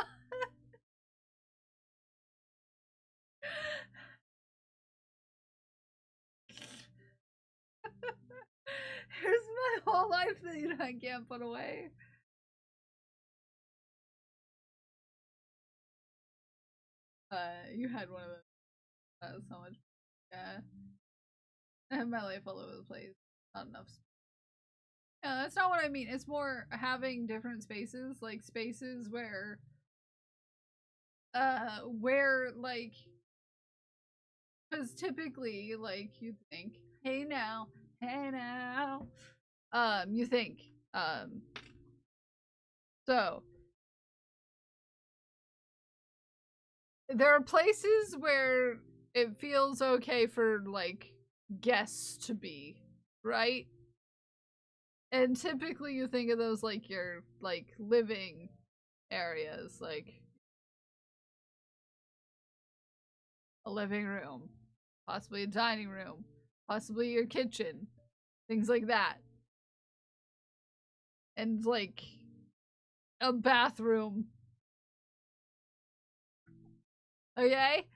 Here's my whole life that I can't put away. You had one of those. That was so much. Yeah. I have my life all over the place. Not enough. Yeah, that's not what I mean. It's more having different spaces, like spaces where like, because typically, like, you think, hey now, you think, so there are places where it feels okay for, like, guests to be, right? And typically you think of those like your, like, living areas, like a living room, possibly a dining room, possibly your kitchen, things like that. And like a bathroom. Okay?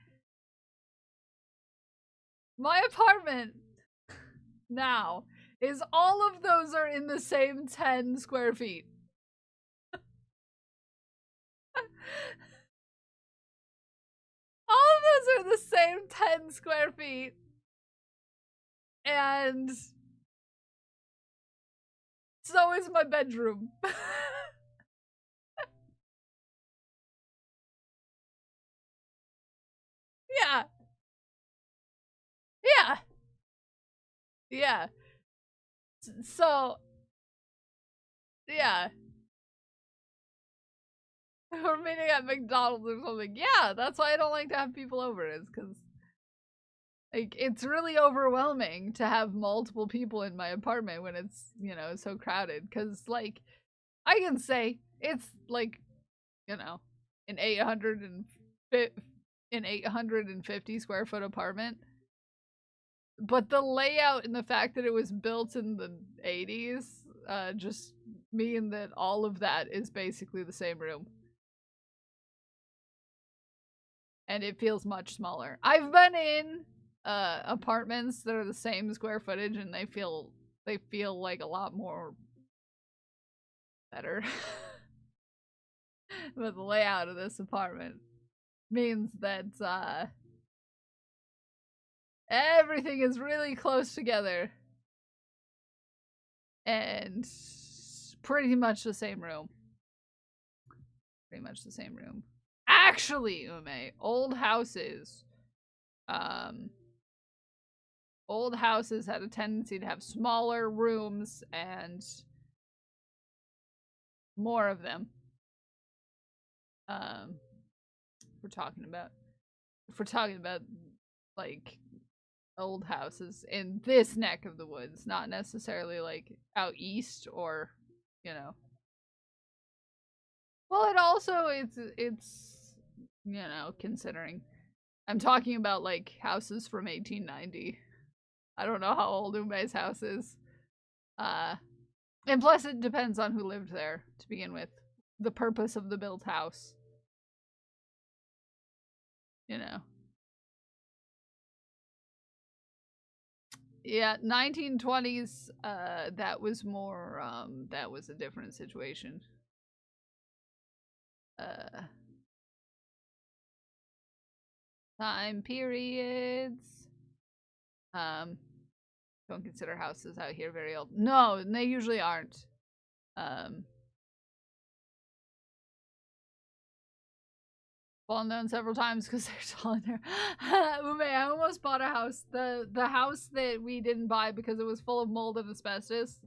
My apartment now is all of those are in the same 10 square feet. All of those are the same 10 square feet. And so is my bedroom. Yeah. Yeah. Yeah. So, yeah. We're meeting at McDonald's or something. Yeah, that's why I don't like to have people over, is because, like, it's really overwhelming to have multiple people in my apartment when it's, you know, so crowded. Because, like, I can say it's, like, you know, an 850 square foot apartment. But the layout and the fact that it was built in the 80s just mean that all of that is basically the same room. And it feels much smaller. I've been in apartments that are the same square footage and they feel like a lot more better. But the layout of this apartment means that everything is really close together. And pretty much the same room. Pretty much the same room. Actually, Ume, old houses had a tendency to have smaller rooms and more of them. If we're talking about like old houses in this neck of the woods, not necessarily like out east or, you know. Well, it also it's you know, considering I'm talking about like houses from 1890. I don't know how old Ume's house is. And plus it depends on who lived there to begin with. The purpose of the built house. You know. Yeah, 1920s, that was more, that was a different situation. Time periods. Don't consider houses out here very old. No, and they usually aren't. Fallen down several times because they're tall in there. Ume, I almost bought a house. The house that we didn't buy because it was full of mold and asbestos.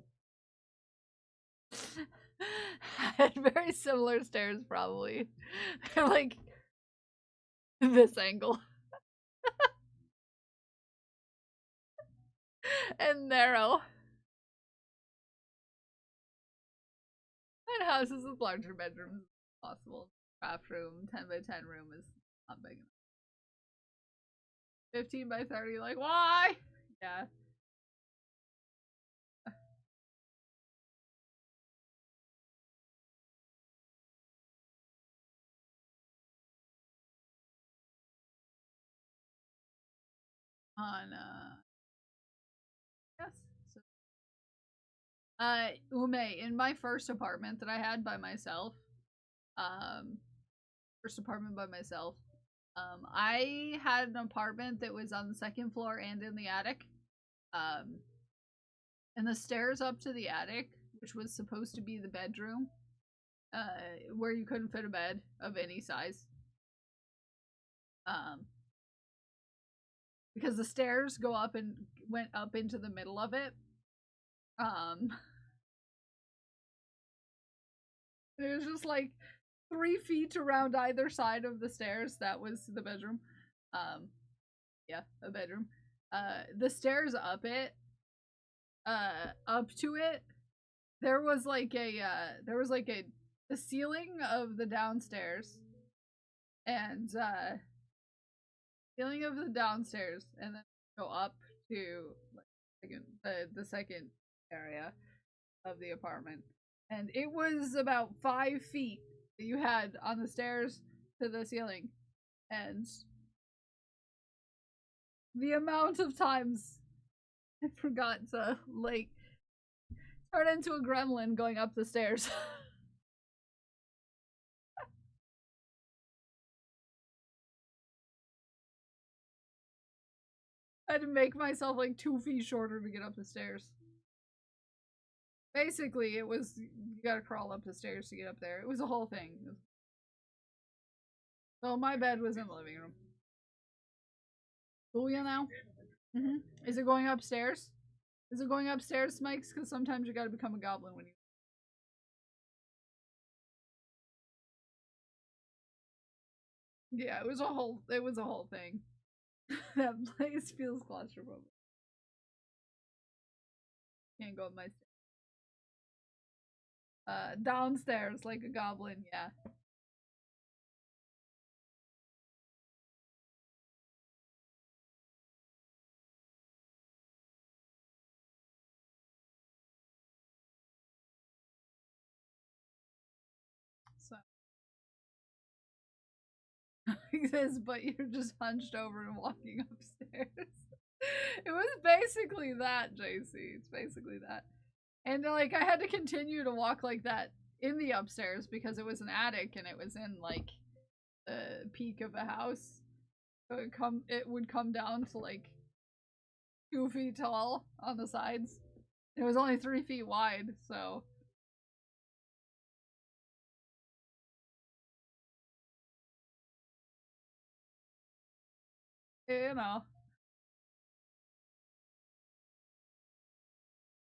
Had very similar stairs, probably. They're like this angle. And narrow. And houses with larger bedrooms possible. Craft room, 10 by 10 room is not big enough. 15 by 30, like, why? Yeah. On, yes. So, Ume, in my first apartment that I had by myself, I had an apartment that was on the second floor and in the attic. And the stairs up to the attic, which was supposed to be the bedroom, where you couldn't fit a bed of any size. Because the stairs go up and went up into the middle of it. It was just like 3 feet around either side of the stairs. That was the bedroom. Yeah, a bedroom. The stairs up to it, there was like the ceiling of the downstairs, and ceiling of the downstairs, and then go up to like the second area of the apartment, and it was about 5 feet that you had on the stairs to the ceiling, and the amount of times I forgot to like turn into a gremlin going up the stairs. I had to make myself like 2 feet shorter to get up the stairs. Basically, it was you gotta crawl up the stairs to get up there. It was a whole thing. So my bed was in the living room. Booyah now? Is it going upstairs? Is it going upstairs, Smikes? Because sometimes you gotta become a goblin when you. Yeah, it was a whole thing. That place feels claustrophobic. Can't go up my stairs. Downstairs like a goblin, yeah. So this, but you're just hunched over and walking upstairs. It was basically that, JC. It's basically that. And like I had to continue to walk like that in the upstairs because it was an attic and it was in like the peak of a house. So it would come down to like 2 feet tall on the sides. It was only 3 feet wide, so you know.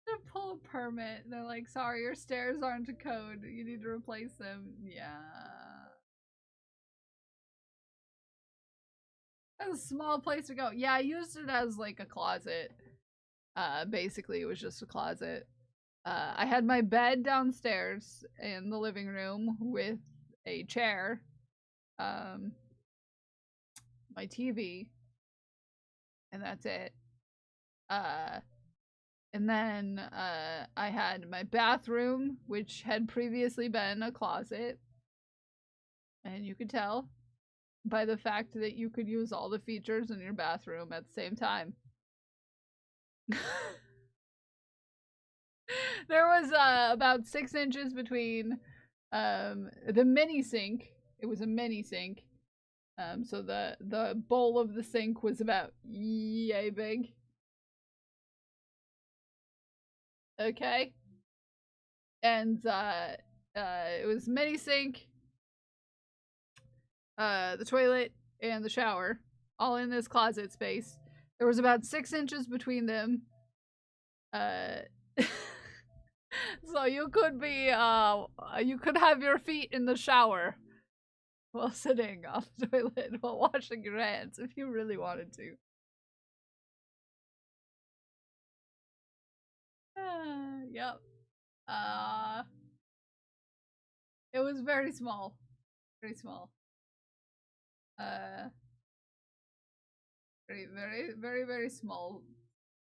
To pull a permit, they're like, sorry, your stairs aren't a code. You need to replace them. Yeah. That's a small place to go. Yeah, I used it as like a closet. Basically, it was just a closet. I had my bed downstairs in the living room with a chair, my TV, and that's it. And then I had my bathroom, which had previously been a closet. And you could tell by the fact that you could use all the features in your bathroom at the same time. There was about 6 inches between the mini sink. It was a mini sink. So the bowl of the sink was about yay big. Okay. And it was mini sink, the toilet, and the shower, all in this closet space. There was about 6 inches between them. So you could be, you could have your feet in the shower while sitting on the toilet while washing your hands if you really wanted to. Yep. It was very small. Very small. Very small.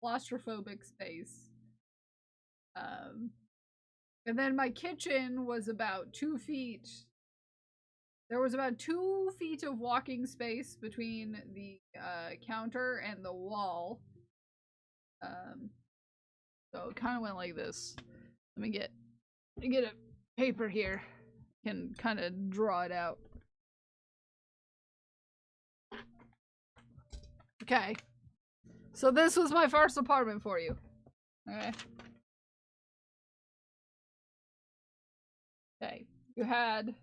Claustrophobic space. And then my kitchen was about 2 feet. There was about 2 feet of walking space between the counter and the wall. So it kind of went like this. Let me get a paper here. Can kind of draw it out. Okay. So this was my first apartment for you. Okay. Okay. You had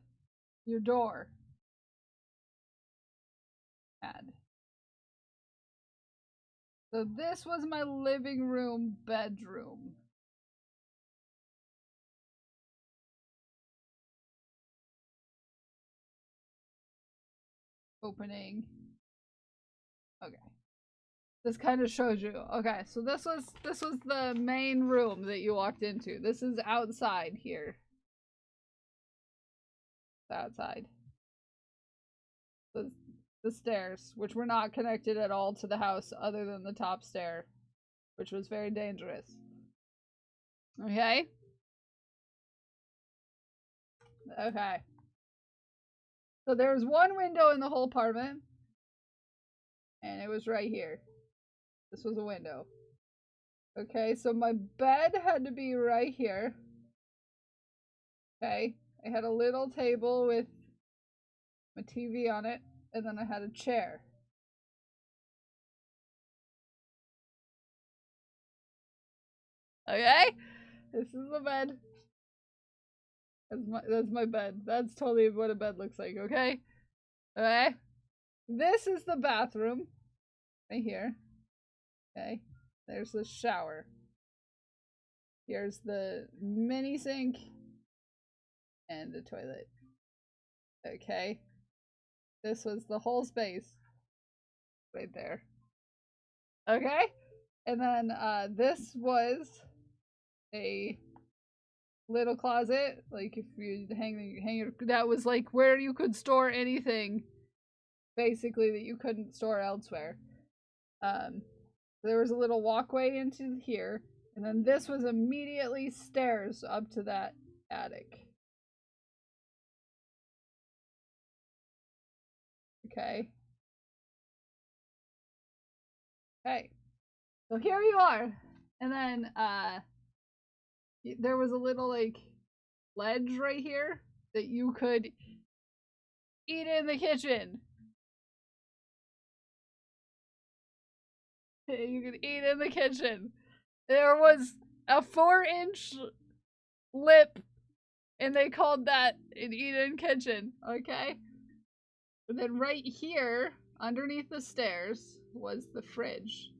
your door. So this was my living room bedroom. Opening. Okay. This kind of shows you. Okay, so this was the main room that you walked into. This is outside here. Outside. The stairs, which were not connected at all to the house other than the top stair, which was very dangerous. Okay? Okay. So there was one window in the whole apartment, and it was right here. This was a window. Okay, so my bed had to be right here. Okay, I had a little table with my TV on it, and then I had a chair. Okay, this is the bed. That's my bed. That's totally what a bed looks like. Okay, okay. This is the bathroom, right here. Okay, there's the shower. Here's the mini sink and the toilet. Okay. This was the whole space. Right there. Okay? And then this was a little closet. Like if you hang your that was like where you could store anything basically that you couldn't store elsewhere. There was a little walkway into here, and then this was immediately stairs up to that attic. Okay. Okay. So here you are. And then there was a little like ledge right here that you could eat in the kitchen. You could eat in the kitchen. There was a 4-inch lip, and they called that an eat-in kitchen. Okay. And then right here, underneath the stairs, was the fridge.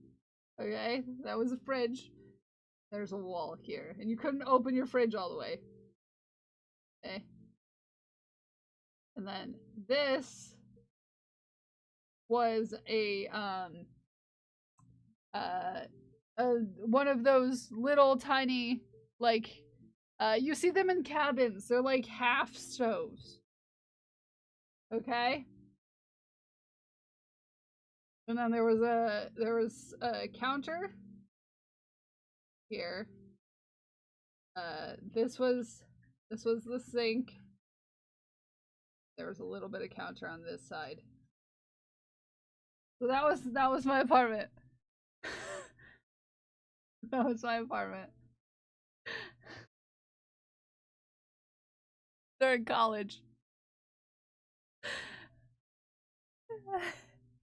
Okay, that was a fridge. There's a wall here, and you couldn't open your fridge all the way. Okay. And then this was a one of those little tiny, like, you see them in cabins. They're like half stoves. Okay. And then there was a counter here. This was the sink. There was a little bit of counter on this side. So that was my apartment. That was my apartment. During college.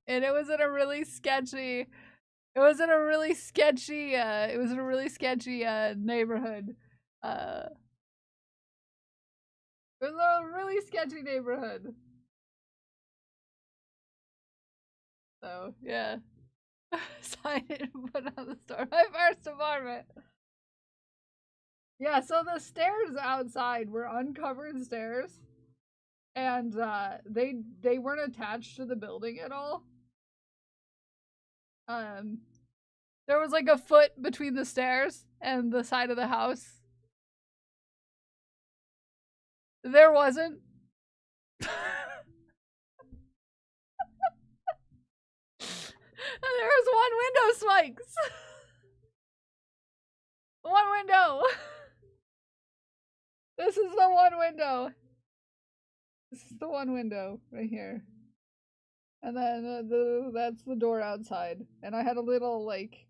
And it was in a really sketchy neighborhood. It was a really sketchy neighborhood. So, yeah. Sign it and put on the store. My first apartment. Yeah, so the stairs outside were uncovered stairs. And they weren't attached to the building at all. There was like a foot between the stairs and the side of the house. There wasn't. There was one window, Spikes. One window. This is the one window. This is the one window right here. And then that's the door outside. And I had a little like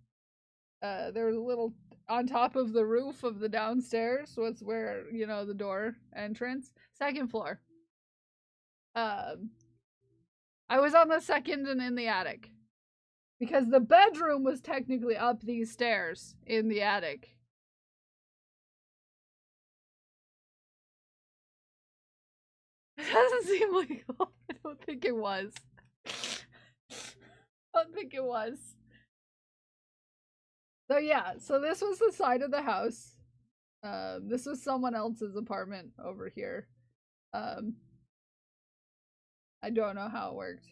there was a little on top of the roof of the downstairs was where, you know, the door entrance. Second floor. I was on the second and in the attic. Because the bedroom was technically up these stairs in the attic. It doesn't seem legal. I don't think it was. I don't think it was. So yeah, so this was the side of the house. This was someone else's apartment over here. I don't know how it worked.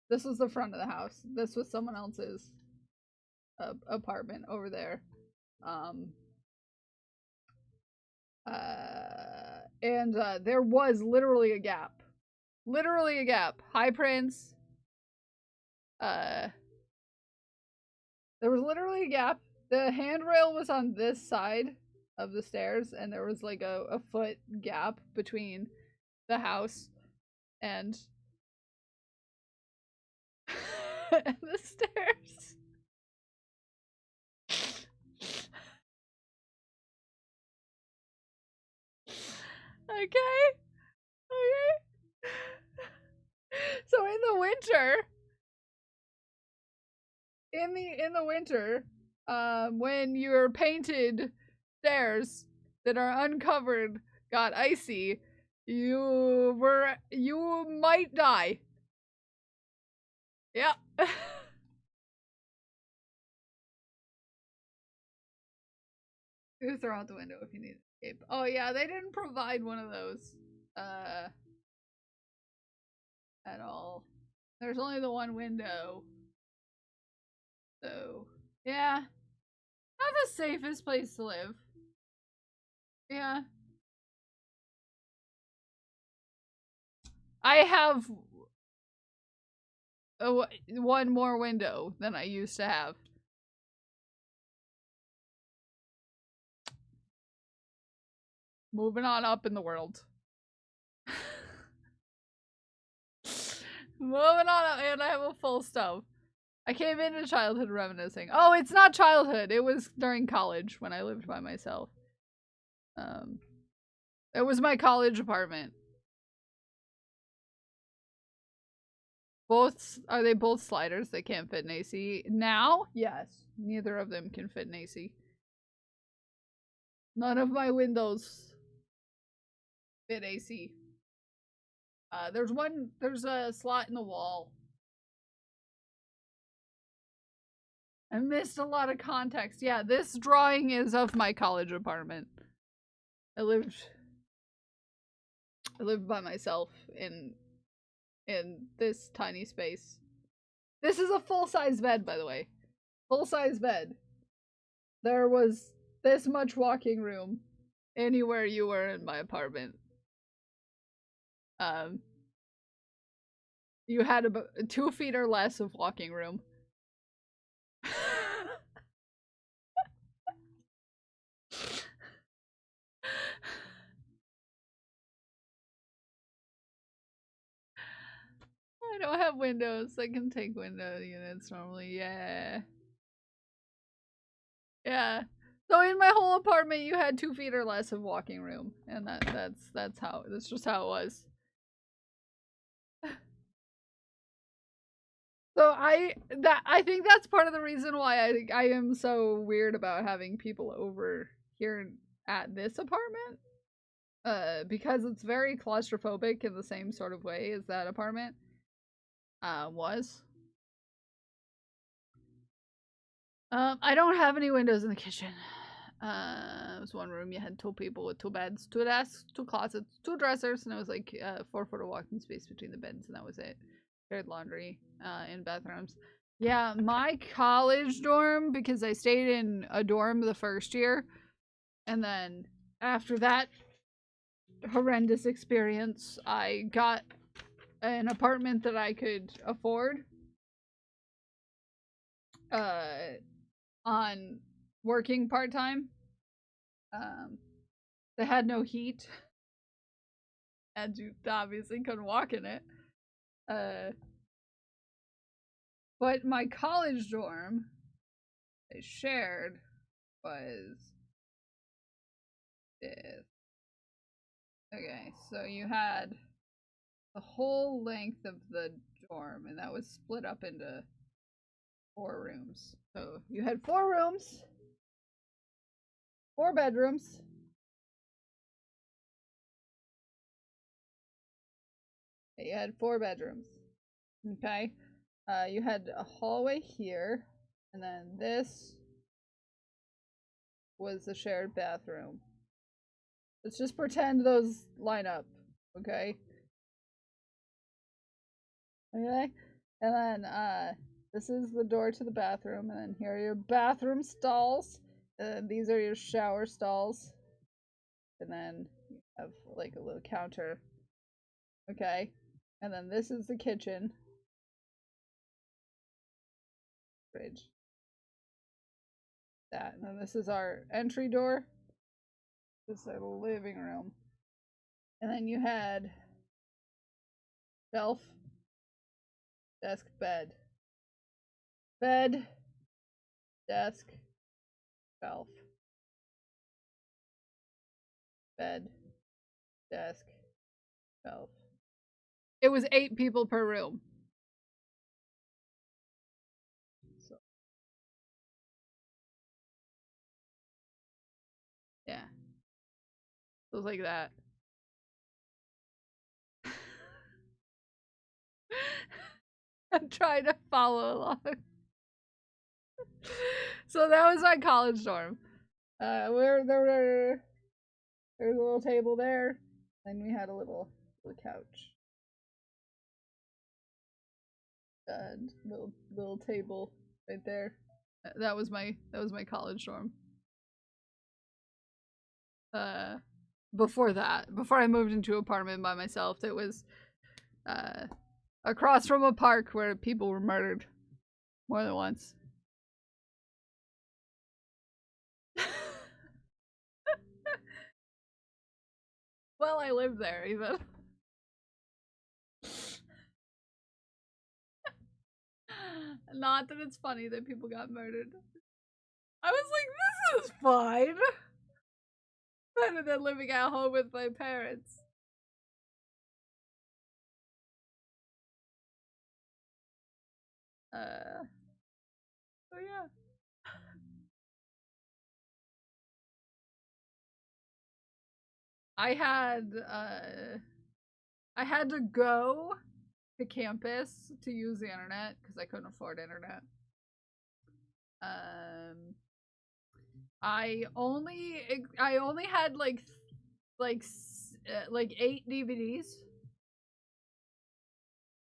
This was the front of the house. This was someone else's apartment over there. And there was literally a gap. Literally a gap. Hi, Prince. There was literally a gap. The handrail was on this side of the stairs, and there was like a foot gap between the house and and the stairs. Okay. So in the winter, when your painted stairs that are uncovered got icy, you might die. Yeah. You throw out the window if you need to escape. Oh yeah, they didn't provide one of those. At all. There's only the one window. So, yeah. Not the safest place to live. Yeah. I have one more window than I used to have. Moving on up in the world. Moving on up, and I have a full stove. I came into childhood reminiscing. Oh, it's not childhood. It was during college when I lived by myself. It was my college apartment. Are they both sliders? They can't fit in AC. Now? Yes. Neither of them can fit in AC. None of my windows fit AC. There's a slot in the wall. I missed a lot of context. Yeah, this drawing is of my college apartment. I lived by myself in this tiny space. This is a full-size bed, by the way. Full-size bed. There was this much walking room anywhere you were in my apartment. You had about 2 feet or less of walking room. I don't have windows. I can take window units normally. Yeah. Yeah. So in my whole apartment, you had 2 feet or less of walking room, and that's just how it was. So I think that's part of the reason why I am so weird about having people over here at this apartment. Because it's very claustrophobic in the same sort of way as that apartment was. I don't have any windows in the kitchen. It was one room. You had 2 people with 2 beds, 2 desks, 2 closets, 2 dressers, and it was like 4 foot of walking space between the beds, and that was it. Shared laundry in bathrooms. Yeah, my college dorm, because I stayed in a dorm the first year, and then after that horrendous experience, I got an apartment that I could afford on working part-time. They had no heat, and you obviously couldn't walk in it. But my college dorm they shared was this. Okay, so you had the whole length of the dorm, and that was split up into 4 rooms. So you had 4 rooms, 4 bedrooms. You had 4 bedrooms. Okay. You had a hallway here, and then this was the shared bathroom. Let's just pretend those line up, okay? Okay? And then, this is the door to the bathroom, and then here are your bathroom stalls. These are your shower stalls. And then you have, like, a little counter. Okay? And then this is the kitchen. Fridge. That. And then this is our entry door. This is our living room. And then you had shelf, desk, bed. Bed, desk, shelf. Bed, desk, shelf. It was 8 people per room. So, yeah. It was like that. I'm trying to follow along. So that was my college dorm. Where there's a little table there, and we had a little couch. And little table right there. That was my college dorm. Before that, before I moved into an apartment by myself, it was across from a park where people were murdered more than once. Well, I lived there even. Not that it's funny that people got murdered. I was like, this is fine. Better than living at home with my parents. Oh yeah. I had to go to campus to use the internet because I couldn't afford internet. I only had like 8 DVDs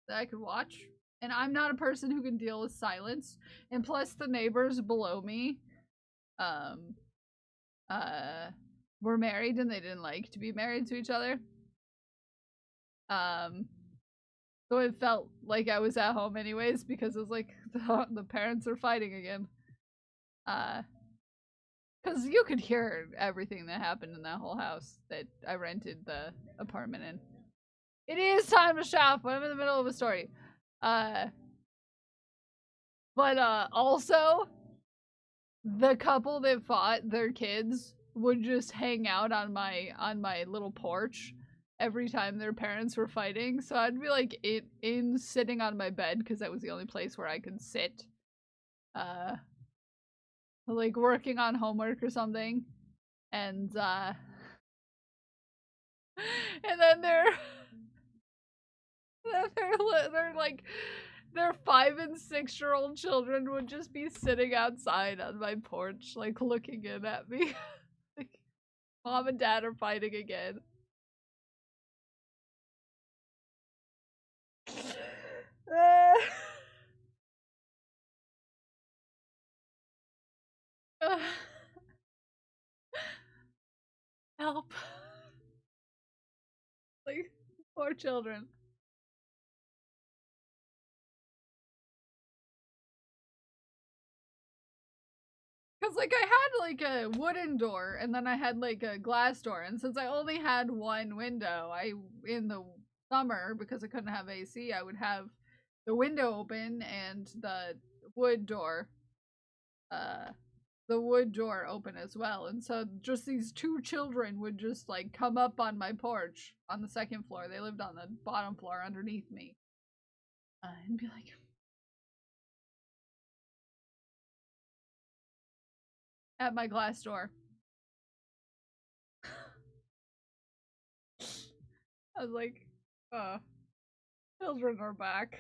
that I could watch, and I'm not a person who can deal with silence. And plus, the neighbors below me, were married and they didn't like to be married to each other. So it felt like I was at home anyways because it was like the parents are fighting again. Because you could hear everything that happened in that whole house that I rented the apartment in. It is time to shop. I'm in the middle of a story. But also, the couple that fought, their kids would just hang out on my little porch every time their parents were fighting. So I'd be like in sitting on my bed because that was the only place where I could sit. Like working on homework or something, and and then they're like their 5 and 6-year-old children would just be sitting outside on my porch, like looking in at me. Like, Mom and Dad are fighting again. Help. Like, poor children. Cause like I had like a wooden door and then I had like a glass door, and since I only had one window, in the summer, because I couldn't have AC, I would have the window open and wood door the wood door open as well. And so just these 2 children would just like come up on my porch on the 2nd floor. They lived on the bottom floor underneath me. And be like, at my glass door. I was like, children are back.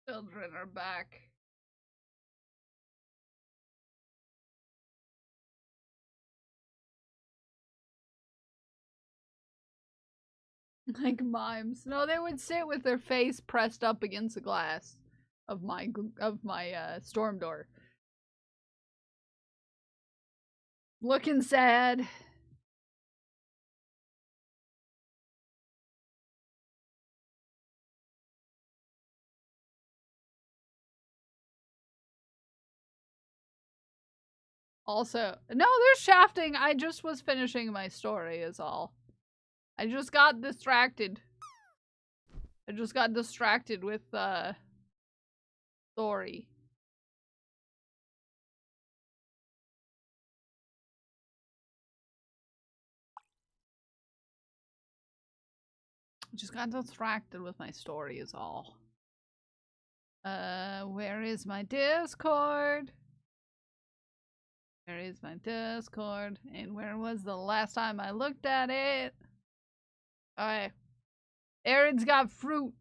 Children are back. Like mimes. No, they would sit with their face pressed up against the glass of my storm door. Looking sad. Also, no, there's shafting. I just was finishing my story is all. I just got distracted. With story. Just got distracted with my story is all. Where is my Discord? Where is my Discord? And where was the last time I looked at it? Alright. Aaron's got fruit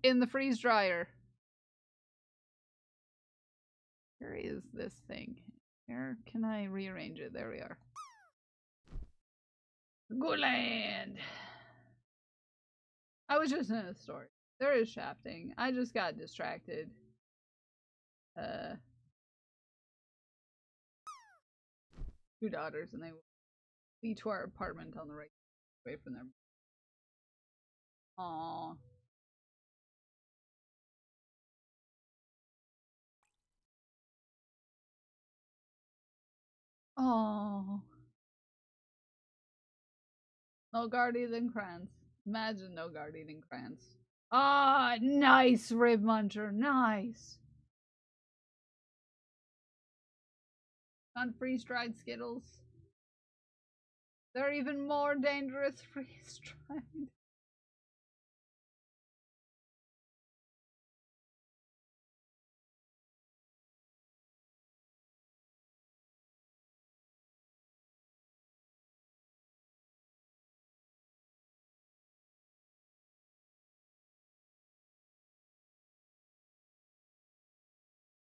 in the freeze dryer. Where is this thing? Where can I rearrange it? There we are. Good land! I was just in a story. There is shafting. I just got distracted. Two daughters, and they lead to our apartment on the right, away from them. Aww. Oh. No guardian than Krantz. Imagine no guardian than Krantz. Ah, nice, Rib Muncher, nice. On freeze-dried Skittles. They're even more dangerous freeze-dried.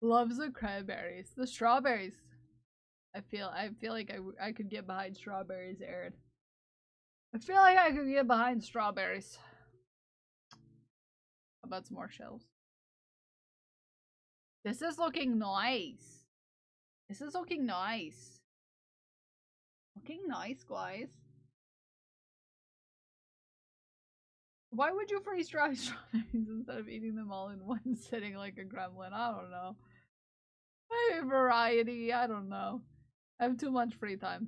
Loves the cranberries. The strawberries. I feel like I could get behind strawberries, Aaron. I feel like I could get behind strawberries. How about some more shells? This is looking nice. This is looking nice. Looking nice, guys. Why would you freeze dry strawberries instead of eating them all in one sitting like a gremlin? I don't know. Maybe variety, I don't know. I have too much free time.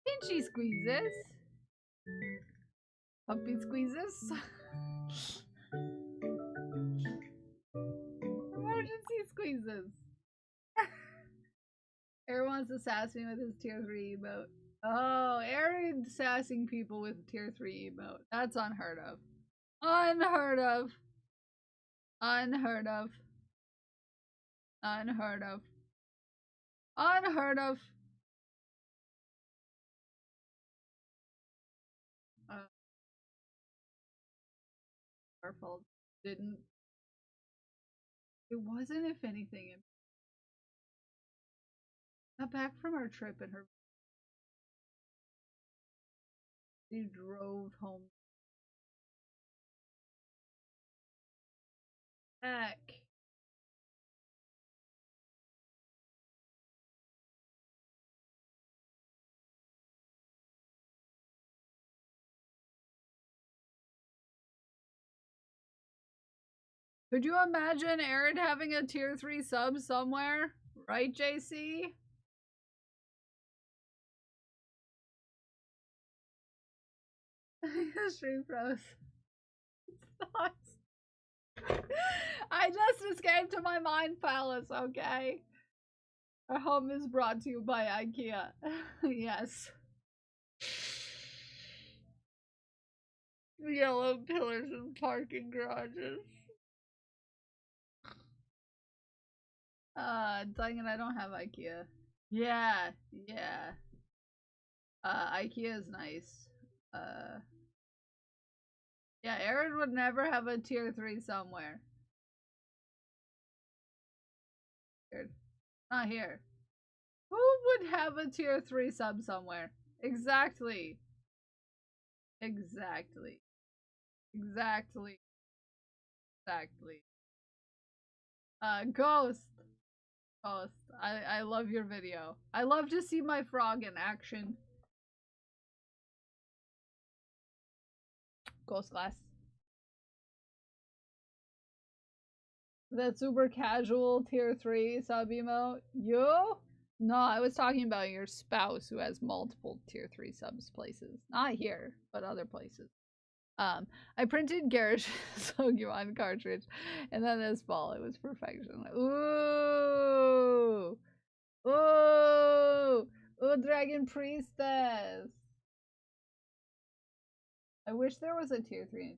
Pinchy squeezes. Puppy squeezes. Emergency squeezes. Aaron wants to sass me with his tier 3 emote. Oh, Aaron sassing people with tier 3 emote. That's unheard of. Unheard of. Unheard of. Unheard of. Unheard of. Our fault. Didn't. It wasn't, if anything. Got back from our trip and she drove home. Heck. Could you imagine Aaron having a tier 3 sub somewhere? Right, JC? Stream froze. Thoughts. I just escaped to my mind palace, okay? Our home is brought to you by IKEA. Yes. Yellow pillars and parking garages. Dang it, I don't have IKEA. Yeah, yeah. IKEA is nice. Yeah, Aaron would never have a tier 3 somewhere. Not here. Who would have a tier 3 sub somewhere? Exactly. Exactly. Exactly. Exactly. Ghost. Ghost. I love your video. I love to see my frog in action. Ghost glass. That super casual tier 3 sub emote. You? No, I was talking about your spouse who has multiple tier 3 subs places. Not here, but other places. I printed Garish's Pokemon cartridge, and then this fall it was perfection. Ooh! Ooh! Ooh, Dragon Priestess! I wish there was a tier 3.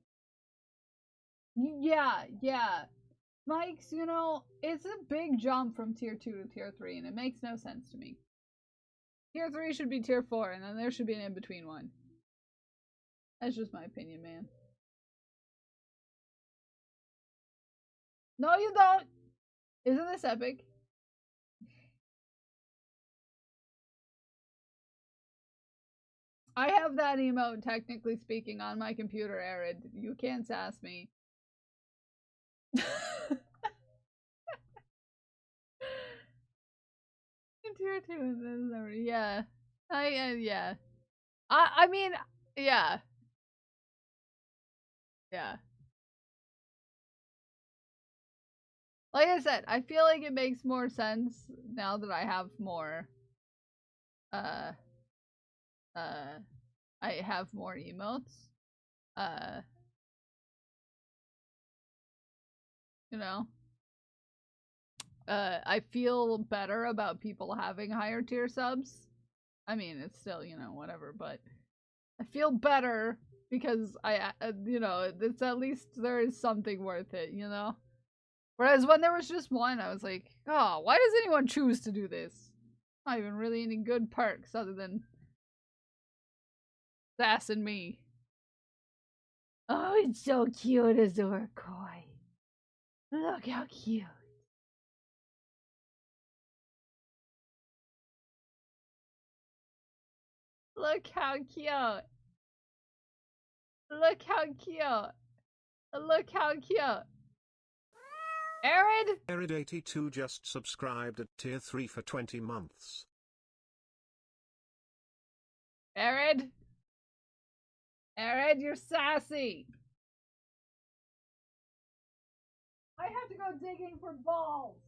Yeah, yeah. Mike's, you know, it's a big jump from tier 2 to tier 3, and it makes no sense to me. Tier 3 should be tier 4, and then there should be an in-between one. That's just my opinion, man. No, you don't! Isn't this epic? I have that emote, technically speaking, on my computer, Arid. You can't sass me. Tier 2 and then already, yeah. Yeah. I mean, yeah. Yeah. Like I said, I feel like it makes more sense now that I have more, I have more emotes. You know? I feel better about people having higher tier subs. I mean, it's still, you know, whatever, but I feel better because you know, it's at least there is something worth it, you know? Whereas when there was just one, I was like, oh, why does anyone choose to do this? Not even really any good perks other than sass and me. Oh, it's so cute, Azor Koi. Look how cute. Look how cute. Look how cute. Look how cute. Arid? Arid82 just subscribed at tier 3 for 20 months. Arid? Arid, you're sassy. I have to go digging for balls.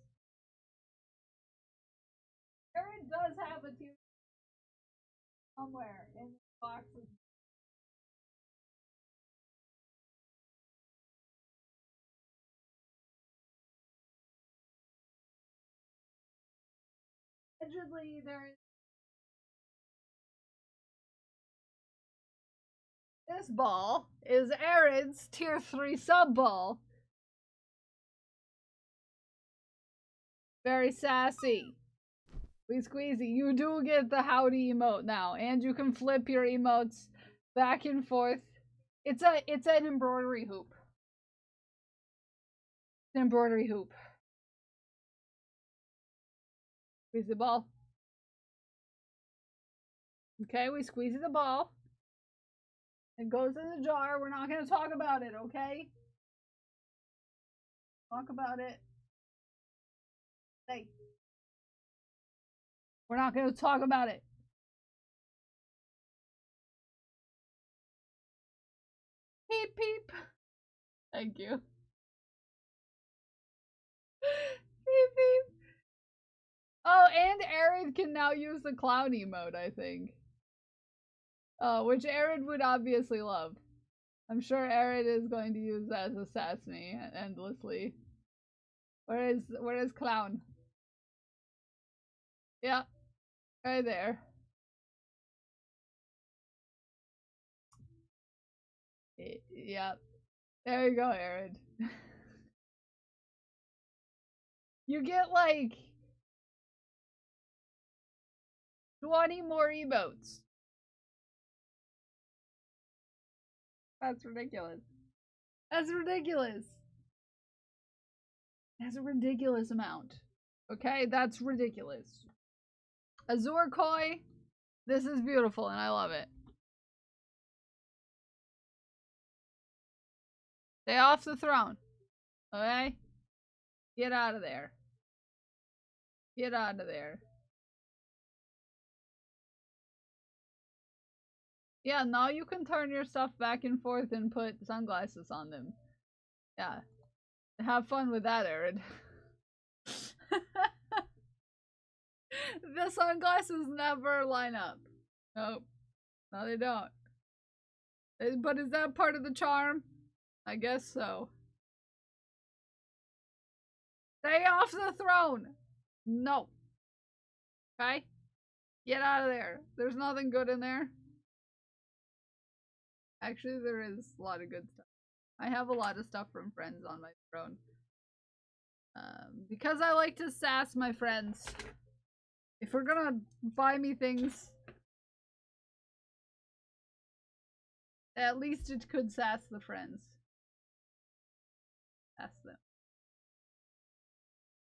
Arid does have a tier somewhere in the boxes. Allegedly, there is. This ball is Arid's tier 3 sub ball. Very sassy. We squeezy. You do get the howdy emote now, and you can flip your emotes back and forth. It's an embroidery hoop. An embroidery hoop. Squeeze the ball. Okay, we squeeze the ball. It goes in the jar. We're not gonna talk about it, okay? Talk about it. Hey. We're not gonna talk about it. Peep peep. Thank you. Beep beep. Oh, and Arid can now use the clown emote, I think. Which Arid would obviously love. I'm sure Arid is going to use that to sass me endlessly. Where is clown? Yeah, right there. Yep. There you go, Arid. You get like 20 more emotes. That's ridiculous. That's ridiculous. That's a ridiculous amount. Okay, that's ridiculous. Azor Koi, this is beautiful and I love it. Stay off the throne. Okay? Get out of there. Get out of there. Yeah, now you can turn your stuff back and forth and put sunglasses on them. Yeah. Have fun with that, Arid. The sunglasses never line up. Nope. No, they don't. But is that part of the charm? I guess so. Stay off the throne! No. Okay? Get out of there. There's nothing good in there. Actually, there is a lot of good stuff. I have a lot of stuff from friends on my throne. Because I like to sass my friends. If we're gonna buy me things, at least it could sass the friends. Sass them.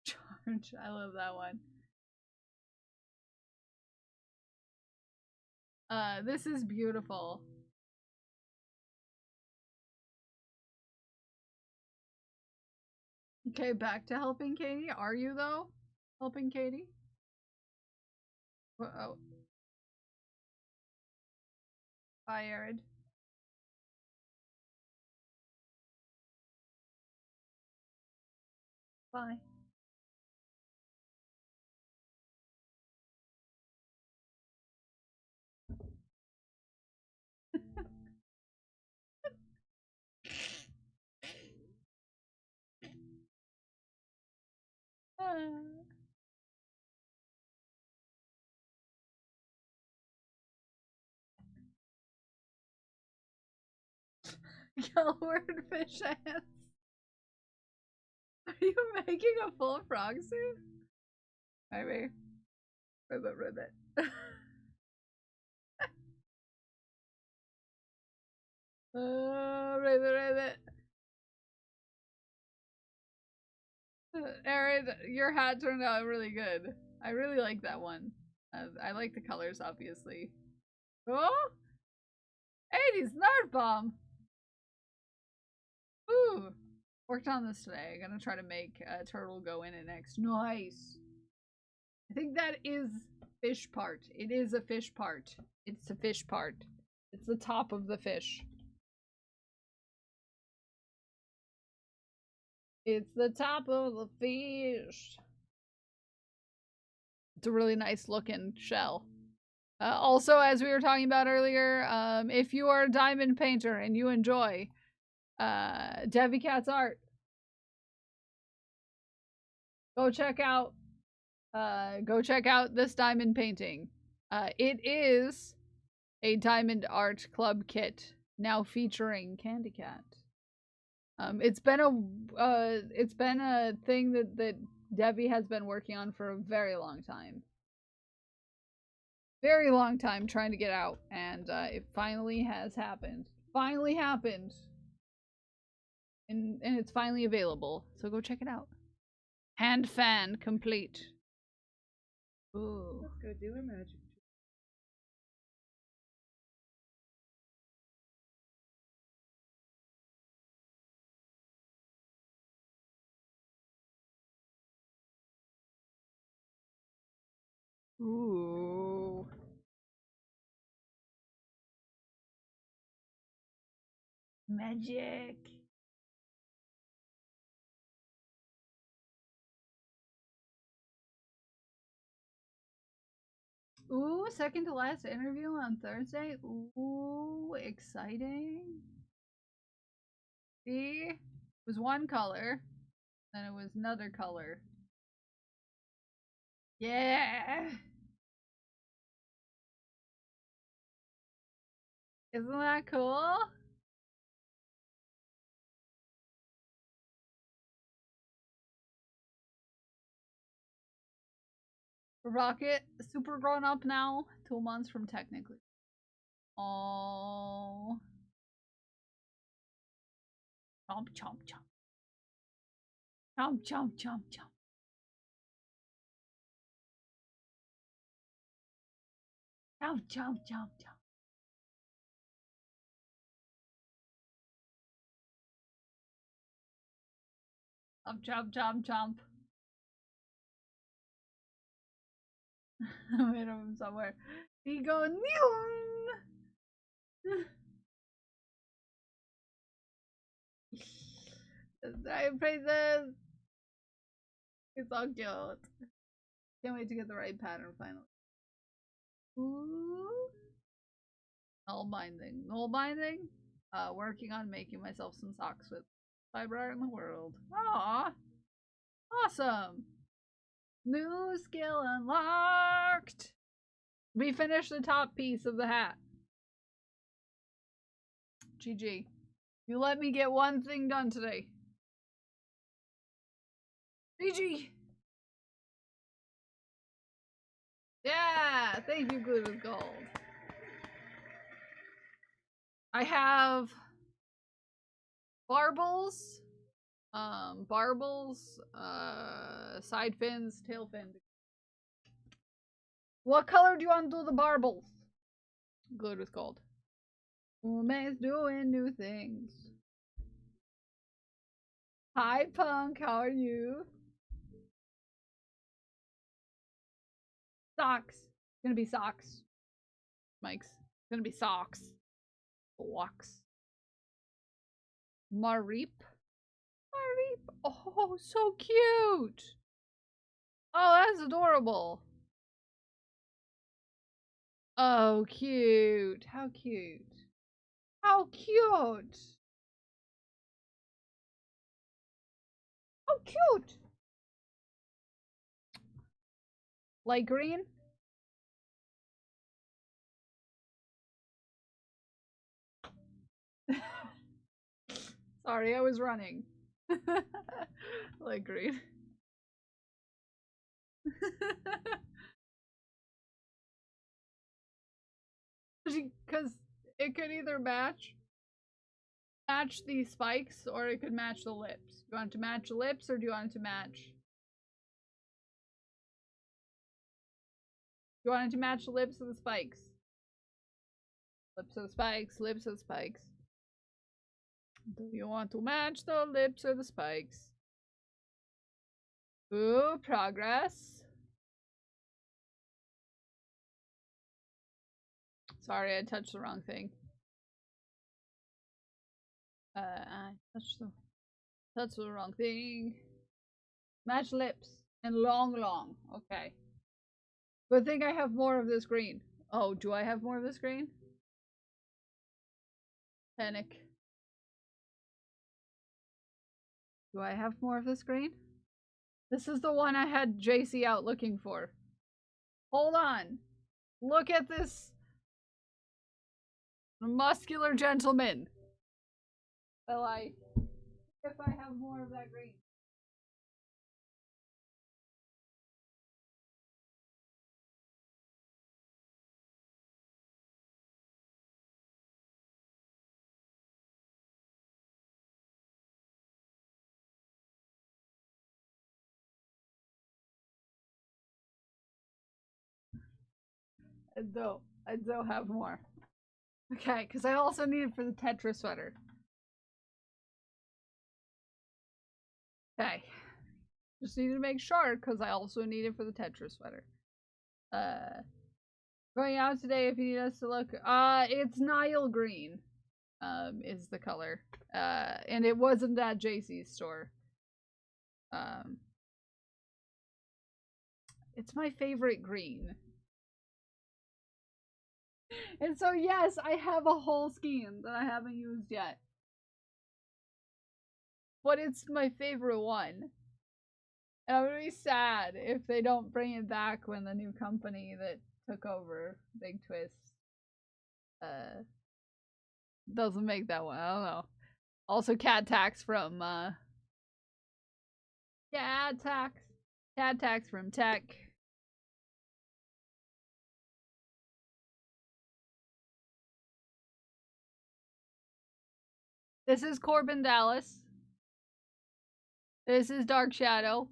Charge. I love that one. This is beautiful. Okay, back to helping Katie. Are you though? Helping Katie? Oh. Bye, Arid. Bye. Colored fish ants. Are you making a full frog suit? Maybe. Ribbit, ribbit. Ribbit, ribbit. Aaron, your hat turned out really good. I really like that one. I like the colors, obviously. Oh! 80s Nerd Bomb! Ooh! Worked on this today. I'm gonna try to make a turtle go in it next. Nice! I think that is fish part. It is a fish part. It's a fish part. It's the top of the fish. It's the top of the fish. It's a really nice looking shell. Also, as we were talking about earlier, if you are a diamond painter and you enjoy Debbie Cat's art, go check out this diamond painting. It is a diamond art club kit now featuring Candy Cat. It's been a thing that Debbie has been working on for a very long time. Very long time trying to get out, and it finally has happened. Finally happened. And it's finally available. So go check it out. Hand fan complete. Ooh. Let's go do a magic trick. Ooh. Magic. Ooh, second to last interview on Thursday. Ooh, exciting. See? It was one color, then it was another color. Yeah! Isn't that cool? Rocket, super grown up now. 2 months from technically. Oh. Chomp, chomp, chomp. Chomp, chomp, chomp, chomp. Chomp, chomp, chomp, chomp. Chomp, chomp, chomp, chomp. I made him somewhere. He go Giant princess. It's so cute. Can't wait to get the right pattern finally. Ooh. Null binding. Null binding? Working on making myself some socks with fiber art in the world. Aww. Awesome. New skill unlocked. We finished the top piece of the hat. GG. You let me get one thing done today. GG. Yeah, thank you, Glue with Gold. I have barbels, side fins, tail fins. What color do you want to do the barbels? Glued with gold. Woman's doing new things. Hi, Punk. How are you? Socks. It's gonna be socks. Mike's. It's gonna be socks. Walks. Mareep. Mareep. Oh, so cute. Oh, that's adorable. Oh, cute. How cute. How cute. How cute. Light green? Sorry, I was running. Light green. Because it could either match the spikes or it could match the lips. Do you want it to match the lips or do you want it to match? Do you want it to match the lips or the spikes? Lips or the spikes, lips or the spikes. Do you want to match the lips or the spikes? Ooh, progress. Sorry, I touched the wrong thing. I touched the wrong thing. Match lips and long. Okay. Good thing I have more of this green. Oh, do I have more of this green? Panic. Do I have more of this green? This is the one I had JC out looking for. Hold on. Look at this muscular gentleman. Well, if I have more of that green. I do have more. Okay, because I also need it for the Tetra sweater. Okay. Just need to make sure, because I also need it for the Tetra sweater. Going out today if you need us to look. It's Nile Green. Is the color. And it wasn't at JC's store. It's my favorite green. And so, yes, I have a whole skein that I haven't used yet. But it's my favorite one. And I'm gonna be sad if they don't bring it back when the new company that took over, Big Twist, doesn't make that one. I don't know. Also, Cat Tax from, Cat Tax from Tech. This is Corbin Dallas. This is Dark Shadow.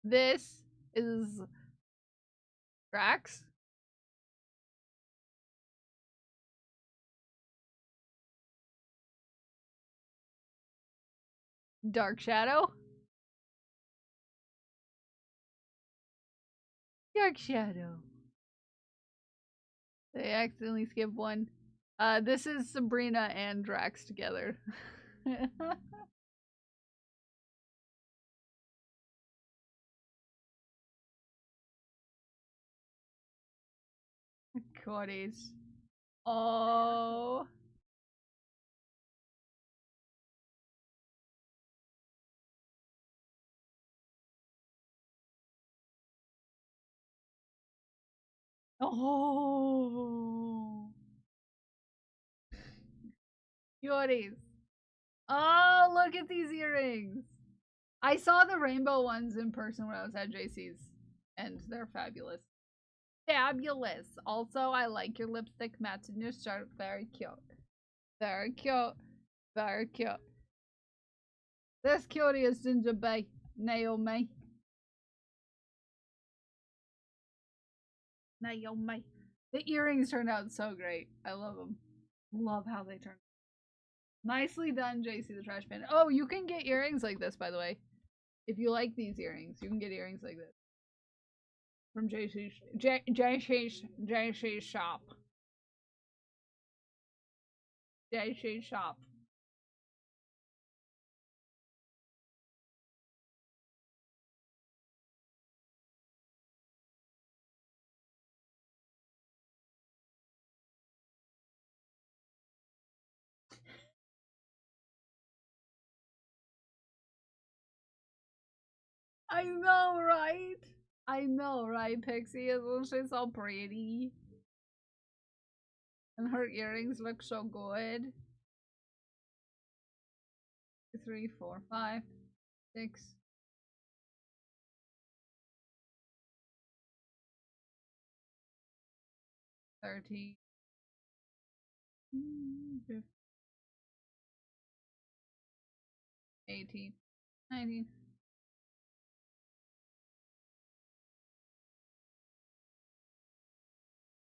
This is Drax. Dark Shadow. Dark Shadow. They accidentally skipped one. This is Sabrina and Drax together. Coddies. Oh. Oh. Cuties. Oh, look at these earrings. I saw the rainbow ones in person when I was at JC's, and they're fabulous. Fabulous. Also, I like your lipstick matching your shirt. Very cute. Very cute. Very cute. This cutie is Ginger Bay. Naomi. Naomi. The earrings turned out so great. I love them. Love how they turned. Nicely done, JC the Trash Man. Oh, you can get earrings like this, by the way. If you like these earrings, you can get earrings like this. From JC's shop. JC's shop. I know, right? I know, right, Pixie? Isn't she so pretty? And her earrings look so good. 3, 4, 5, 6. 13. 18. 19.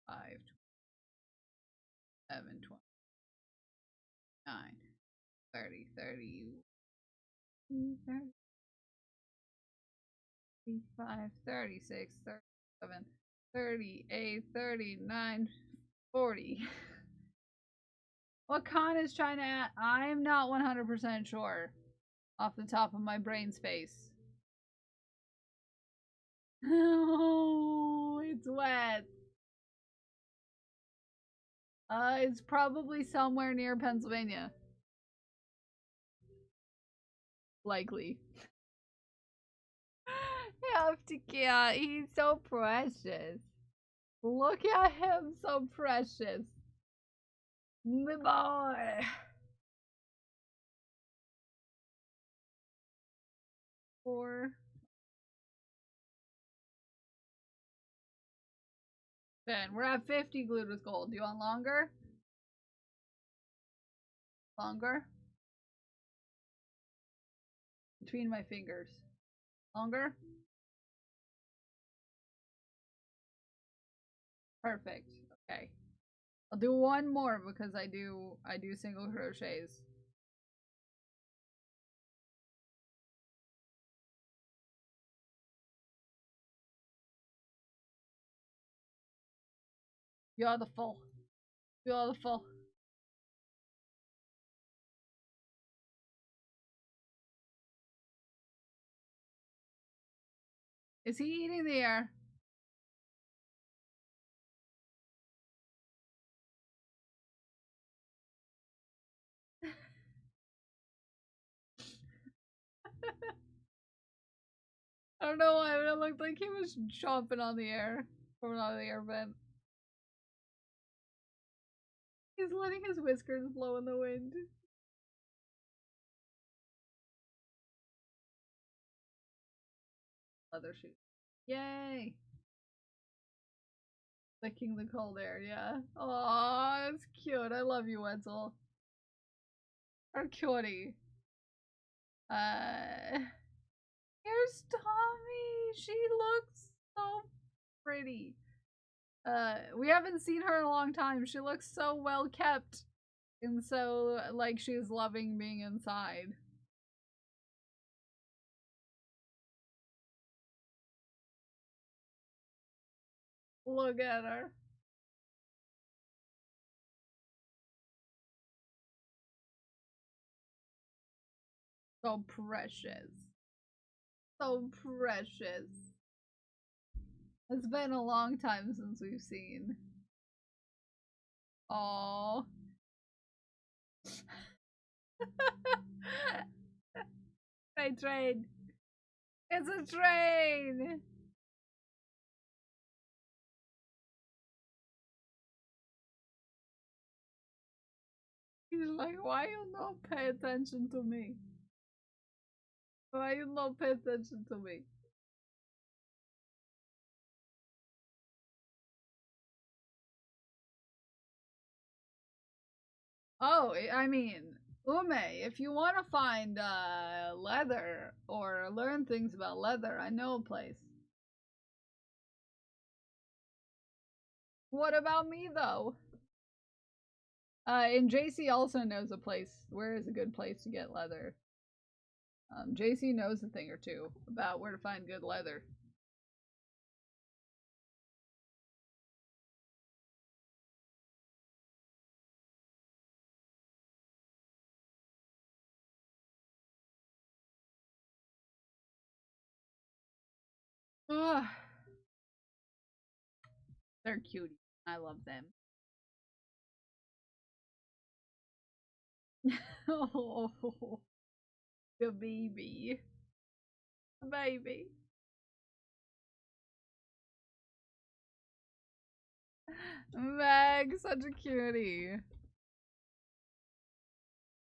5. 7. 29. 30. 35. 36. 37. 38. 39. 40. What con is China at? I'm not 100% sure. Off the top of my brain space. Oh, it's wet. It's probably somewhere near Pennsylvania. Likely. Yeah, he's so precious. Look at him, so precious. My boy. 4. Ben, we're at 50 glued with gold. Do you want longer? Longer? Between my fingers. Longer? Perfect. Okay. I'll do one more because I do single crochets. Beautiful. Beautiful. Is he eating the air? I don't know why, but it looked like he was chomping on the air. Coming out of the air vent. He's letting his whiskers blow in the wind. Leather shoes. Yay! Licking the cold air, yeah. Aw, it's cute. I love you, Wetzel. Our cutie. Here's Tommy. She looks so pretty. We haven't seen her in a long time. She looks so well kept. And so, like, she's loving being inside. Look at her. So precious. So precious. It's been a long time since we've seen. Aww. A train. It's a train. He's like, why you not pay attention to me? Why you not pay attention to me? Oh, I mean, Ume, if you want to find leather or learn things about leather, I know a place. What about me, though? And JC also knows a place. Where is a good place to get leather? JC knows a thing or two about where to find good leather. Ugh. They're cutie. I love them. Oh, the baby. Baby. Meg, such a cutie.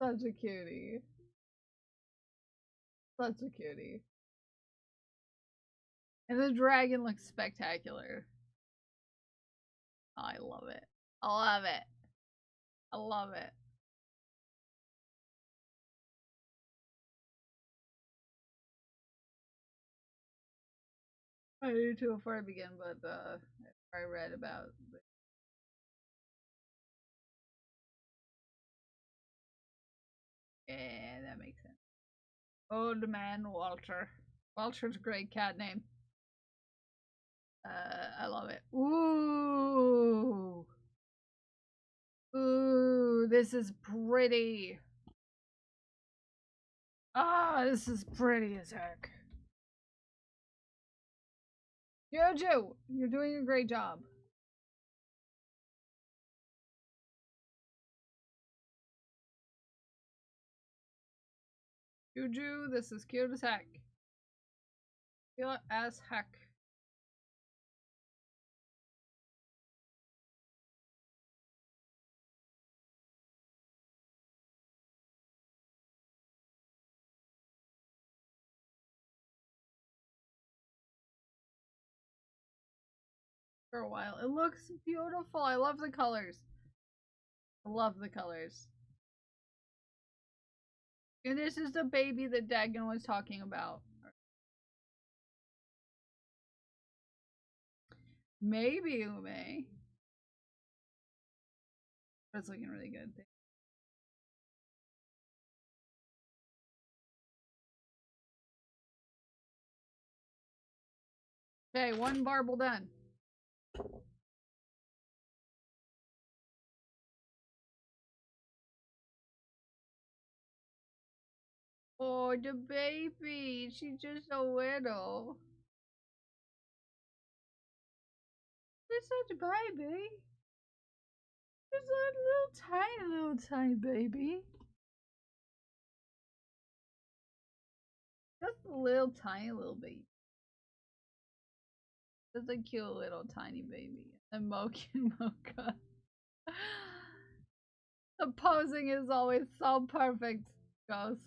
Such a cutie. Such a cutie. And the dragon looks spectacular. Oh, I love it. I love it. I love it. I do too before I begin, but I read about the yeah, that makes sense. Old man Walter. Walter's a great cat name. I love it. Ooh. Ooh, this is pretty. Ah, this is pretty as heck. Jojo, you're doing a great job. Juju, this is cute as heck. Cute as heck. For a while. It looks beautiful. I love the colors. I love the colors. And this is the baby that Dagon was talking about. Maybe Ume. That's looking really good. Okay, one barbel done. Oh, the baby. She's just a widow. She's such a baby. She's a little tiny baby. Just a little baby. Just a cute little tiny baby. And Moki Mocha. The posing is always so perfect, Ghost.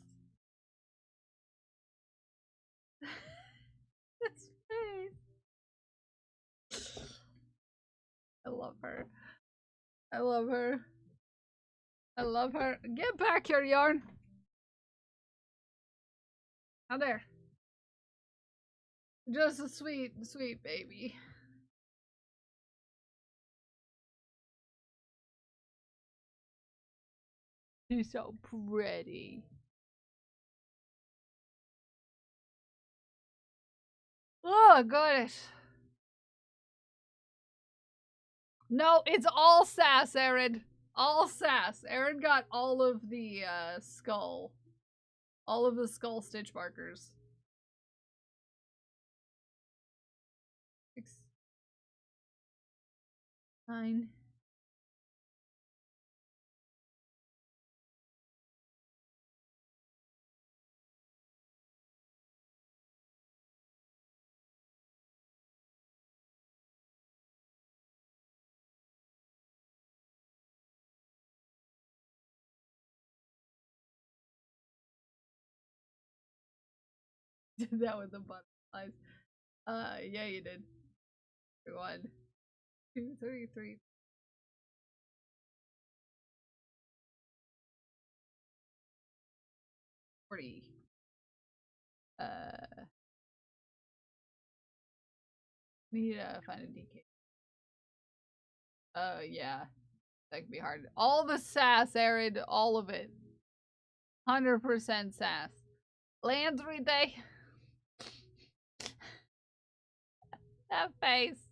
This face. I love her. I love her. I love her. Get back here, Yarn. Now there. Just a sweet, sweet baby. She's so pretty. Oh, goodness. No, it's all sass, Aaron. All sass. Aaron got all of the skull. All of the skull stitch markers. 6, 9. Did that with the butterflies. Yeah, you did. 1, 2, 3, 3. Need to find a DK. Yeah. That could be hard. All the sass, Arid. All of it. 100% sass. Landry Day. That face.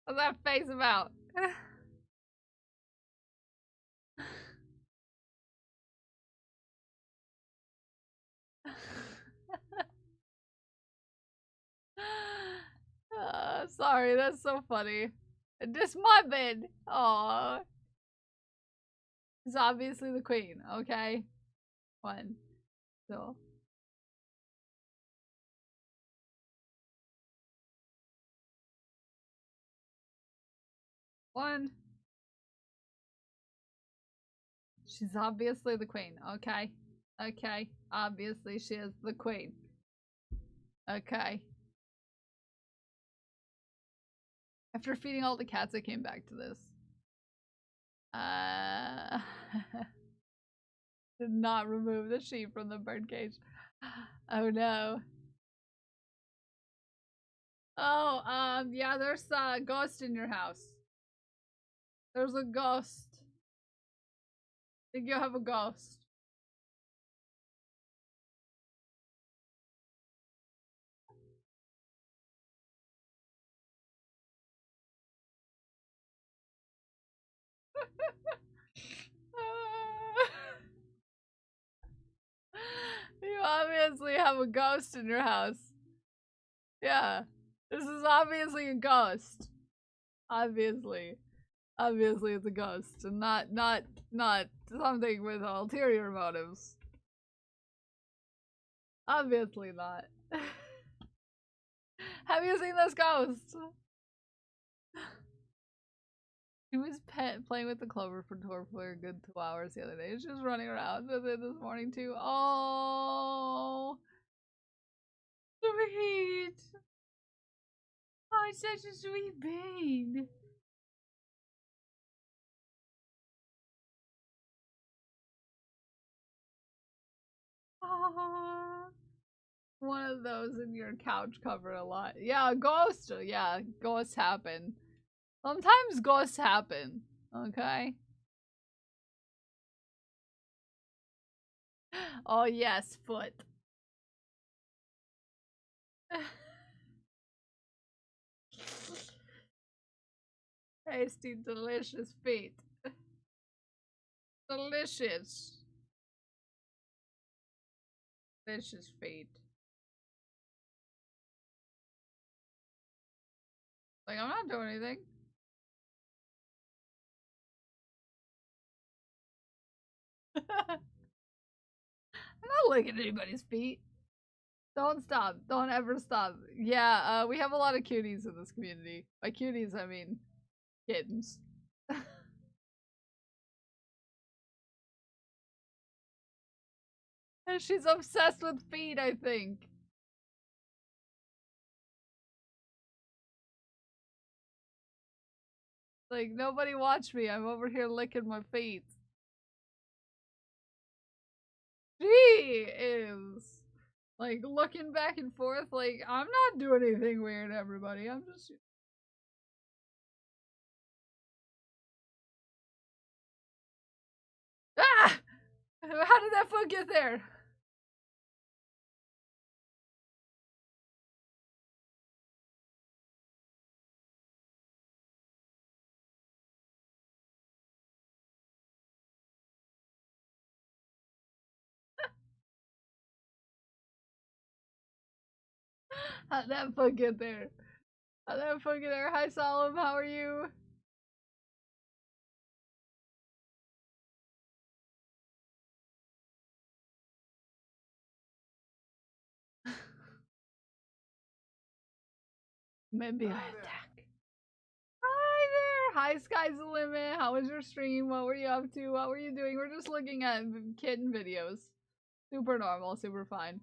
What's that face about? Sorry, that's so funny. This my bed. Aww. It's obviously the queen, okay? 1. So. 1. She's obviously the queen, okay? Okay. Obviously she is the queen. Okay. After feeding all the cats, I came back to this. Did not remove the sheep from the birdcage. Oh no. Oh, yeah, there's a ghost in your house. There's a ghost. I think you have a ghost. You obviously have a ghost in your house. Yeah. This is obviously a ghost. Obviously. Obviously it's a ghost and not something with ulterior motives. Obviously not. Have you seen this ghost? He was playing with the clover for a good 2 hours the other day. She was running around with it this morning too. Oh, sweet. Oh, such a sweet babe. Oh, one of those in your couch cover a lot. Yeah, ghost. Yeah, ghosts happen. Sometimes ghosts happen. Okay. Oh yes, foot. Tasty, delicious feet. Delicious. Delicious feet. Like, I'm not doing anything. I'm not licking anybody's feet. Don't stop. Don't ever stop. Yeah, we have a lot of cuties in this community. By cuties, I mean kittens. And she's obsessed with feet, I think. Like, nobody watch me. I'm over here licking my feet. She is like looking back and forth like, I'm not doing anything weird, everybody. I'm just Ah! How did that foot get there? How'd that foot get there? How'd that foot get there? Hi, Solemn. How are you? Maybe I attack. Hi there. Hi, Sky's the limit. How was your stream? What were you up to? What were you doing? We're just looking at kitten videos. Super normal, super fine.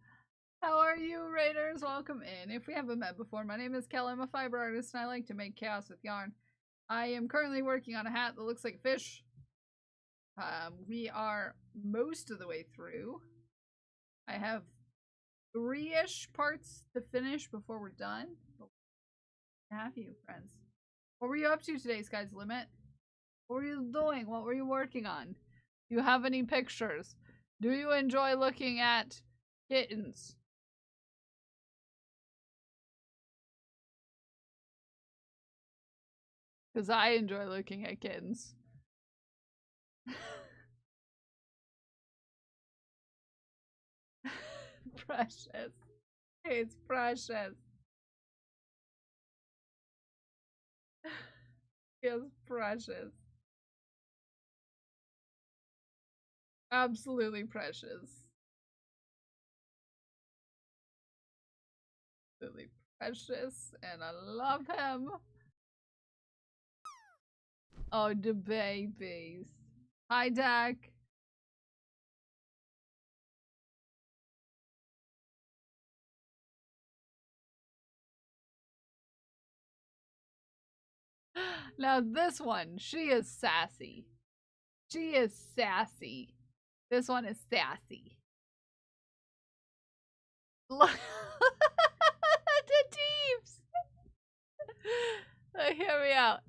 How are you, Raiders? Welcome in. If we haven't met before, my name is Kel. I'm a fiber artist and I like to make chaos with yarn. I am currently working on a hat that looks like a fish. We are most of the way through. I have 3-ish parts to finish before we're done. Have you, friends? What were you up to today, Sky's Limit? What were you doing? What were you working on? Do you have any pictures? Do you enjoy looking at kittens? Because I enjoy looking at kittens. Precious. It's precious. It's precious. Absolutely precious. Absolutely precious. And I love him. Oh, the babies. Hi, Dak. Now this one, she is sassy. She is sassy. This one is sassy. Look, the teeps. Hear me out.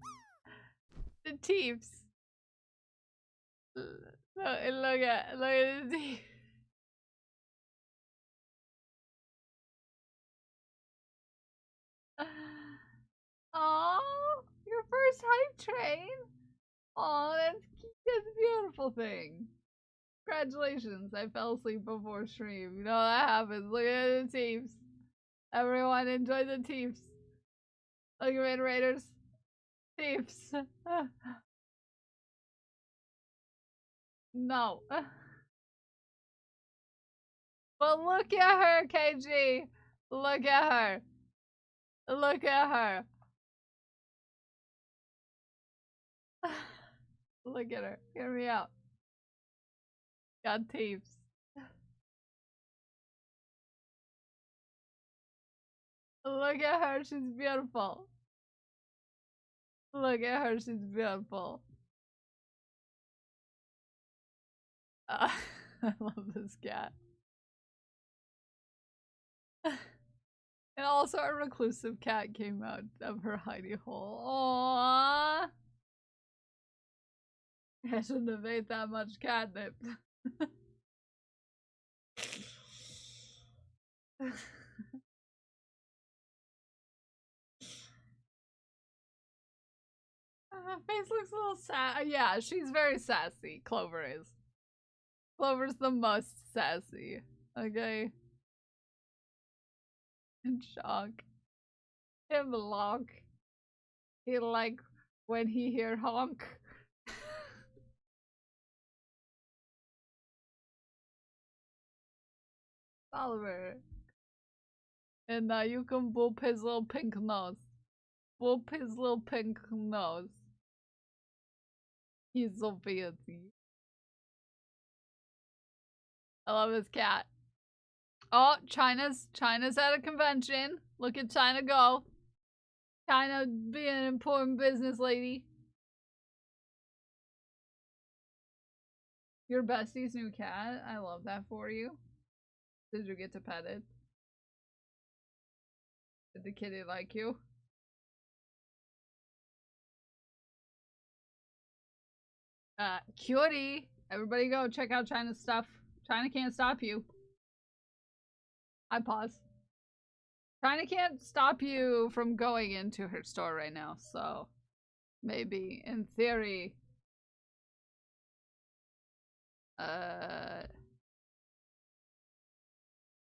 The teeps. Look at the teeps. Oh, your first hype train. Oh, that's a beautiful thing. Congratulations. I fell asleep before stream. You know that happens. Look at the teeps. Everyone enjoy the teeps. Look at Raiders. Teeps. No. But look at her, KG. Look at her. Look at her. Look at her. Hear me out. Got teeps. Look at her. She's beautiful. Look at her. She's beautiful. I love this cat. And also a reclusive cat came out of her hidey hole. Aww. I shouldn't have ate that much catnip. Her face looks a little sad. Yeah, she's very sassy. Clover is. Clover's the most sassy. Okay. In shock. Him lock. He like when he hear honk. Oliver. And you can boop his little pink nose. Boop his little pink nose. He's so fancy. I love his cat. Oh, China's at a convention. Look at China go. China being an important business lady. Your bestie's new cat. I love that for you. Did you get to pet it? Did the kitty like you? Cutie! Everybody go check out China's stuff. China can't stop you. I pause. China can't stop you from going into her store right now, so maybe in theory.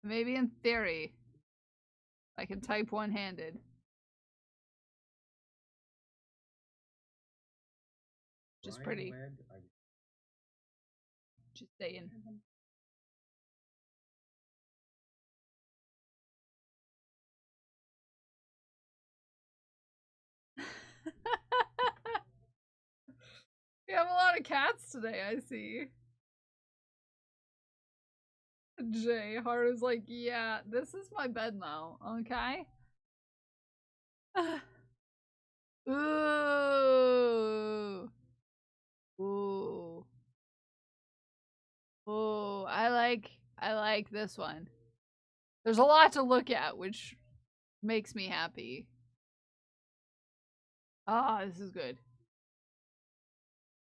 Maybe in theory. I can type one-handed. Just pretty. Just saying. We have a lot of cats today, I see. Jay, Haru's like, yeah, this is my bed now, okay? Ooh. Ooh. Ooh, I like this one. There's a lot to look at, which makes me happy. Ah, this is good.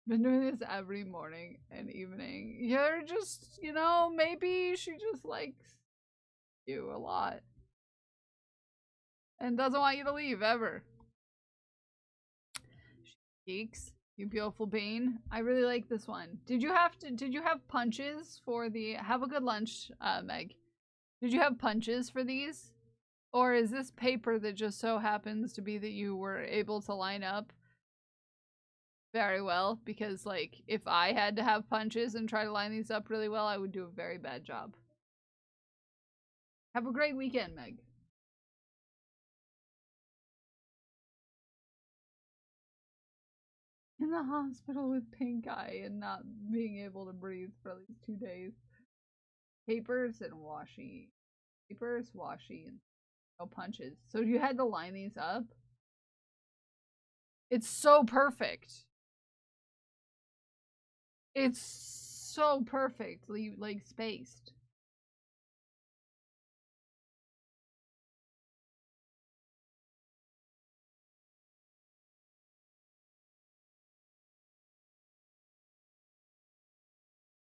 Been doing this every morning and evening. You're just, you know, maybe she just likes you a lot. And doesn't want you to leave ever. Geeks, you beautiful bean. I really like this one. Did you have punches for the have a good lunch, Meg? Did you have punches for these? Or is this paper that just so happens to be that you were able to line up very well? Because, like, if I had to have punches and try to line these up really well, I would do a very bad job. Have a great weekend, Meg. In the hospital with pink eye and not being able to breathe for at least 2 days. Papers and washi. Papers, washi, and no punches. So you had to line these up? It's so perfect. It's so perfectly, like, spaced.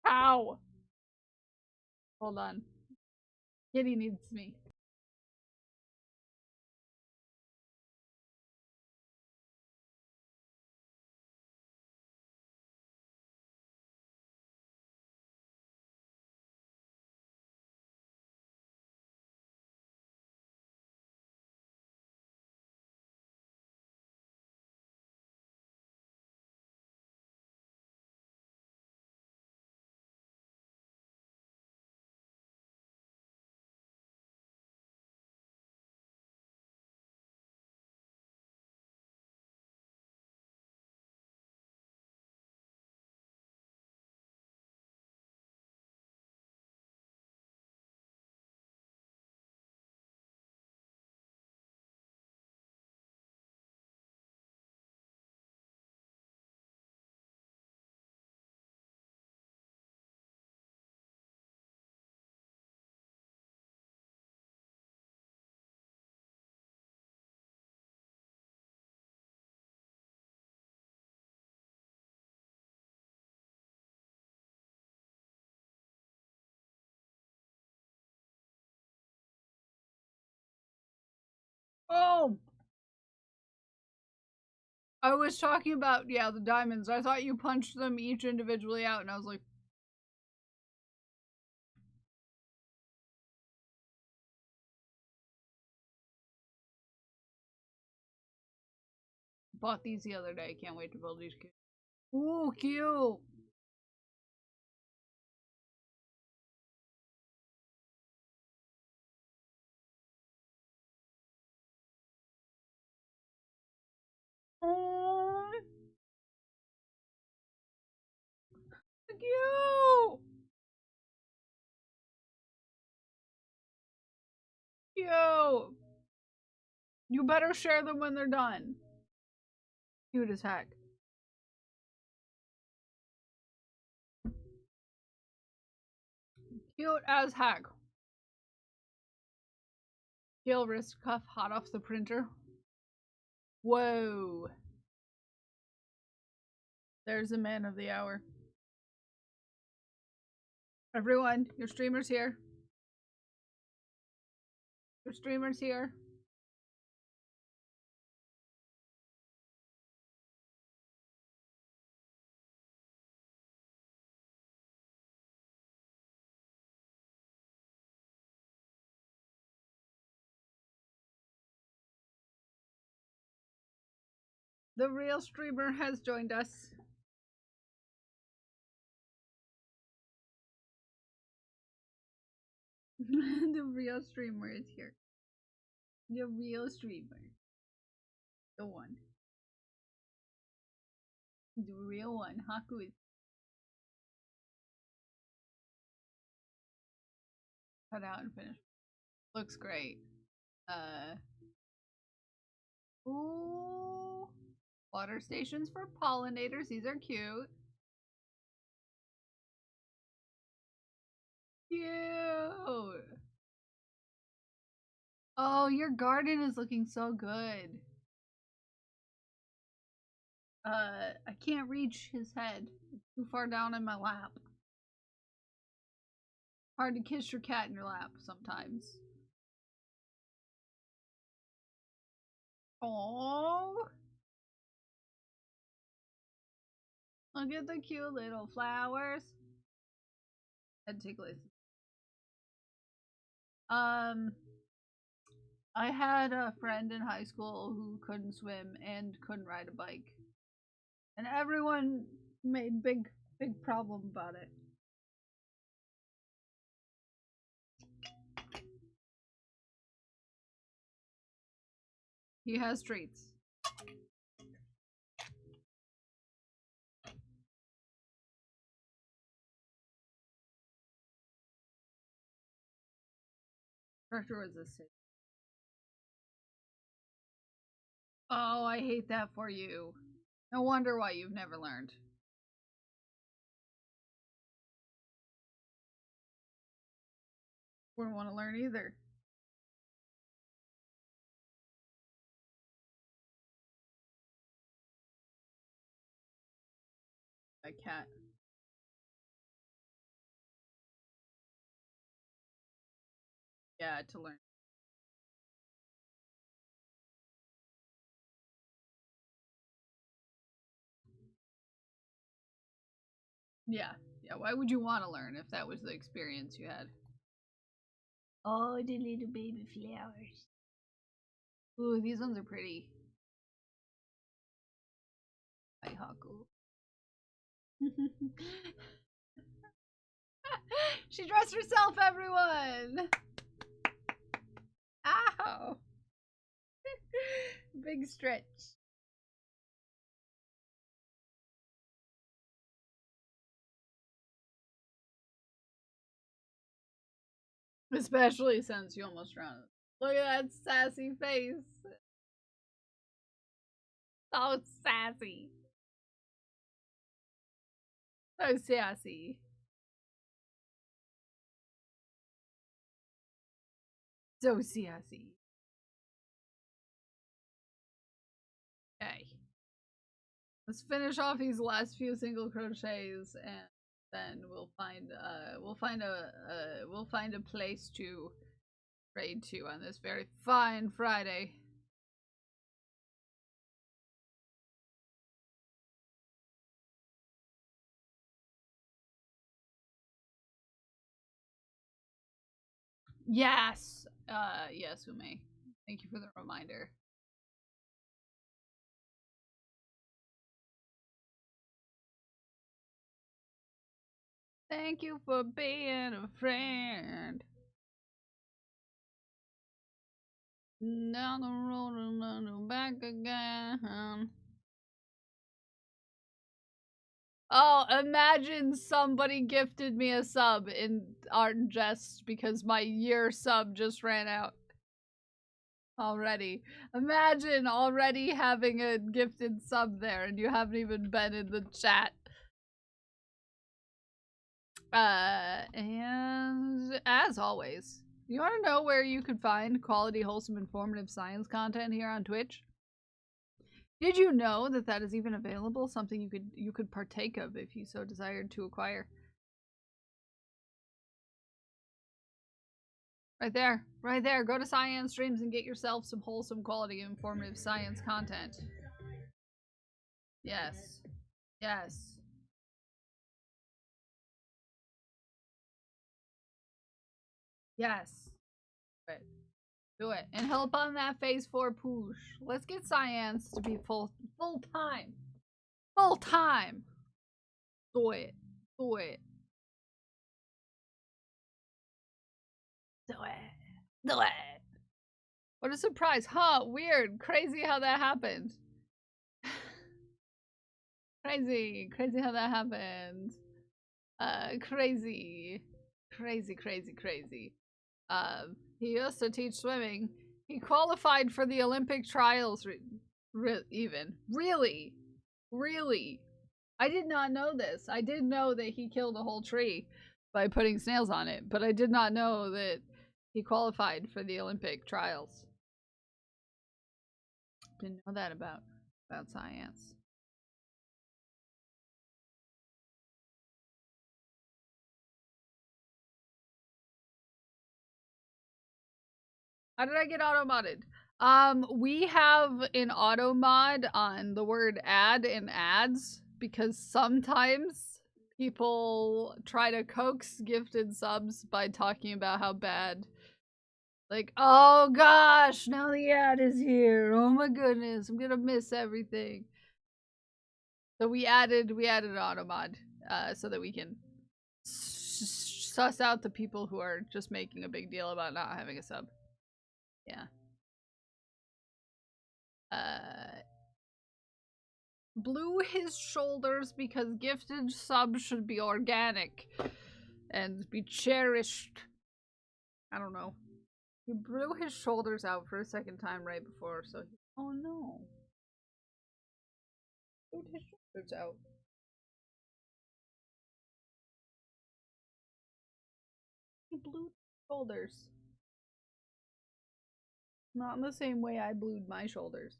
Ow! Hold on. Kitty needs me. Oh! I was talking about, yeah, the diamonds. I thought you punched them each individually out, and I was like, bought these the other day. Can't wait to build these kids. Ooh, cute! Oh, cute! Cute! You better share them when they're done. Cute as heck. Cute as heck. Heel wrist cuff hot off the printer. Whoa. There's a man of the hour. Everyone, your streamer's here. Your streamer's here. The real streamer has joined us. The real streamer is here. The real streamer. The one. The real one. Haku is. cut out and finish. Looks great. Ooh. Water stations for pollinators. These are cute. Cute. Oh, your garden is looking so good. I can't reach his head. It's too far down in my lap. Hard to kiss your cat in your lap sometimes. Oh, look at the cute little flowers. Head ticklies. I had a friend in high school who couldn't swim and couldn't ride a bike. And everyone made big problem about it. He has traits. Director was this. Oh, I hate that for you. No wonder why you've never learned. Wouldn't want to learn either. My cat. Yeah, to learn. Yeah. Yeah, why would you want to learn if that was the experience you had? Oh, the little baby flowers. Ooh, these ones are pretty. Hi, Haku. She dressed herself, everyone! Ow! Big stretch. Especially since you almost drowned. Look at that sassy face. So sassy. So sassy. So sassy. Okay. Let's finish off these last few single crochets and then we'll find a place to raid to on this very fine Friday. Yes. Yes, Ume. Thank you for the reminder. Thank you for being a friend. Down the road and then back again. Oh, imagine somebody gifted me a sub in Art and Jest because my year sub just ran out. Already. Imagine already having a gifted sub there and you haven't even been in the chat. And as always, you want to know where you could find quality, wholesome, informative science content here on Twitch? Did you know that that is even available? Something you could partake of if you so desired to acquire. Right there, right there. Go to Science Streams and get yourself some wholesome, quality, informative science content. Yes, yes. Yes. Do it. Do it. And help on that phase 4 push. Let's get science to be full time. Full time. Do it. Do it. Do it. Do it. What a surprise. Huh, weird. Crazy how that happened. Crazy. Crazy how that happened. Crazy. Crazy, crazy, crazy. He used to teach swimming. He qualified for the Olympic trials. Even really, really. I did not know this. I did know that he killed a whole tree by putting snails on it, but I did not know that he qualified for the Olympic trials. Didn't know that about science. How did I get auto modded? We have an auto mod on the word ad and ads because sometimes people try to coax gifted subs by talking about how bad. Like, oh gosh, now the ad is here. Oh my goodness, I'm gonna miss everything. So we added an auto mod so that we can suss out the people who are just making a big deal about not having a sub. Yeah. Blew his shoulders because gifted subs should be organic and be cherished. I don't know. He blew his shoulders out for a second time right before, so he, oh no. Blew his shoulders out. He blew his shoulders. Not in the same way I blued my shoulders.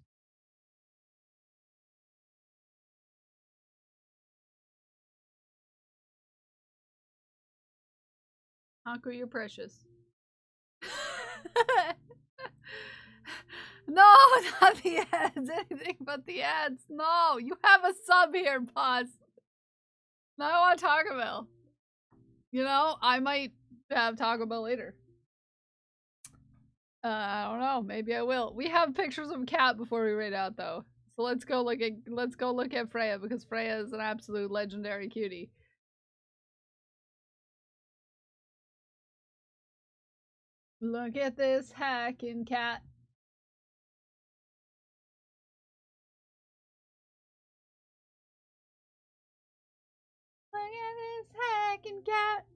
Haku, you're precious. No, not the ads. Anything but the ads. No, you have a sub here, Paz. Now I want Taco Bell. You know, I might have Taco Bell later. I don't know. Maybe I will. We have pictures of Cat before we raid out, though. So let's go look at Freya because Freya is an absolute legendary cutie. Look at this hacking cat. Look at this hacking cat.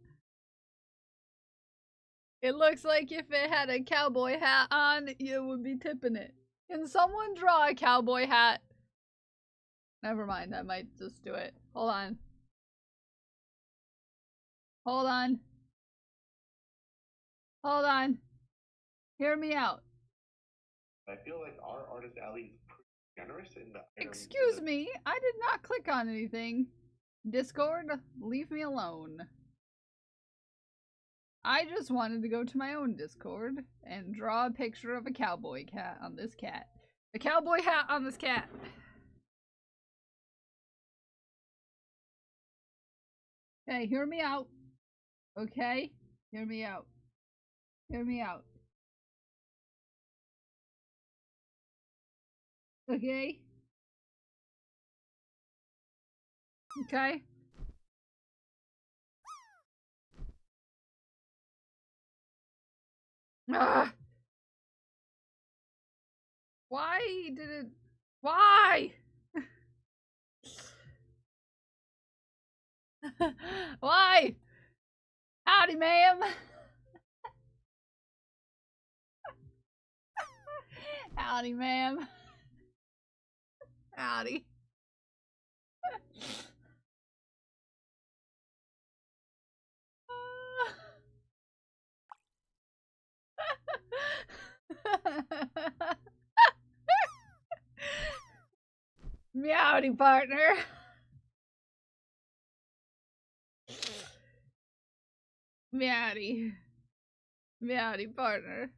It looks like if it had a cowboy hat on, you would be tipping it. Can someone draw a cowboy hat? Never mind, I might just do it. Hold on. Hold on. Hold on. Hear me out. I feel like our artist alley is pretty generous in the items. Excuse me, I did not click on anything. Discord, leave me alone. I just wanted to go to my own Discord and draw a picture of a cowboy cat on this cat. A cowboy hat on this cat. Okay, hear me out. Okay? Hear me out. Hear me out. Okay? Okay? Ugh. Why did it... Why? Why? Howdy, ma'am. Howdy, ma'am. Howdy. Meowdy, partner. Meowdy. Meowdy, partner.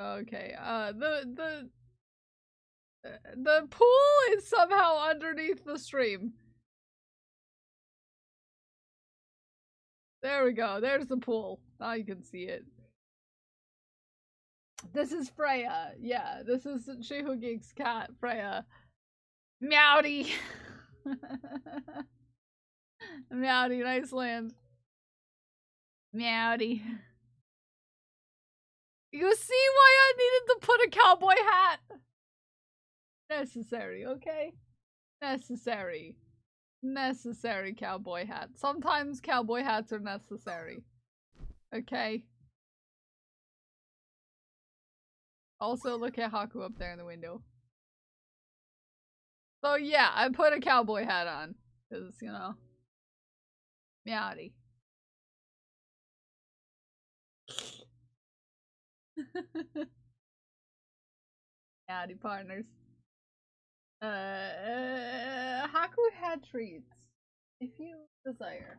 Okay, the pool is somehow underneath the stream. There we go, there's the pool. Now you can see it. This is Freya. Yeah, this is She Who Geeks cat, Freya. Meowdy. Meowdy, nice land. Meowdy. You see why I needed to put a cowboy hat? Necessary, okay? Necessary. Necessary cowboy hat. Sometimes cowboy hats are necessary. Okay? Also, look at Haku up there in the window. So yeah, I put a cowboy hat on. Because, you know. Meowdy. Meowdy partners. Haku had treats. If you desire.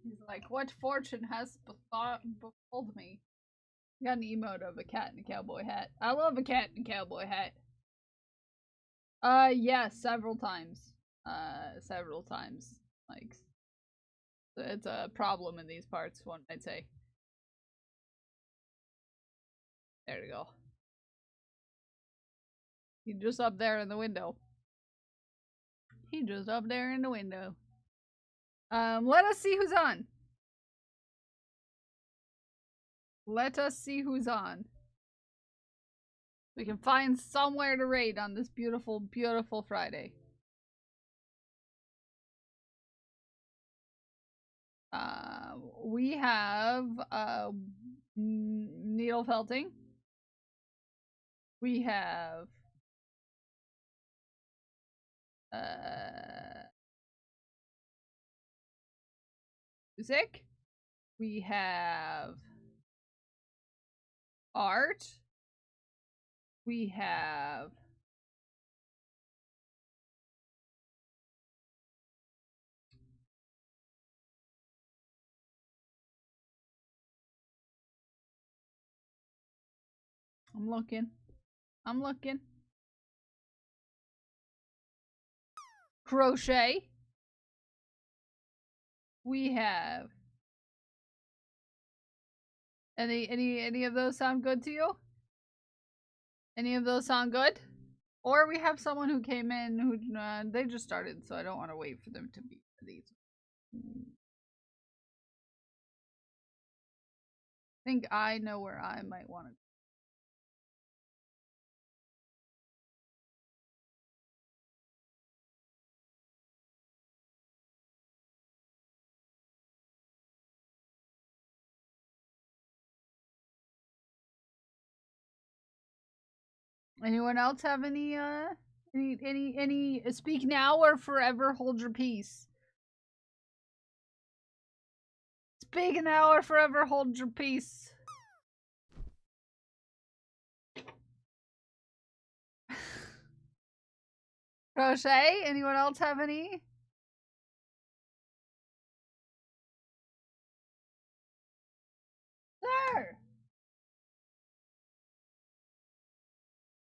He's like, what fortune has befalled me? Got an emote of a cat in a cowboy hat. I love a cat in a cowboy hat. Yeah, several times. Several times. Like, it's a problem in these parts, one might say. There we go. He's just up there in the window. He's just up there in the window. Let us see who's on. Let us see who's on. We can find somewhere to raid on this beautiful, beautiful Friday. We have needle felting. We have music. We have art. We have I'm looking. I'm looking. Crochet. We have any of those sound good to you? Any of those sound good? Or we have someone who came in who they just started, so I don't want to wait for them to be these. I think I know where I might want to. Anyone else have any speak now or forever hold your peace? Speak now or forever hold your peace. Crochet? Anyone else have any? There!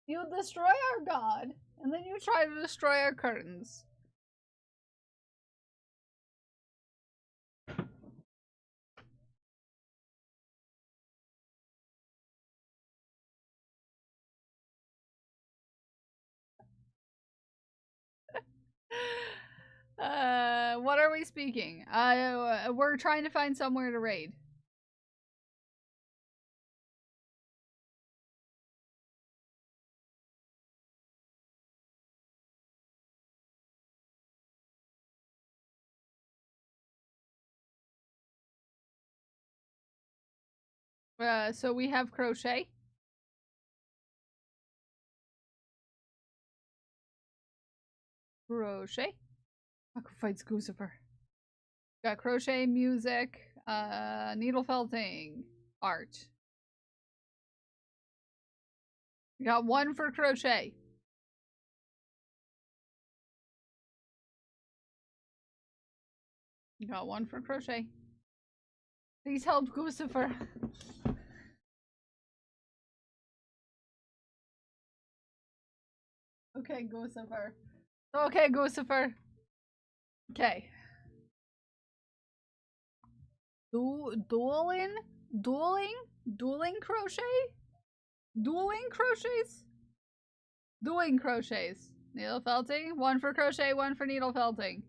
You destroy our god, and then you try to destroy our curtains. What are we speaking? We're trying to find somewhere to raid. So we have crochet. Crochet. Haku fights Guccifer. Got crochet, music, needle felting, art. We got one for crochet. We got one for crochet. Please help Guccifer. Okay, Guccifer. Okay, Guccifer. Okay. Dueling crochet? Dueling crochets? Doing crochets. Needle felting. One for crochet, one for needle felting.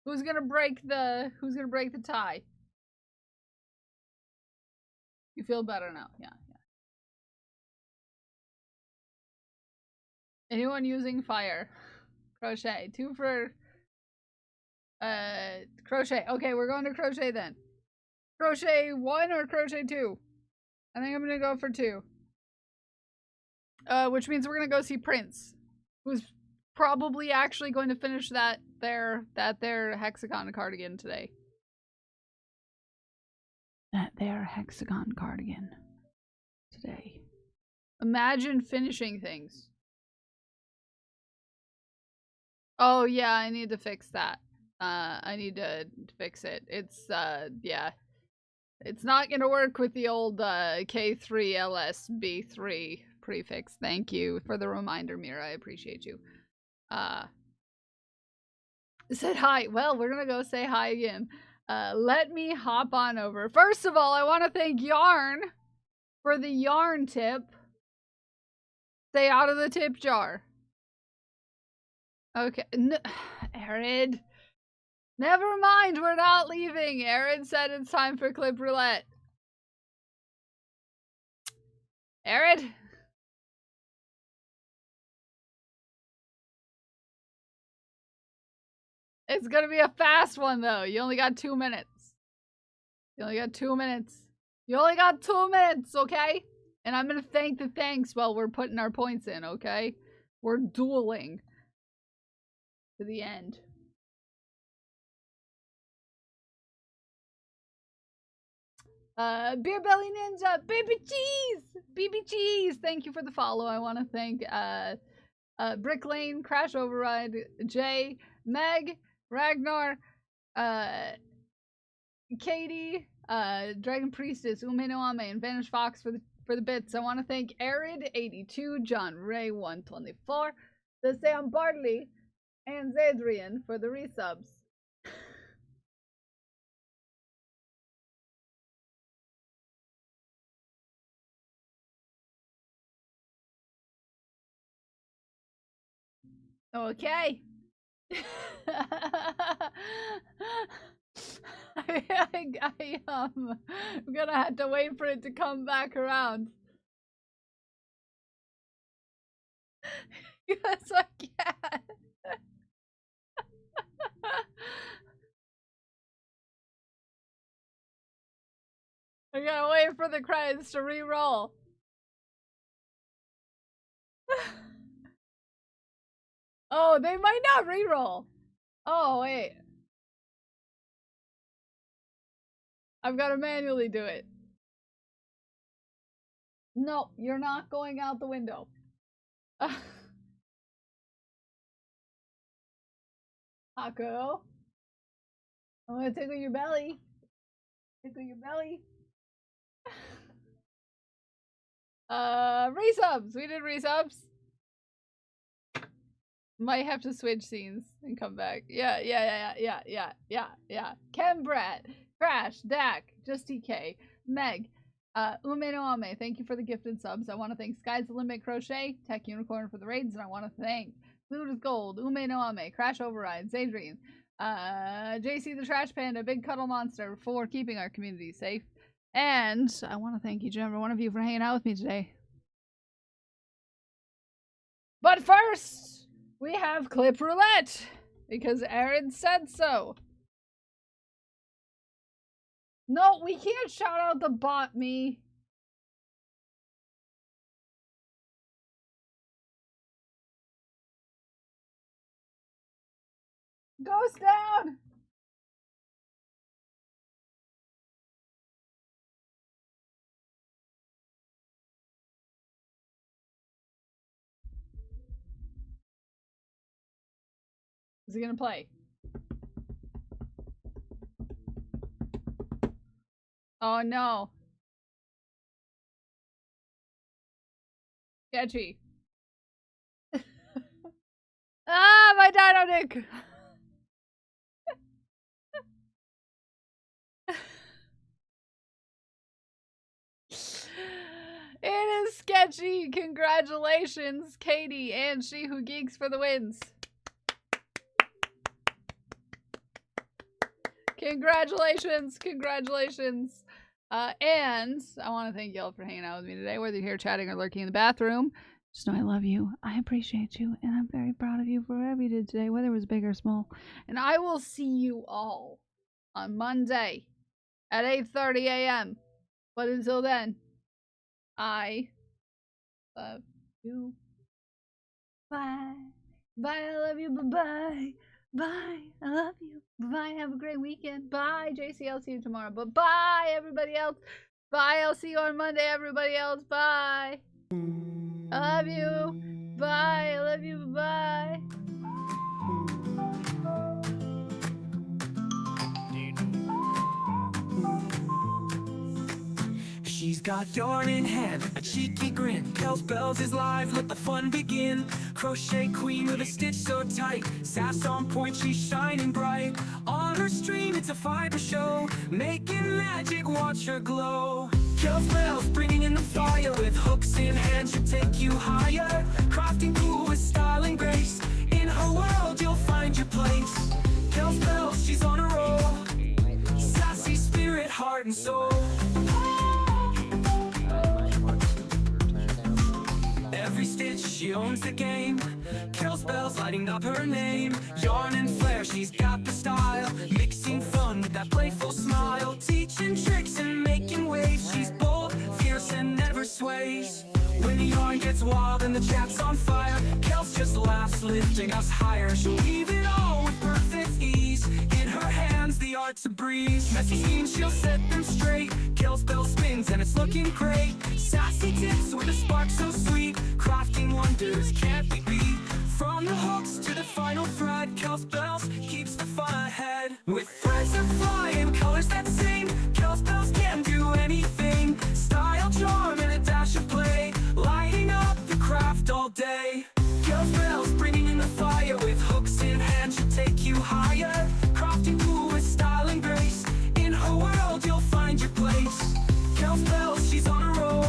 Who's gonna break the tie? You feel better now, yeah. Anyone using fire? Crochet. 2 for crochet. Okay, we're going to crochet then. Crochet 1 or crochet 2? I think I'm gonna go for 2. Which means we're gonna go see Prince, who's probably actually going to finish that their hexagon cardigan today. That their hexagon cardigan today. Imagine finishing things. Oh yeah, I need to fix that. I need to fix it. It's yeah. It's not gonna work with the old K3LSB3 prefix. Thank you for the reminder, Mira. I appreciate you. Said hi. Well, we're gonna go say hi again. Let me hop on over. First of all, I want to thank Yarn for the yarn tip. Stay out of the tip jar. Okay. Arid. Never mind, we're not leaving. Arid said it's time for clip roulette. Arid? It's gonna be a fast one, though. You only got 2 minutes. You only got 2 minutes. You only got 2 minutes, okay? And I'm gonna thank the thanks while we're putting our points in, okay? We're dueling to the end. Beer Belly Ninja, Baby Cheese! BB Cheese! Thank you for the follow. I want to thank, Brick Lane, Crash Override, Jay, Meg, Ragnar, Katie, Dragon Priestess, Ume no Ame, and Vanished Fox for the bits. I want to thank Arid82, John Ray 124, the Sam Bartley, and Zadrian for the resubs. Okay. I'm gonna have to wait for it to come back around. Yes, I can. I gotta wait for the credits to re-roll. Oh, they might not re-roll. Oh, wait. I've got to manually do it. No, you're not going out the window. Akko. I'm gonna tickle your belly. Tickle your belly. Resubs! We did resubs. Might have to switch scenes and come back. Yeah. Kembrat, Crash, Dak, Just TK, Meg, Ume no Ame, thank you for the gifted subs. I want to thank Sky's the Limit Crochet, Tech Unicorn for the raids, and I want to thank Food is Gold, Ume no Ame, Crash Override, Zadrian, JC the Trash Panda, Big Cuddle Monster for keeping our community safe. And I want to thank each and every one of you for hanging out with me today. But first, we have Clip Roulette, because Aaron said so. No, we can't shout out the bot me. Ghost down! Is he gonna play? Oh no. Sketchy. Ah, my dino dick! It is sketchy! Congratulations, Katie and She Who Geeks for the wins. Congratulations, congratulations. And I want to thank y'all for hanging out with me today, whether you're here chatting or lurking in the bathroom. Just know I love you. I appreciate you, and I'm very proud of you for whatever you did today, whether it was big or small. And I will see you all on Monday at 8:30 a.m. But until then, I love you. Bye. Bye, I love you. Bye-bye. Bye, I love you. Bye, have a great weekend. Bye, JC, I'll see you tomorrow. But bye, everybody else. Bye, I'll see you on Monday, everybody else. Bye. I love you. Bye, I love you. Bye. She's got yarn in hand, a cheeky grin. Kells Bells is live, let the fun begin. Crochet queen with a stitch so tight. Sass on point, she's shining bright. On her stream, it's a fiber show. Making magic, watch her glow. Kells Bells bringing in the fire. With hooks in hand, she'll take you higher. Crafting cool with style and grace. In her world, you'll find your place. Kells Bells, she's on a roll. Sassy spirit, heart and soul. Every stitch, she owns the game. Kells Bells lighting up her name. Yarn and flair, she's got the style. Mixing fun with that playful smile. Teaching tricks and making waves. She's bold, fierce, and never sways. When the yarn gets wild and the chat's on fire, Kells just laughs, lifting us higher. She'll weave it all with perfect ease. In her hands, the art's a breeze. Messy schemes, she'll set them straight. Kells Bells spins and it's looking great. Sassy tips with a spark so sweet. Crafting wonders can't be beat. From the hooks to the final thread, Kells Bells keeps the fun ahead. With threads that fly and colors that sing, Kells Bells can do anything. Style, charm, and a dash of play, lighting up the craft all day. Kells Bells bringing in the fire. With hooks in hand, she'll take you higher. Crafting cool with style and grace. In her world, you'll find your place. Kells Bells, she's on a roll.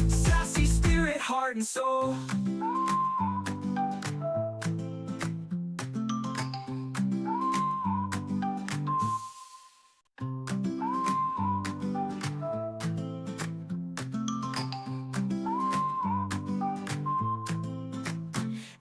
Sassy spirit, heart and soul.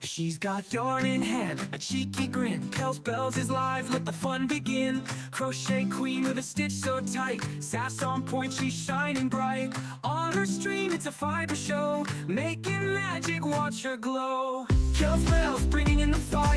She's got yarn in hand, a cheeky grin. Kells Bells is live, let the fun begin. Crochet queen with a stitch so tight. Sass on point, she's shining bright. On her stream, it's a fiber show. Making magic, watch her glow. Kells Bells bringing in the fire.